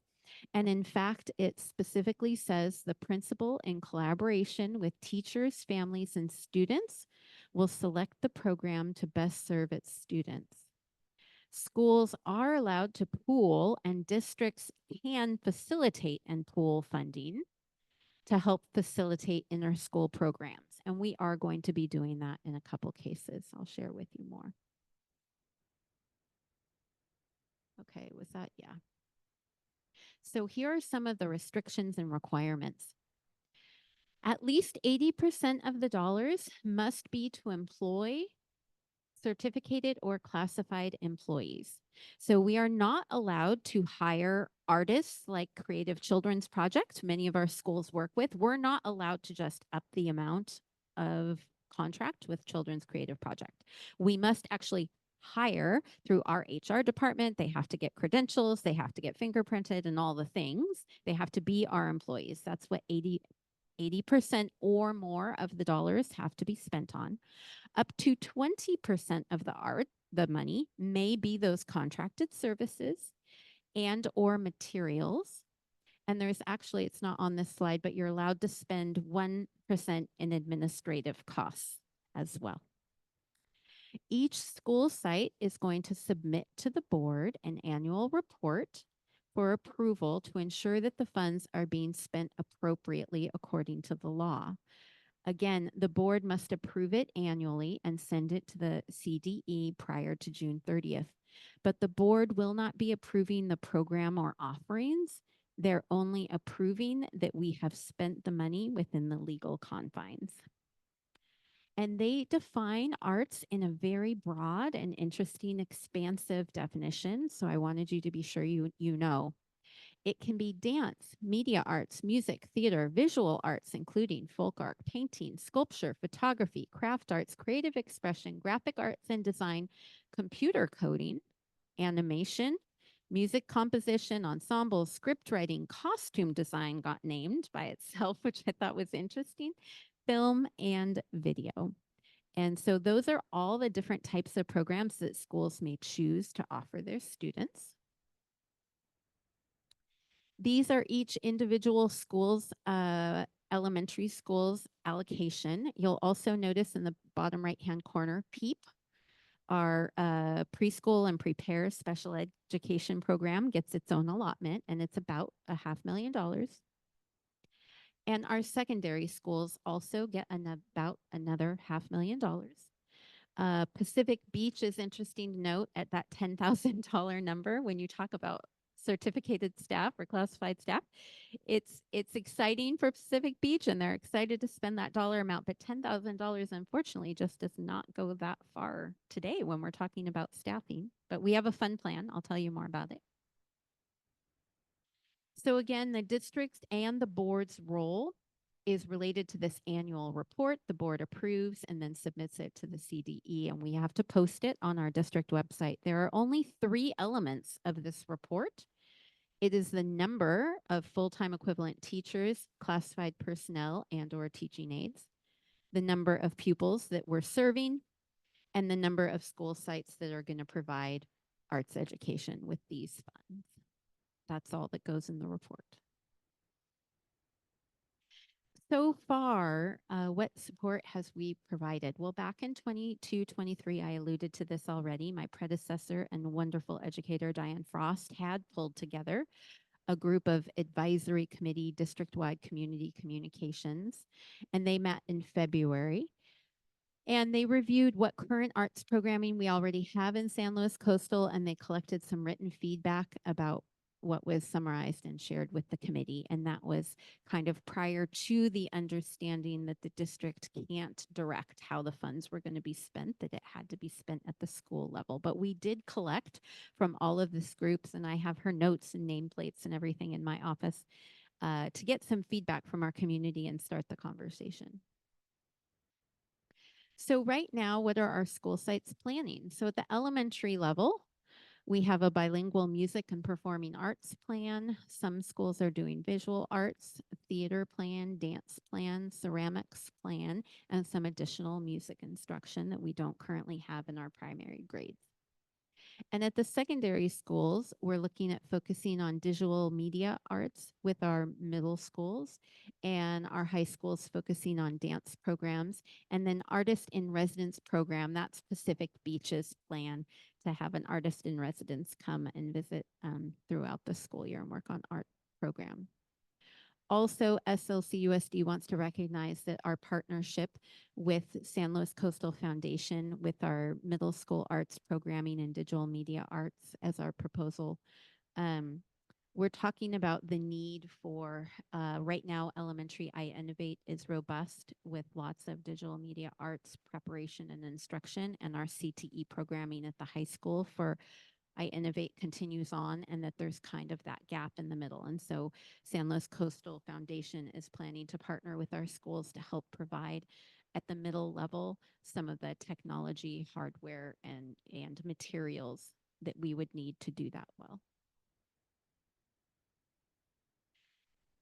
And in fact, it specifically says the principal, in collaboration with teachers, families, and students, will select the program to best serve its students. Schools are allowed to pool, and districts can facilitate and pool funding to help facilitate inter-school programs. And we are going to be doing that in a couple cases. I'll share with you more. Okay, was that? Yeah. So here are some of the restrictions and requirements. At least 80% of the dollars must be to employ certificated or classified employees. So we are not allowed to hire artists like Creative Children's Project, many of our schools work with. We're not allowed to just up the amount of contract with Children's Creative Project. We must actually hire through our HR department. They have to get credentials, they have to get fingerprinted and all the things. They have to be our employees. That's what 80% or more of the dollars have to be spent on. Up to 20% of the money may be those contracted services and or materials. And there's actually, it's not on this slide, but you're allowed to spend 1% in administrative costs as well. Each school site is going to submit to the board an annual report for approval to ensure that the funds are being spent appropriately according to the law. Again, the board must approve it annually and send it to the CDE prior to June 30th. But the board will not be approving the program or offerings. They're only approving that we have spent the money within the legal confines. And they define arts in a very broad and interesting, expansive definition. So I wanted you to be sure you know. It can be dance, media arts, music, theater, visual arts, including folk art, painting, sculpture, photography, craft arts, creative expression, graphic arts and design, computer coding, animation, Music composition, ensemble, script writing, costume design got named by itself, which I thought was interesting, film and video. And so those are all the different types of programs that schools may choose to offer their students. These are each individual schools, elementary schools allocation. You'll also notice in the bottom right-hand corner, PEEP, our preschool and prepare special education program gets its own allotment, and it's about $500,000. And our secondary schools also get about another $500,000. Pacific Beach is interesting to note at that $10,000 number when you talk about certificated staff or classified staff. It's exciting for Pacific Beach and they're excited to spend that dollar amount, but $10,000 unfortunately just does not go that far today when we're talking about staffing. But we have a fun plan. I'll tell you more about it. So again, the district's and the board's role is related to this annual report. The board approves and then submits it to the CDE, and we have to post it on our district website. There are only 3 elements of this report. It is the number of full-time equivalent teachers, classified personnel, and or teaching aides, the number of pupils that we're serving, and the number of school sites that are going to provide arts education with these funds. That's all that goes in the report. So far, what support has we provided? Well, back in 22-23, I alluded to this already. My predecessor and wonderful educator, Diane Frost, had pulled together a group of advisory committee district-wide community communications, and they met in February. And they reviewed what current arts programming we already have in San Luis Coastal, and they collected some written feedback about what was summarized and shared with the committee. And that was kind of prior to the understanding that the district can't direct how the funds were going to be spent, that it had to be spent at the school level. But we did collect from all of this groups, and I have her notes and nameplates and everything in my office to get some feedback from our community and start the conversation. So right now, what are our school sites planning? So at the elementary level, we have a bilingual music and performing arts plan. Some schools are doing visual arts, theater plan, dance plan, ceramics plan, and some additional music instruction that we don't currently have in our primary grades. And at the secondary schools, we're looking at focusing on digital media arts with our middle schools, and our high schools focusing on dance programs, and then artist in residence program, that's Pacific Beach's plan to have an artist in residence come and visit throughout the school year and work on art program. Also, SLCUSD wants to recognize that our partnership with San Luis Coastal Foundation with our middle school arts programming and digital media arts as our proposal. We're talking about the need for, right now, elementary iInnovate is robust with lots of digital media arts preparation and instruction, and our CTE programming at the high school for iInnovate continues on, and that there's kind of that gap in the middle. And so San Luis Coastal Foundation is planning to partner with our schools to help provide at the middle level some of the technology, hardware, and materials that we would need to do that well.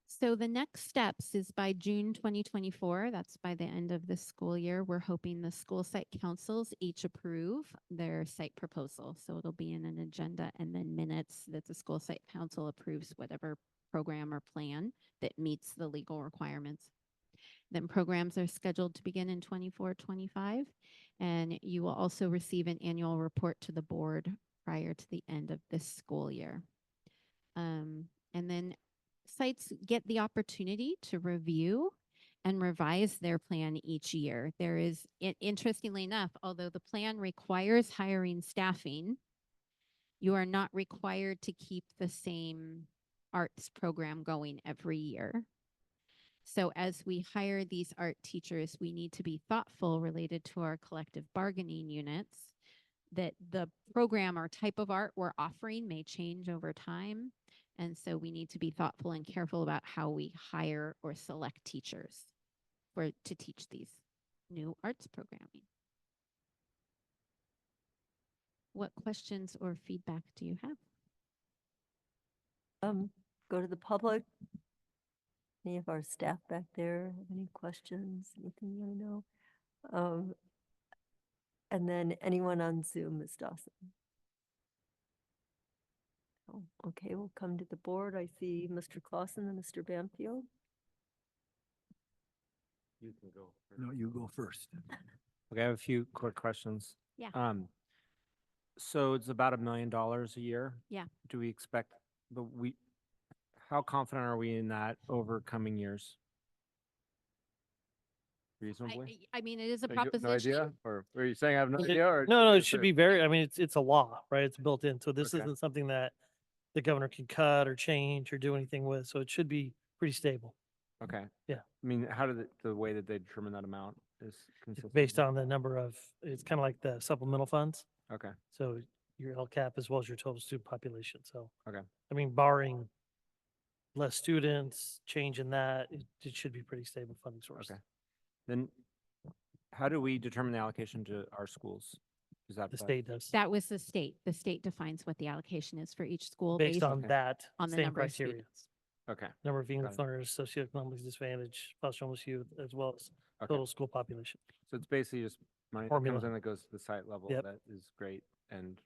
So the next steps is by June 2024, that's by the end of this school year, we're hoping the school site councils each approve their site proposal. So it'll be in an agenda and then minutes that the school site council approves whatever program or plan that meets the legal requirements. Then programs are scheduled to begin in 24-25, and you will also receive an annual report to the board prior to the end of this school year. And then sites get the opportunity to review and revise their plan each year. There is, interestingly enough, although the plan requires hiring staffing, you are not required to keep the same arts program going every year. So as we hire these art teachers, we need to be thoughtful related to our collective bargaining units that the program or type of art we're offering may change over time. And so we need to be thoughtful and careful about how we hire or select teachers to teach these new arts programming. What questions or feedback do you have? Go to the public. Any of our staff back there have any questions, anything you want to know? And then anyone on Zoom, Ms. Dawson? Oh, okay, we'll come to the board. I see Mr. Clausen and Mr. Banfield. You can go. No, you go first. Okay, I have a few quick questions. Yeah. So it's about $1 million a year. Yeah. Do we expect how confident are we in that over coming years? Reasonably? I mean, it is a So you have proposition. No idea, or are you saying I have no It- idea? Or No, no, it is should there- be very, I mean, it's a law, right? It's built in. So this Okay. isn't something that the governor can cut or change or do anything with. So it should be pretty stable. Okay. Yeah. I mean, how did the way that they determine that amount is It's consistent? based on the number of, it's kind of like the supplemental funds. Okay. So your LCAP as well as your total student population. So, Okay. I mean, barring less students, change in that, it should be pretty stable funding source. Okay. Then how do we determine the allocation to our schools? Is that The by- state does, That was the state. The state defines what the allocation is for each school based on Okay. that on the same number of criteria. students. Okay. Number of English Got it. learners, socioeconomic disadvantage, foster homeless youth, as well as Okay. total school population. So it's basically just money that Formula. comes in that goes to the site level. Yep. That is great and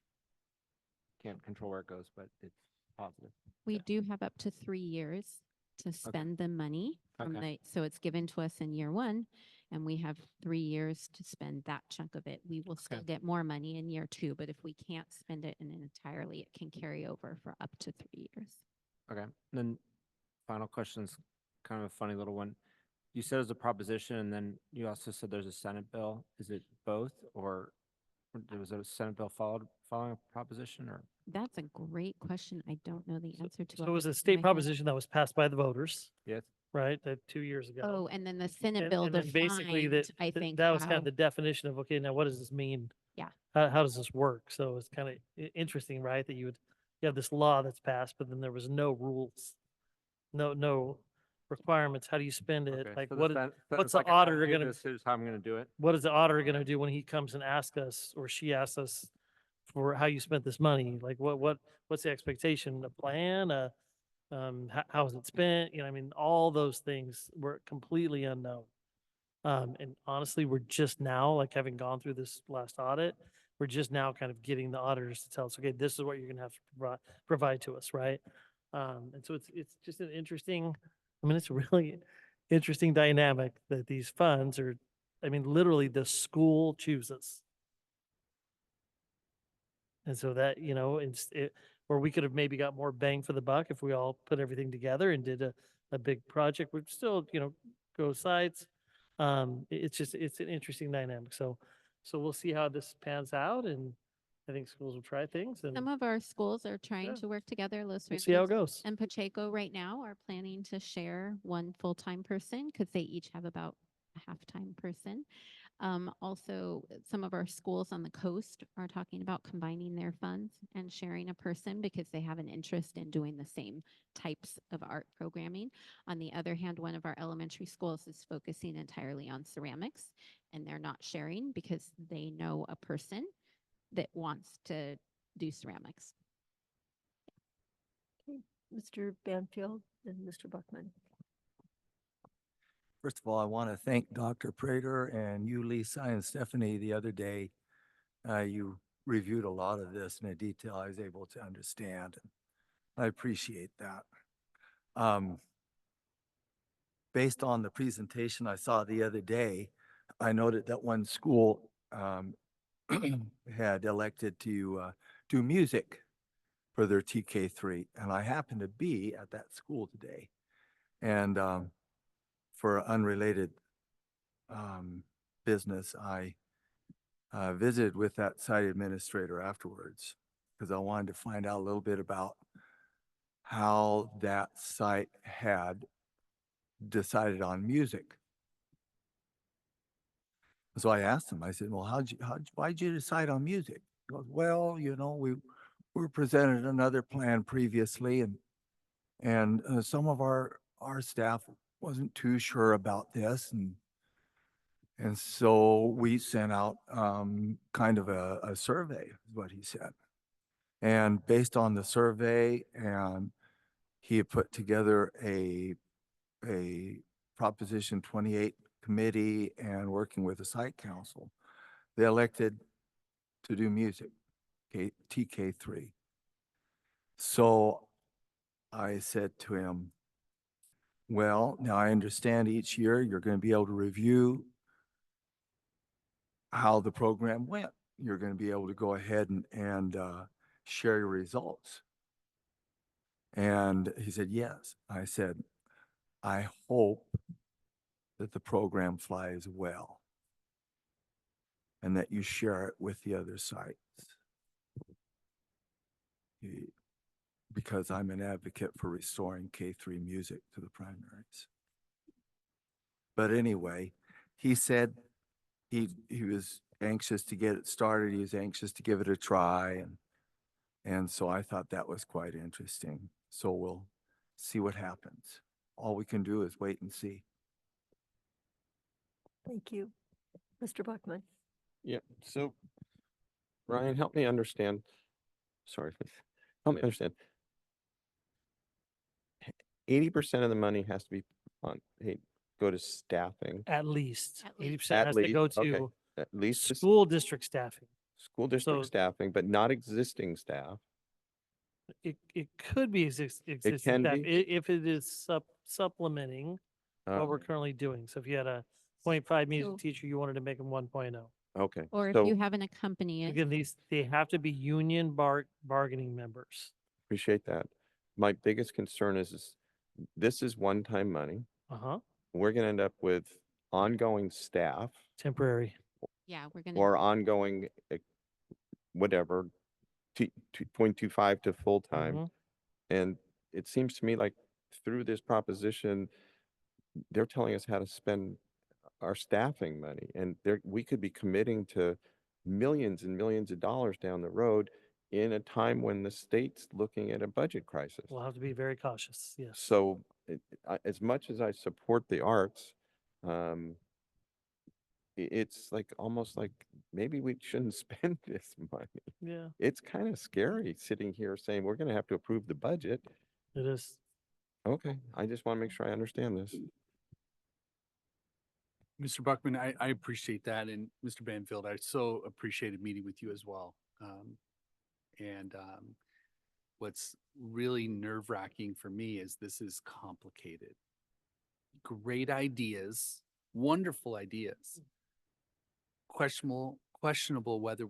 can't control where it goes, but it's positive. We do have up to 3 years to spend the money from Okay. so it's given to us in year 1, and we have 3 years to spend that chunk of it. We will still Okay. get more money in year 2, but if we can't spend it in entirely, it can carry over for up to 3 years. Okay. And then final question is kind of a funny little one. You said it was a proposition, and then you also said there's a Senate bill. Is it both, or there was a Senate bill following a proposition, or? That's a great question. I don't know the answer to. So off it was the a top of state my head. proposition that was passed by the voters, Yes. right? That 2 years ago. Oh, and then the Senate And- bill and then basically defined, I think, that was kind how- of the definition of, okay, now what does this mean? Yeah. How does this work? So it's kind of interesting, right? That you have this law that's passed, but then there was no rules, no requirements. How do you spend it? Okay, Like so what the is, Sen- so what's it's the like, I auditor do gonna, this, here's how I'm gonna do it. what is the auditor gonna do when he comes and asks us, or she asks us for how you spent this money? Like what's the expectation? A plan, how is it spent? You know, I mean, all those things were completely unknown. And honestly, we're just now, like having gone through this last audit, we're just now kind of getting the auditors to tell us, okay, this is what you're gonna have to provide to us, right? And so it's just an interesting, I mean, it's a really interesting dynamic that these funds are, I mean, literally the school chooses. And so that, you know, where we could have maybe got more bang for the buck if we all put everything together and did a big project, we'd still, you know, go sites. It's an interesting dynamic. So we'll see how this pans out, and I think schools will try things, and Some of our schools are trying Yeah. to work together. Los we'll see how it Ranchos goes. and Pacheco right now are planning to share one full-time person because they each have about a half-time person. Also, some of our schools on the coast are talking about combining their funds and sharing a person because they have an interest in doing the same types of art programming. On the other hand, one of our elementary schools is focusing entirely on ceramics, and they're not sharing because they know a person that wants to do ceramics. Okay, Mr. Banfield and Mr. Buckman. First of all, I want to thank Dr. Prater and you, Lisa, and Stephanie the other day. You reviewed a lot of this in a detail I was able to understand. I appreciate that. Based on the presentation I saw the other day, I noted that one school had elected to do music for their TK3, and I happened to be at that school today. And for unrelated business, I visited with that site administrator afterwards because I wanted to find out a little bit about how that site had decided on music. So I asked him, I said, well, why'd you decide on music? He goes, well, you know, we were presented another plan previously, and some of our staff wasn't too sure about this, and so we sent out kind of a survey, is what he said. And based on the survey and he had put together a Proposition 28 committee and working with the site council, they elected to do music, TK3. So I said to him, well, now I understand each year you're going to be able to review how the program went. You're going to be able to go ahead and share your results. And he said, yes. I said, I hope that the program flies well and that you share it with the other sites. Because I'm an advocate for restoring K3 music to the primaries. But anyway, he said he was anxious to get it started. He was anxious to give it a try. And so I thought that was quite interesting. So we'll see what happens. All we can do is wait and see. Thank you. Mr. Buckman. Yeah, so Ryan, help me understand. Sorry, help me understand. 80% of the money has to be go to staffing. At least At least. 80% has to go okay, to at least to school district staffing. school district So- staffing, but not existing staff. It could be existing can staff be? if it is supplementing what we're Okay. currently doing. So if you had a 0.5 music So- teacher, you wanted to make them 1.0. Okay. Or if So you have an accompany it. Again, they have to be union bargaining members. appreciate that. My biggest concern is this is one-time money. Uh-huh. We're gonna end up with ongoing staff Temporary. Yeah, we're gonna. or ongoing whatever, 0.25 to full-time. Mhm. And it seems to me like through this proposition, they're telling us how to spend our staffing money. And we could be committing to millions and millions of dollars down the road in a time when the state's looking at a budget crisis. We'll have to be very cautious. Yes. So as much as I support the arts, it's like almost like maybe we shouldn't spend this money. Yeah, It's kind of scary sitting here saying we're going to have to approve the budget. it is. Okay, I just want to make sure I understand this. Mr. Buckman, I appreciate that. And Mr. Banfield, I so appreciated meeting with you as well. What's really nerve wracking for me is this is complicated. Great ideas, wonderful ideas. Questionable whether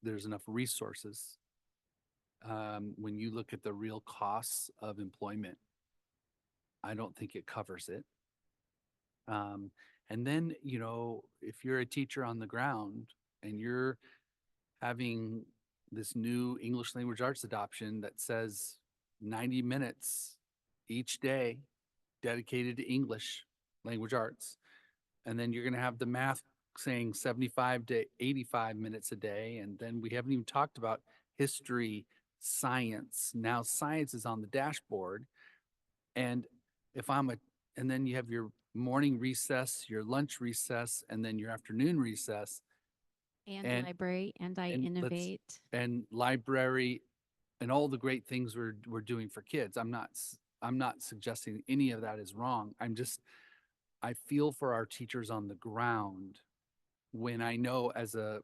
there's enough resources. When you look at the real costs of employment, I don't think it covers it. And then, if you're a teacher on the ground and you're having this new English language arts adoption that says 90 minutes each day dedicated to English language arts, and then you're going to have the math saying 75 to 85 minutes a day. And then we haven't even talked about history, science. Now science is on the dashboard. And and then you have your morning recess, your lunch recess, and then your afternoon recess. And library, and I innovate. And library, and all the great things we're doing for kids. I'm not suggesting any of that is wrong. I feel for our teachers on the ground when I know as a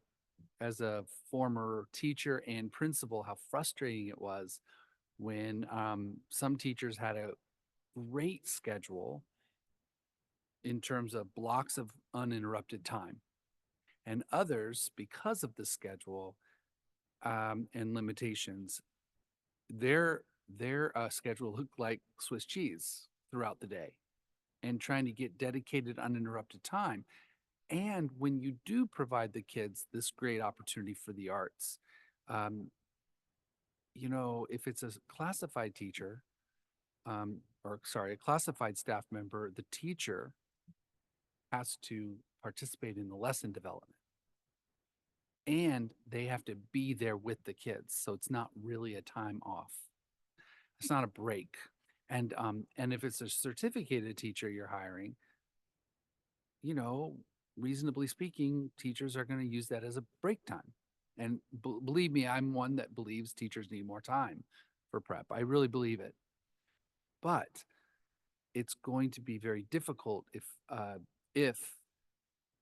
former teacher and principal how frustrating it was when some teachers had a great schedule in terms of blocks of uninterrupted time. And others, because of the schedule and limitations, their schedule looked like Swiss cheese throughout the day and trying to get dedicated uninterrupted time. And when you do provide the kids this great opportunity for the arts, if it's a classified teacher, a classified staff member, the teacher has to participate in the lesson development. And they have to be there with the kids. So it's not really a time off. It's not a break. And if it's a certificated teacher you're hiring, reasonably speaking, teachers are going to use that as a break time. And believe me, I'm one that believes teachers need more time for prep. I really believe it. But it's going to be very difficult if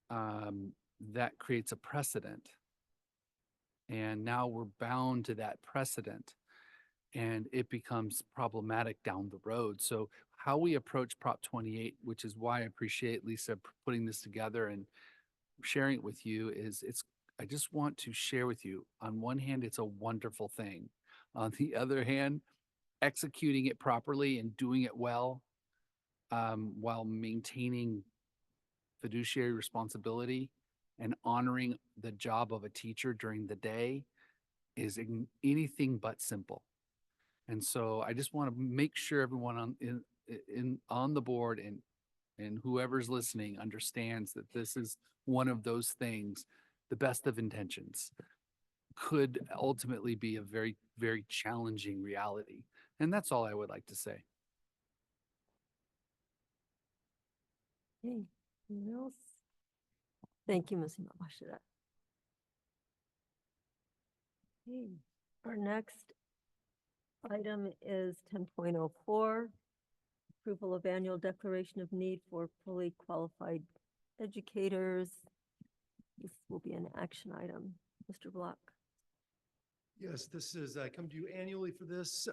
that creates a precedent. And now we're bound to that precedent and it becomes problematic down the road. So how we approach Prop 28, which is why I appreciate Lisa putting this together and sharing it with you, is I just want to share with you, on one hand, it's a wonderful thing. On the other hand, executing it properly and doing it well, while maintaining fiduciary responsibility and honoring the job of a teacher during the day is anything but simple. And so I just want to make sure everyone on the board and whoever's listening understands that this is one of those things, the best of intentions could ultimately be a very, very challenging reality. And that's all I would like to say. Okay, anyone else? Thank you, Ms. Mabashida. Okay, our next item is 10.04, approval of annual declaration of need for fully qualified educators. This will be an action item. Mr. Block. Yes, this is, I come to you annually for this.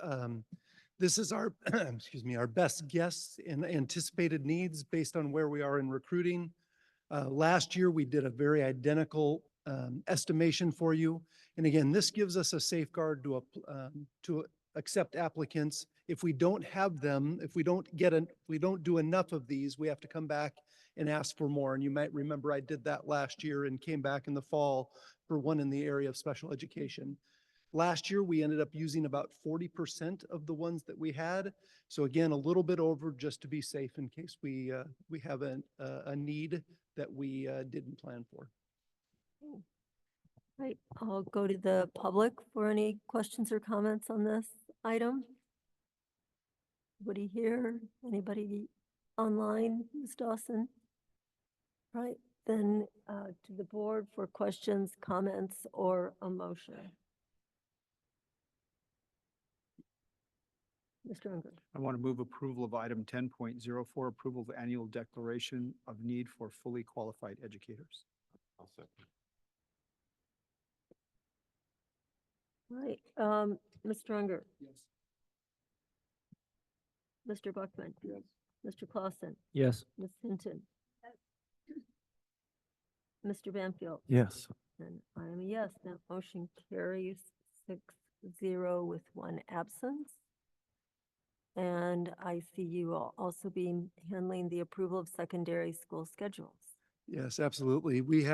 This is our, excuse me, our best guess in anticipated needs based on where we are in recruiting. Last year, we did a very identical estimation for you. And again, this gives us a safeguard to accept applicants. If we don't have them, if we don't do enough of these, we have to come back and ask for more. And you might remember I did that last year and came back in the fall for one in the area of special education. Last year, we ended up using about 40% of the ones that we had. So again, a little bit over just to be safe in case we have a need that we didn't plan for. Right, I'll go to the public for any questions or comments on this item. Anybody here? Anybody online, Ms. Dawson? Right, then to the board for questions, comments, or a motion. Mr. Unger. I want to move approval of item 10.04, approval of annual declaration of need for fully qualified educators. I'll second. Right, Mr. Unger. Yes. Mr. Buckman. Yes. Mr. Clausen. Yes. Ms. Hinton. Mr. Banfield. Yes. And I am a yes. That motion carries 6-0 with one absence. And I see you will also be handling the approval of secondary school schedules. Yes, absolutely. We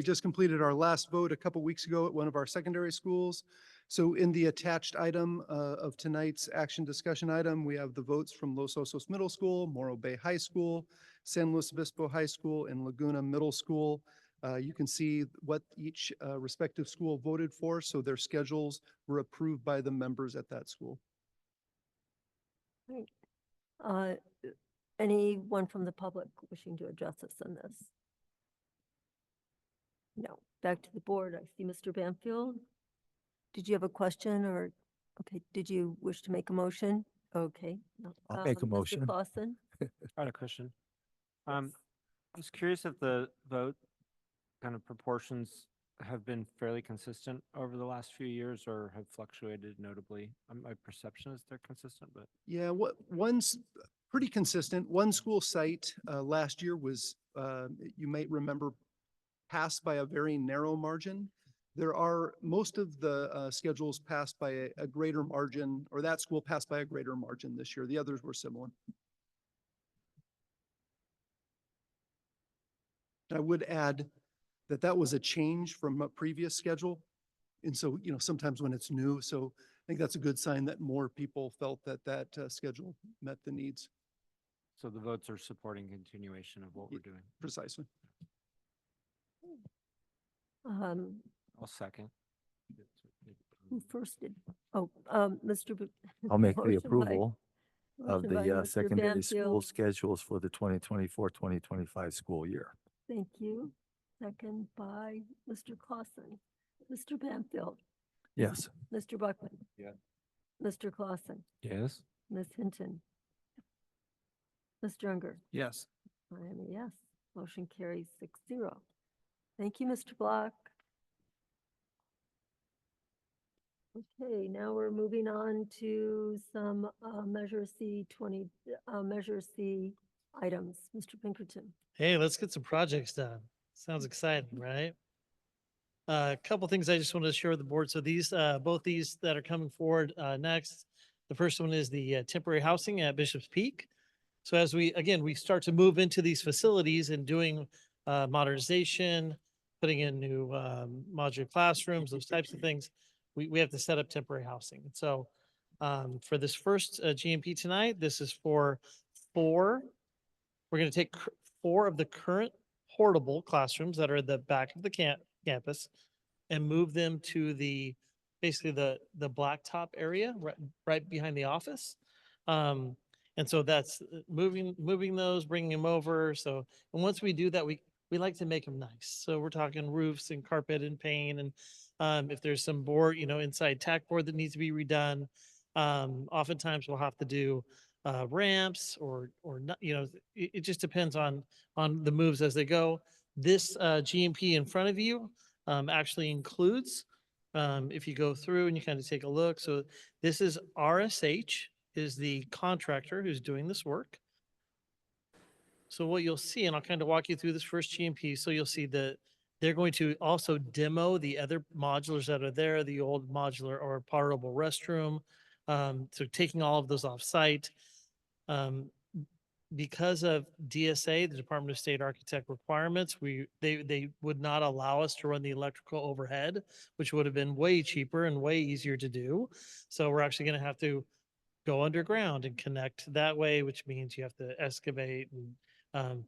just completed our last vote a couple weeks ago at one of our secondary schools. So in the attached item of tonight's action discussion item, we have the votes from Los Osos Middle School, Morro Bay High School, San Luis Obispo High School, and Laguna Middle School. You can see what each respective school voted for, so their schedules were approved by the members at that school. Right. Anyone from the public wishing to address us on this? No. Back to the board. I see Mr. Banfield. Did you have a question or, okay, did you wish to make a motion? Okay. No. I'll make a motion. Mr. Clausen? I had a question. I was curious if the vote kind of proportions have been fairly consistent over the last few years or have fluctuated notably. My perception is they're consistent, but. Yeah, one's pretty consistent. One school site last year was, you might remember, passed by a very narrow margin. There are, most of the schedules passed by a greater margin, or that school passed by a greater margin this year. The others were similar. I would add that that was a change from a previous schedule. And so, sometimes when it's new, so I think that's a good sign that more people felt that schedule met the needs. So the votes are supporting continuation of what we're doing. Precisely. I'll second. Who first did? Oh, Mr. I'll make the Motion by- approval of motion by the Mr. secondary school Banfield. schedules for the 2024-2025 school year. Thank you. Second by Mr. Clausen. Mr. Banfield. Yes. Mr. Buckman. Yeah. Mr. Clausen. Yes. Ms. Hinton. Mr. Unger? Yes. I am a yes. Motion carries 6-0. Thank you, Mr. Block. Okay, now we're moving on to some Measure C Measure C items. Mr. Pinkerton. Hey, let's get some projects done. Sounds exciting, right? A couple things I just wanted to share with the board. So these, both these that are coming forward next. The first one is the temporary housing at Bishop's Peak. So as we start to move into these facilities and doing modernization, putting in new modular classrooms, those types of things, we have to set up temporary housing. And so for this first GMP tonight, this is for 4. We're going to take 4 of the current portable classrooms that are at the back of the campus and move them to basically the blacktop area right behind the office. And so that's moving those, bringing them over. So, and once we do that, we like to make them nice. So we're talking roofs and carpet and paint. And if there's some board, inside tack board that needs to be redone, oftentimes we'll have to do ramps or not, it just depends on the moves as they go. This GMP in front of you actually includes, if you go through and you kind of take a look. So this is RSH is the contractor who's doing this work. So what you'll see, and I'll kind of walk you through this first GMP. So you'll see that they're going to also demo the other modulars that are there, the old modular or portable restroom. So taking all of those off site. Because of DSA, the Department of State Architect requirements, they would not allow us to run the electrical overhead, which would have been way cheaper and way easier to do. So we're actually going to have to go underground and connect that way, which means you have to excavate and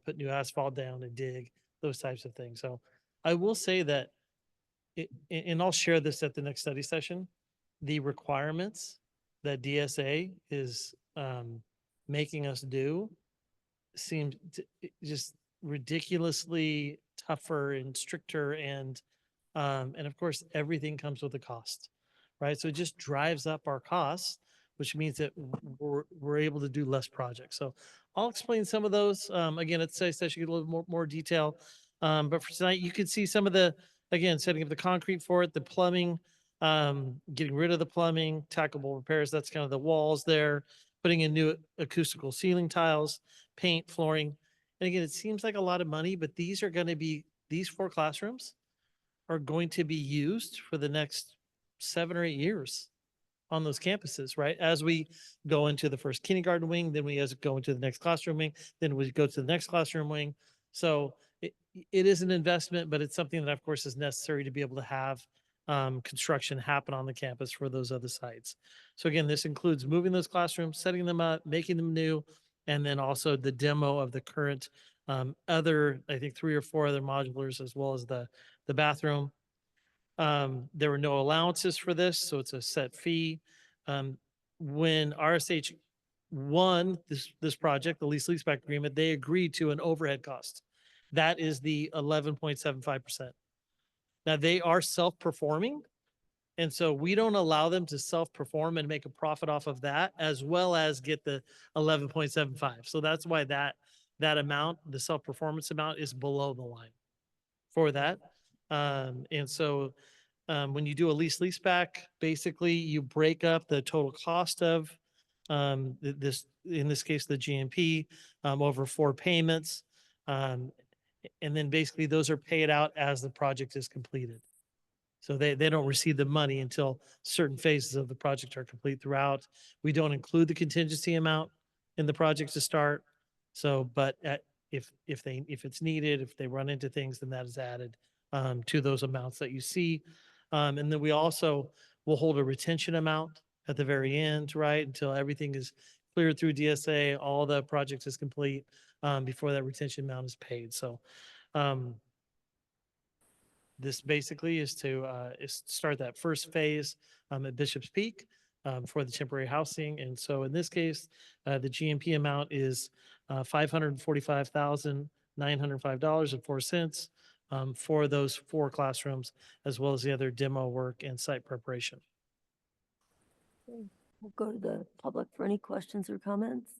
put new asphalt down and dig, those types of things. So I will say that, and I'll share this at the next study session, the requirements that DSA is making us do seemed just ridiculously tougher and stricter, and of course everything comes with a cost, right? So it just drives up our costs, which means that we're able to do less projects. So I'll explain some of those. Again, at today's session, get a little more detail. But for tonight, you can see some of the, again, setting up the concrete for it, the plumbing, getting rid of the plumbing, tackable repairs. That's kind of the walls there, putting in new acoustical ceiling tiles, paint, flooring. And again, it seems like a lot of money, but these 4 classrooms are going to be used for the next 7 or 8 years on those campuses, right? As we go into the first kindergarten wing, then we go into the next classroom wing, then we go to the next classroom wing. So it is an investment, but it's something that of course is necessary to be able to have construction happen on the campus for those other sites. So again, this includes moving those classrooms, setting them up, making them new, and then also the demo of the current other, I think 3 or 4 other modulars, as well as the bathroom. There were no allowances for this, so it's a set fee. When RSH won this project, the lease-leaseback agreement, they agreed to an overhead cost. That is the 11.75%. Now, they are self-performing, and so we don't allow them to self-perform and make a profit off of that, as well as get the 11.75. So that's why that amount, the self-performance amount, is below the line for that. And so when you do a lease-leaseback, basically you break up the total cost of this, in this case, the GMP, over 4 payments. And then basically those are paid out as the project is completed. So they don't receive the money until certain phases of the project are complete throughout. We don't include the contingency amount in the project to start. So, but if it's needed, if they run into things, then that is added to those amounts that you see. And then we also will hold a retention amount at the very end, right? Until everything is cleared through DSA, all the project is complete, before that retention amount is paid. So, this basically is to start that first phase at Bishop's Peak for the temporary housing. And so in this case, the GMP amount is $545,905.04 for those 4 classrooms, as well as the other demo work and site preparation. Okay, we'll go to the public for any questions or comments.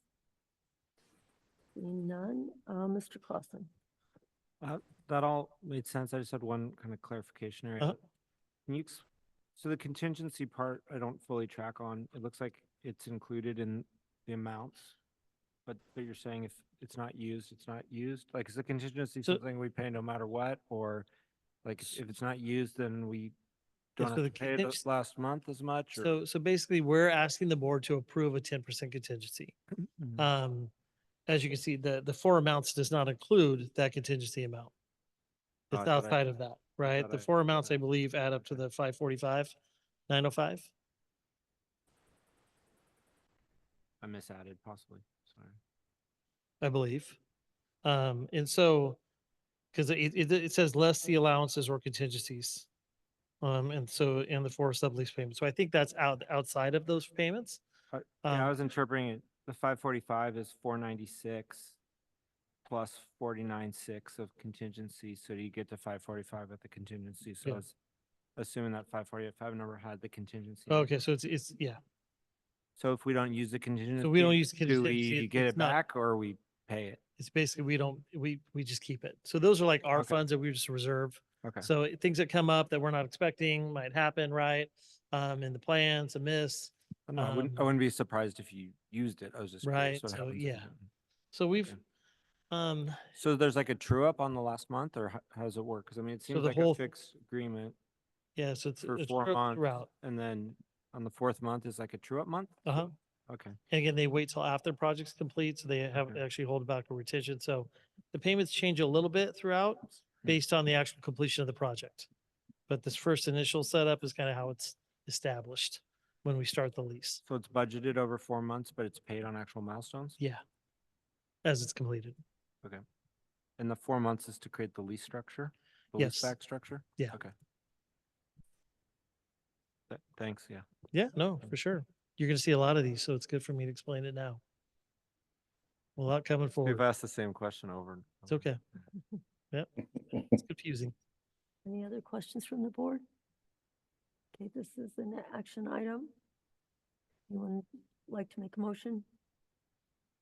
Seeing none, Mr. Clausen. That all made sense. I just had one kind of clarification area. Uh-huh. Can you, so the contingency part, I don't fully track on. It looks like it's included in the amounts, but you're saying if it's not used, it's not used? Like, is the contingency So- something we pay no matter what? Or like if it's not used, then we Yeah, don't so have the to pay it contingency- last month as much? Or? So basically, we're asking the board to approve a 10% contingency. Mhm. As you can see, the four amounts does not include that contingency amount. Oh, I It's thought outside of that, right? thought The I- four amounts, I believe, add up to the 545, 905. I misadded possibly, sorry. I believe. And so, because it says less the allowances or contingencies. And so, and the four sublease payments. So I think that's outside of those payments. Yeah, I Um, was interpreting it, the 545 is 496 plus 49.6 of contingency, so you get to 545 at the contingency, so Yeah. I was assuming that 545 number had the contingency. in it. Okay, so it's, yeah. So if we don't use the contingency. So we don't use the Do contingency, we get it's it not- back or we pay it? It's basically, we just keep it. So those are like our Okay. funds that we just reserve. Okay. So things that come up that we're not expecting might happen, right? In the plans, a miss. No, I wouldn't be surprised if you used it, I was just Right, curious what so happens if yeah. you don't. So we've, Okay. So there's like a true up on the last month, or how does it work? Because I mean, it So seems the like whole- a fixed agreement yeah, so it's for it's 4 months, throughout. and then on the 4th month is like a true up month? Uh-huh. Okay. And again, they wait till after the project's complete, so they have Okay. actually hold back a retention. So the payments change a little bit throughout based on the actual completion of the project. But this first initial setup is kind of how it's established when we start the lease. So it's budgeted over 4 months, but it's paid on actual milestones? Yeah. As it's completed. Okay. And the 4 months is to create the lease structure? The Yes. lease back structure? Yeah. Okay. Thanks, yeah. Yeah, no, for sure. You're going to see a lot of these, so it's good for me to explain it now. A lot coming forward. We've asked the same question over. and It's over. okay. Yep. It's confusing. Any other questions from the board? Okay, this is an action item. Anyone like to make a motion?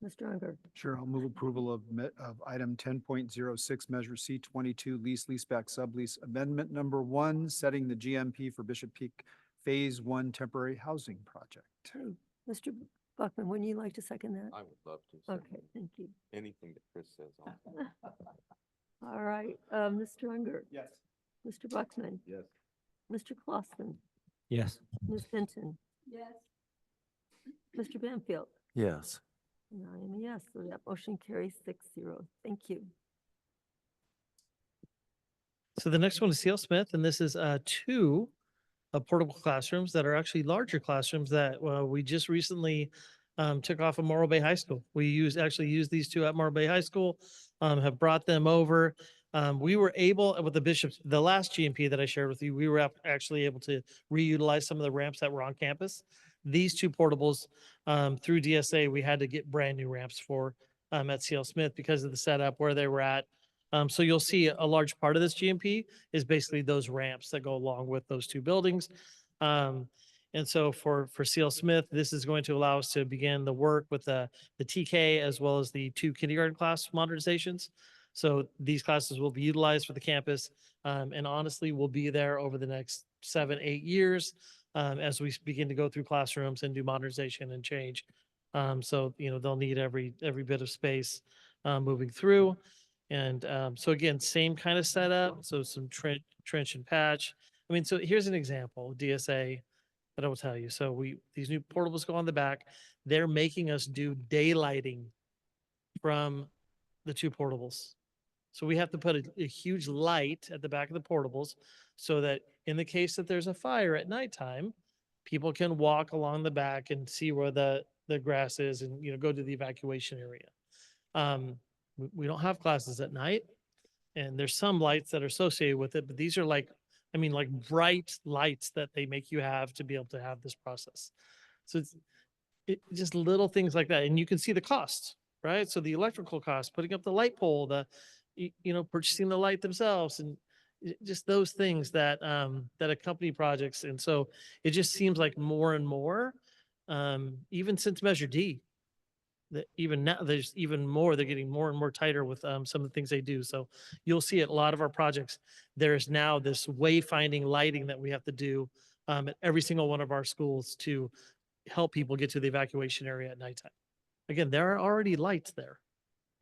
Mr. Unger. Sure, I'll move approval of of item 10.06, Measure C22, leaseback sublease amendment number 1, setting the GMP for Bishop Peak Phase 1 temporary housing project. Okay, Mr. Buckman, wouldn't you like to second that? I would love to. Okay, thank you. Anything that Chris says on. All right, Mr. Unger, Yes. Mr. Buckman, Yes. Mr. Clausen, Yes. Ms. Benton. Yes. Mr. Banfield. Yes. And I am a yes, so that motion carries 6-0. Thank you. So the next one is CL Smith, and this is two portable classrooms that are actually larger classrooms that we just recently took off of Morro Bay High School. We actually used these two at Morro Bay High School, have brought them over. We were able, with the last GMP that I shared with you, we were actually able to reutilize some of the ramps that were on campus. These two portables, through DSA, we had to get brand new ramps for at CL Smith because of the setup where they were at. So you'll see a large part of this GMP is basically those ramps that go along with those two buildings. And so for CL Smith, this is going to allow us to begin the work with the TK as well as the two kindergarten class modernizations. So these classes will be utilized for the campus, and honestly will be there over the next 7-8 years as we begin to go through classrooms and do modernization and change. So, they'll need every bit of space moving through. And so again, same kind of setup. So some trench and patch. I mean, so here's an example, DSA, that I will tell you. So these new portables go on the back. They're making us do daylighting from the two portables. So we have to put a huge light at the back of the portables so that in the case that there's a fire at nighttime, people can walk along the back and see where the grass is and, go to the evacuation area. We don't have classes at night, and there's some lights that are associated with it, but these are like bright lights that they make you have to be able to have this process. So it's just little things like that. And you can see the cost, right? So the electrical cost, putting up the light pole, purchasing the light themselves, and just those things that accompany projects. And so it just seems like more and more, even since Measure D, that even now there's even more, they're getting more and more tighter with some of the things they do. So you'll see at a lot of our projects, there's now this wayfinding lighting that we have to do at every single one of our schools to help people get to the evacuation area at nighttime. Again, there are already lights there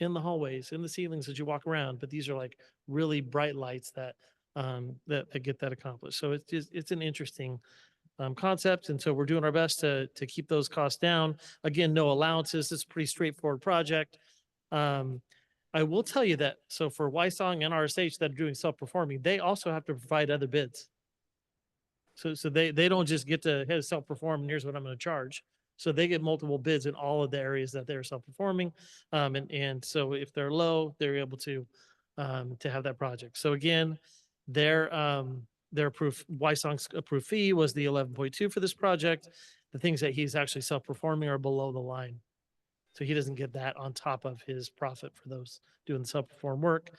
in the hallways, in the ceilings as you walk around, but these are like really bright lights that that get that accomplished. So it's just, it's an interesting concept. And so we're doing our best to keep those costs down. Again, no allowances. It's a pretty straightforward project. I will tell you that, so for Wysong and RSH that are doing self-performing, they also have to provide other bids. So they don't just get to hey, self-perform and here's what I'm going to charge. So they get multiple bids in all of the areas that they're self-performing. And so if they're low, they're able to have that project. So again, their approved, Wysong's approved fee was the 11.2 for this project. The things that he's actually self-performing are below the line. So he doesn't get that on top of his profit for those doing the self-perform work.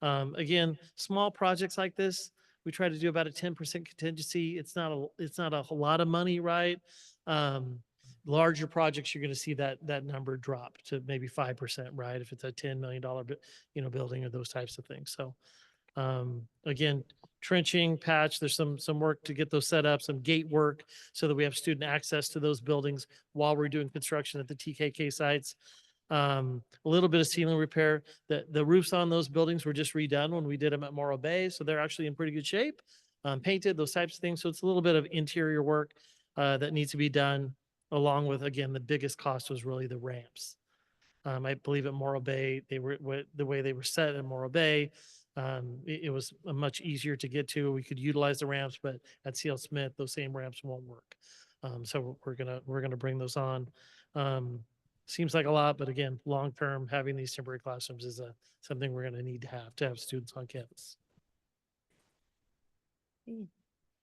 Again, small projects like this, we try to do about a 10% contingency. It's not a whole lot of money, right? Larger projects, you're going to see that number drop to maybe 5%, right? If it's a $10 million, building or those types of things. So again, trenching, patch, there's some work to get those set up, some gate work so that we have student access to those buildings while we're doing construction at the TKK sites. A little bit of ceiling repair. The roofs on those buildings were just redone when we did them at Morro Bay, so they're actually in pretty good shape. Painted, those types of things. So it's a little bit of interior work that needs to be done, along with, again, the biggest cost was really the ramps. I believe at Morro Bay, the way they were set at Morro Bay, it was much easier to get to. We could utilize the ramps, but at CL Smith, those same ramps won't work. So we're gonna bring those on. Seems like a lot, but again, long term, having these temporary classrooms is something we're gonna need to have students on campus.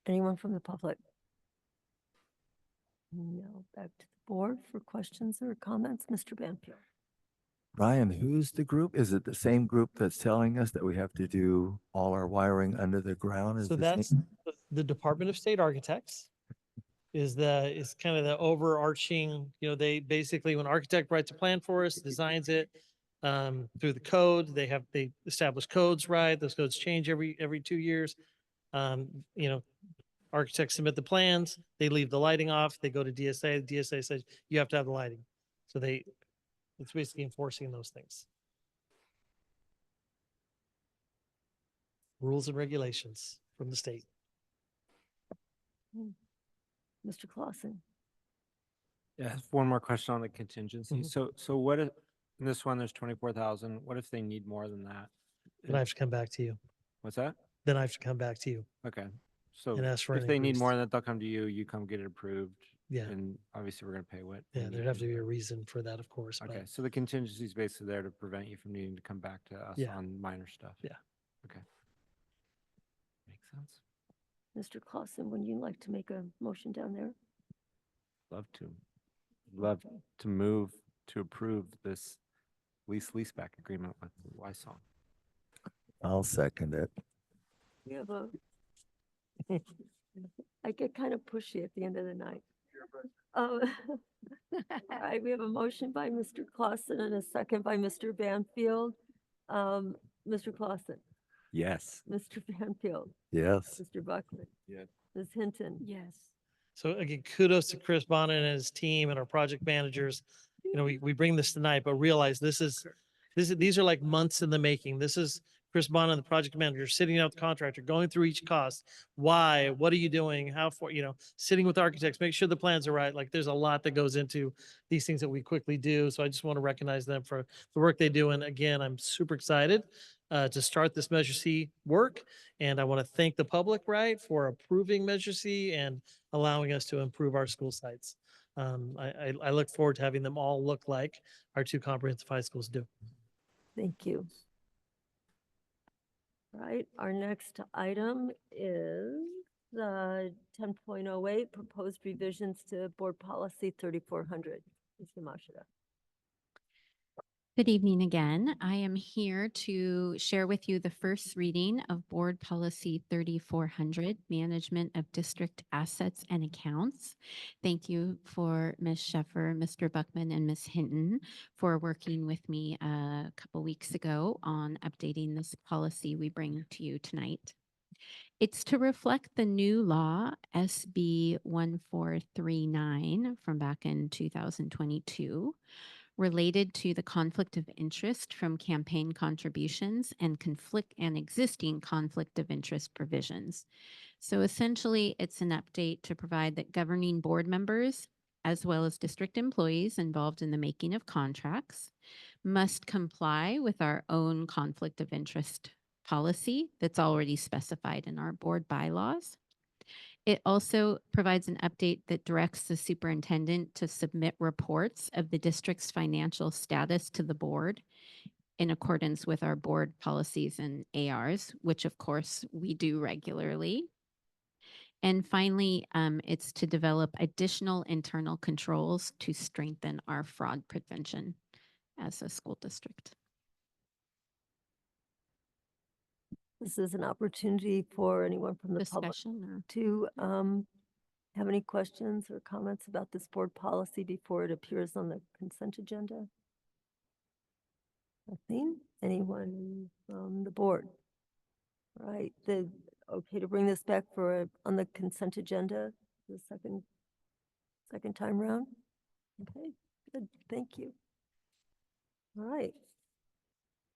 Anyone from the public? No, back to the board for questions or comments. Mr. Banfield. Ryan, who's the group? Is it the same group that's telling us that we have to do all our wiring under the ground? Is So the that's same? the Department of State Architects is kind of the overarching, they basically, when architect writes a plan for us, designs it through the code, they establish codes, right? Those codes change every 2 years. Architects submit the plans, they leave the lighting off, they go to DSA, the DSA says you have to have the lighting. So it's basically enforcing those things. Rules and regulations from the state. Mr. Clausen. Yeah, one more question on the contingency. Mhm. So what if, in this one, there's 24,000, what if they need more than that? Then I have to come back to you. What's that? Then I have to come back to you. Okay, so And ask for if an they need increase. more than that, they'll come to you come get it approved. Yeah. And obviously we're gonna pay what. we Yeah, need there'd have to be a reason for that, of course. Okay, But so the contingency is basically there to prevent you from needing to come back to us Yeah. on minor stuff. Yeah. Okay. Makes sense. Mr. Clausen, would you like to make a motion down there? Love to. Love to move to approve this leaseback agreement with Wysong. I'll second it. We have a, I get kind of pushy at the end of the night. All right, we have a motion by Mr. Clausen and a second by Mr. Banfield. Mr. Clausen, Yes. Mr. Banfield, Yes. Mr. Buckman, Yes. Ms. Hinton. Yes. So again, kudos to Chris Bonnet and his team and our project managers. We bring this tonight, but realize these are like months in the making. This is Chris Bonnet, the project manager, sitting down with the contractor, going through each cost. Why? What are you doing? How for, sitting with architects, make sure the plans are right. Like there's a lot that goes into these things that we quickly do. So I just want to recognize them for the work they do. And again, I'm super excited to start this Measure C work. And I want to thank the public, right, for approving Measure C and allowing us to improve our school sites. I look forward to having them all look like our two comprehensive high schools do. Thank you. All right, our next item is 10.08, proposed revisions to board policy 3400. Mr. Mashida. Good evening again. I am here to share with you the first reading of Board Policy 3400, Management of District Assets and Accounts. Thank you for Ms. Sheffer, Mr. Buckman, and Ms. Hinton for working with me a couple weeks ago on updating this policy we bring to you tonight. It's to reflect the new law, SB 1439 from back in 2022, related to the conflict of interest from campaign contributions and existing conflict of interest provisions. So essentially, it's an update to provide that governing board members, as well as district employees involved in the making of contracts, must comply with our own conflict of interest policy that's already specified in our board bylaws. It also provides an update that directs the superintendent to submit reports of the district's financial status to the board in accordance with our board policies and ARs, which of course we do regularly. And finally, it's to develop additional internal controls to strengthen our fraud prevention as a school district. This is an opportunity for anyone from the public Discussion to have any questions or comments about this board policy before it appears on the consent agenda? Nothing? Anyone from the board? All right, okay to bring this back on the consent agenda the second time round? Okay, good, thank you. All right.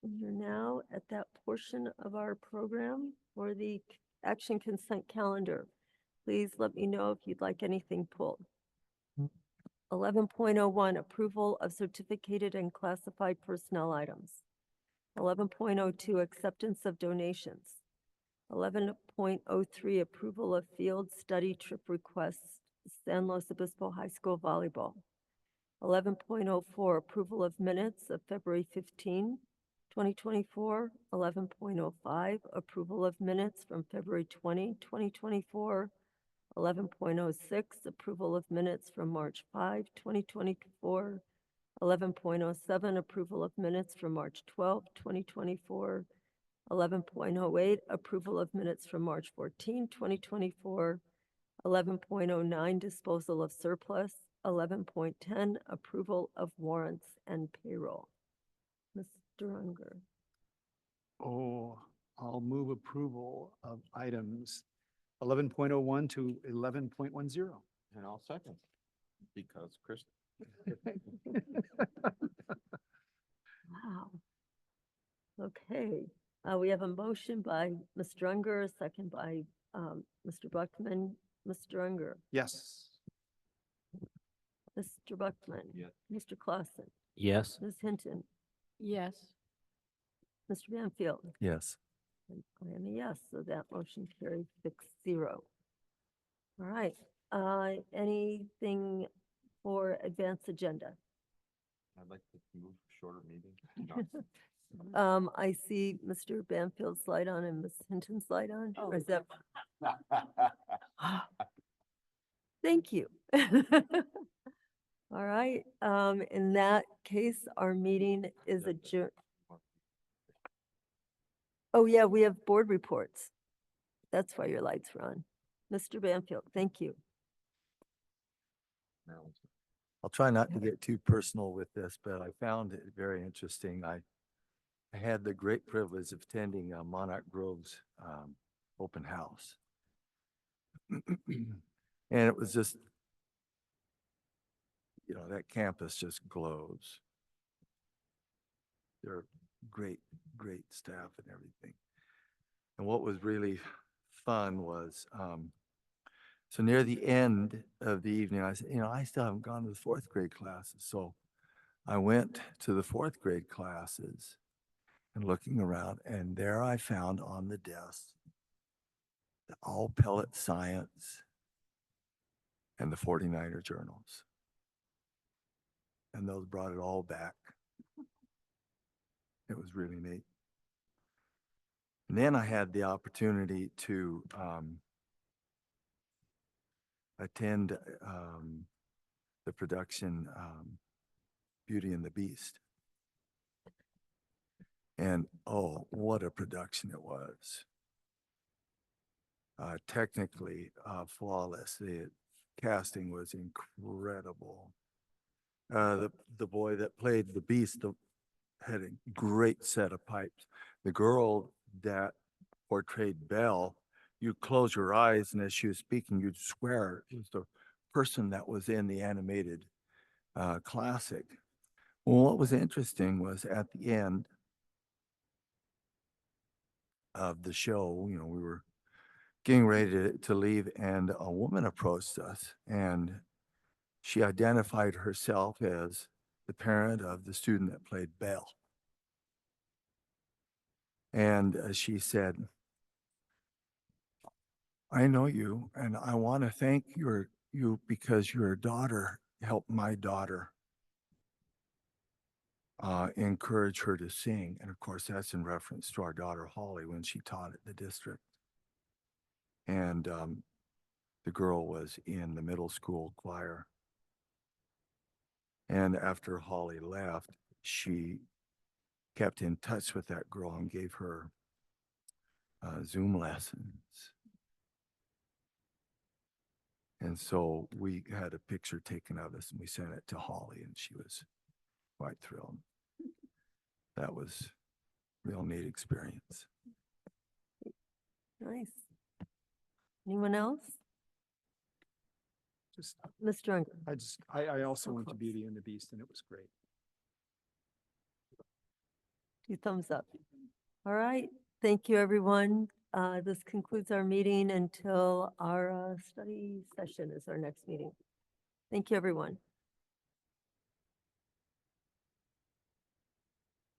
We're now at that portion of our program for the action consent calendar. Please let me know if you'd like anything pulled. 11.01, approval of certificated and classified personnel items. 11.02, acceptance of donations. 11.03, approval of field study trip requests, San Luis Obispo High School volleyball. 11.04, approval of minutes of February 15, 2024. 11.05, approval of minutes from February 20, 2024. 11.06, approval of minutes from March 5, 2024. 11.07, approval of minutes from March 12, 2024. 11.08, approval of minutes from March 14, 2024. 11.09, disposal of surplus. 11.10, approval of warrants and payroll. Mr. Unger. Oh, I'll move approval of items 11.01 to 11.10. And I'll second, because Chris. Wow. Okay, we have a motion by Mr. Unger, a second by Mr. Buckman. Mr. Unger. Yes. Mr. Buckman. Yes. Mr. Clausen. Yes. Ms. Hinton. Yes. Mr. Banfield. Yes. And I am a yes, so that motion carried 6-0. All right, anything for advanced agenda? I'd like to move shorter meeting. I see Mr. Banfield's light on and Ms. Hinton's light on. Or is that? Thank you. All right, in that case, our meeting is adjourned. Oh, yeah, we have board reports. That's why your lights were on. Mr. Banfield, thank you. I'll try not to get too personal with this, but I found it very interesting. I had the great privilege of attending Monarch Grove's open house. And it was just, you know, that campus just glows. They're great, great staff and everything. And what was really fun was, so near the end of the evening, I said, you know, I still haven't gone to the fourth grade classes. So I went to the fourth grade classes and looking around, and there I found on the desk the all pellet science and the 49er journals. And those brought it all back. It was really neat. And then I had the opportunity to attend the production Beauty and the Beast. And oh, what a production it was. Technically flawless. The casting was incredible. The boy that played the Beast had a great set of pipes. The girl that portrayed Belle, you close your eyes and as she was speaking, you'd swear it was the person that was in the animated classic. Well, what was interesting was at the end of the show, you know, we were getting ready to leave and a woman approached us and she identified herself as the parent of the student that played Belle. And she said, I know you and I want to thank you because your daughter helped my daughter encourage her to sing. And of course, that's in reference to our daughter Holly when she taught at the district. And the girl was in the middle school choir. And after Holly left, she kept in touch with that girl and gave her Zoom lessons. And so we had a picture taken of us and we sent it to Holly and she was quite thrilled. That was a real neat experience. Nice. Anyone else? Just, Mr. Unger. I also went to Beauty and the Beast and it was great. 2 thumbs up. All right. Thank you, everyone. This concludes our meeting until our study session is our next meeting. Thank you, everyone.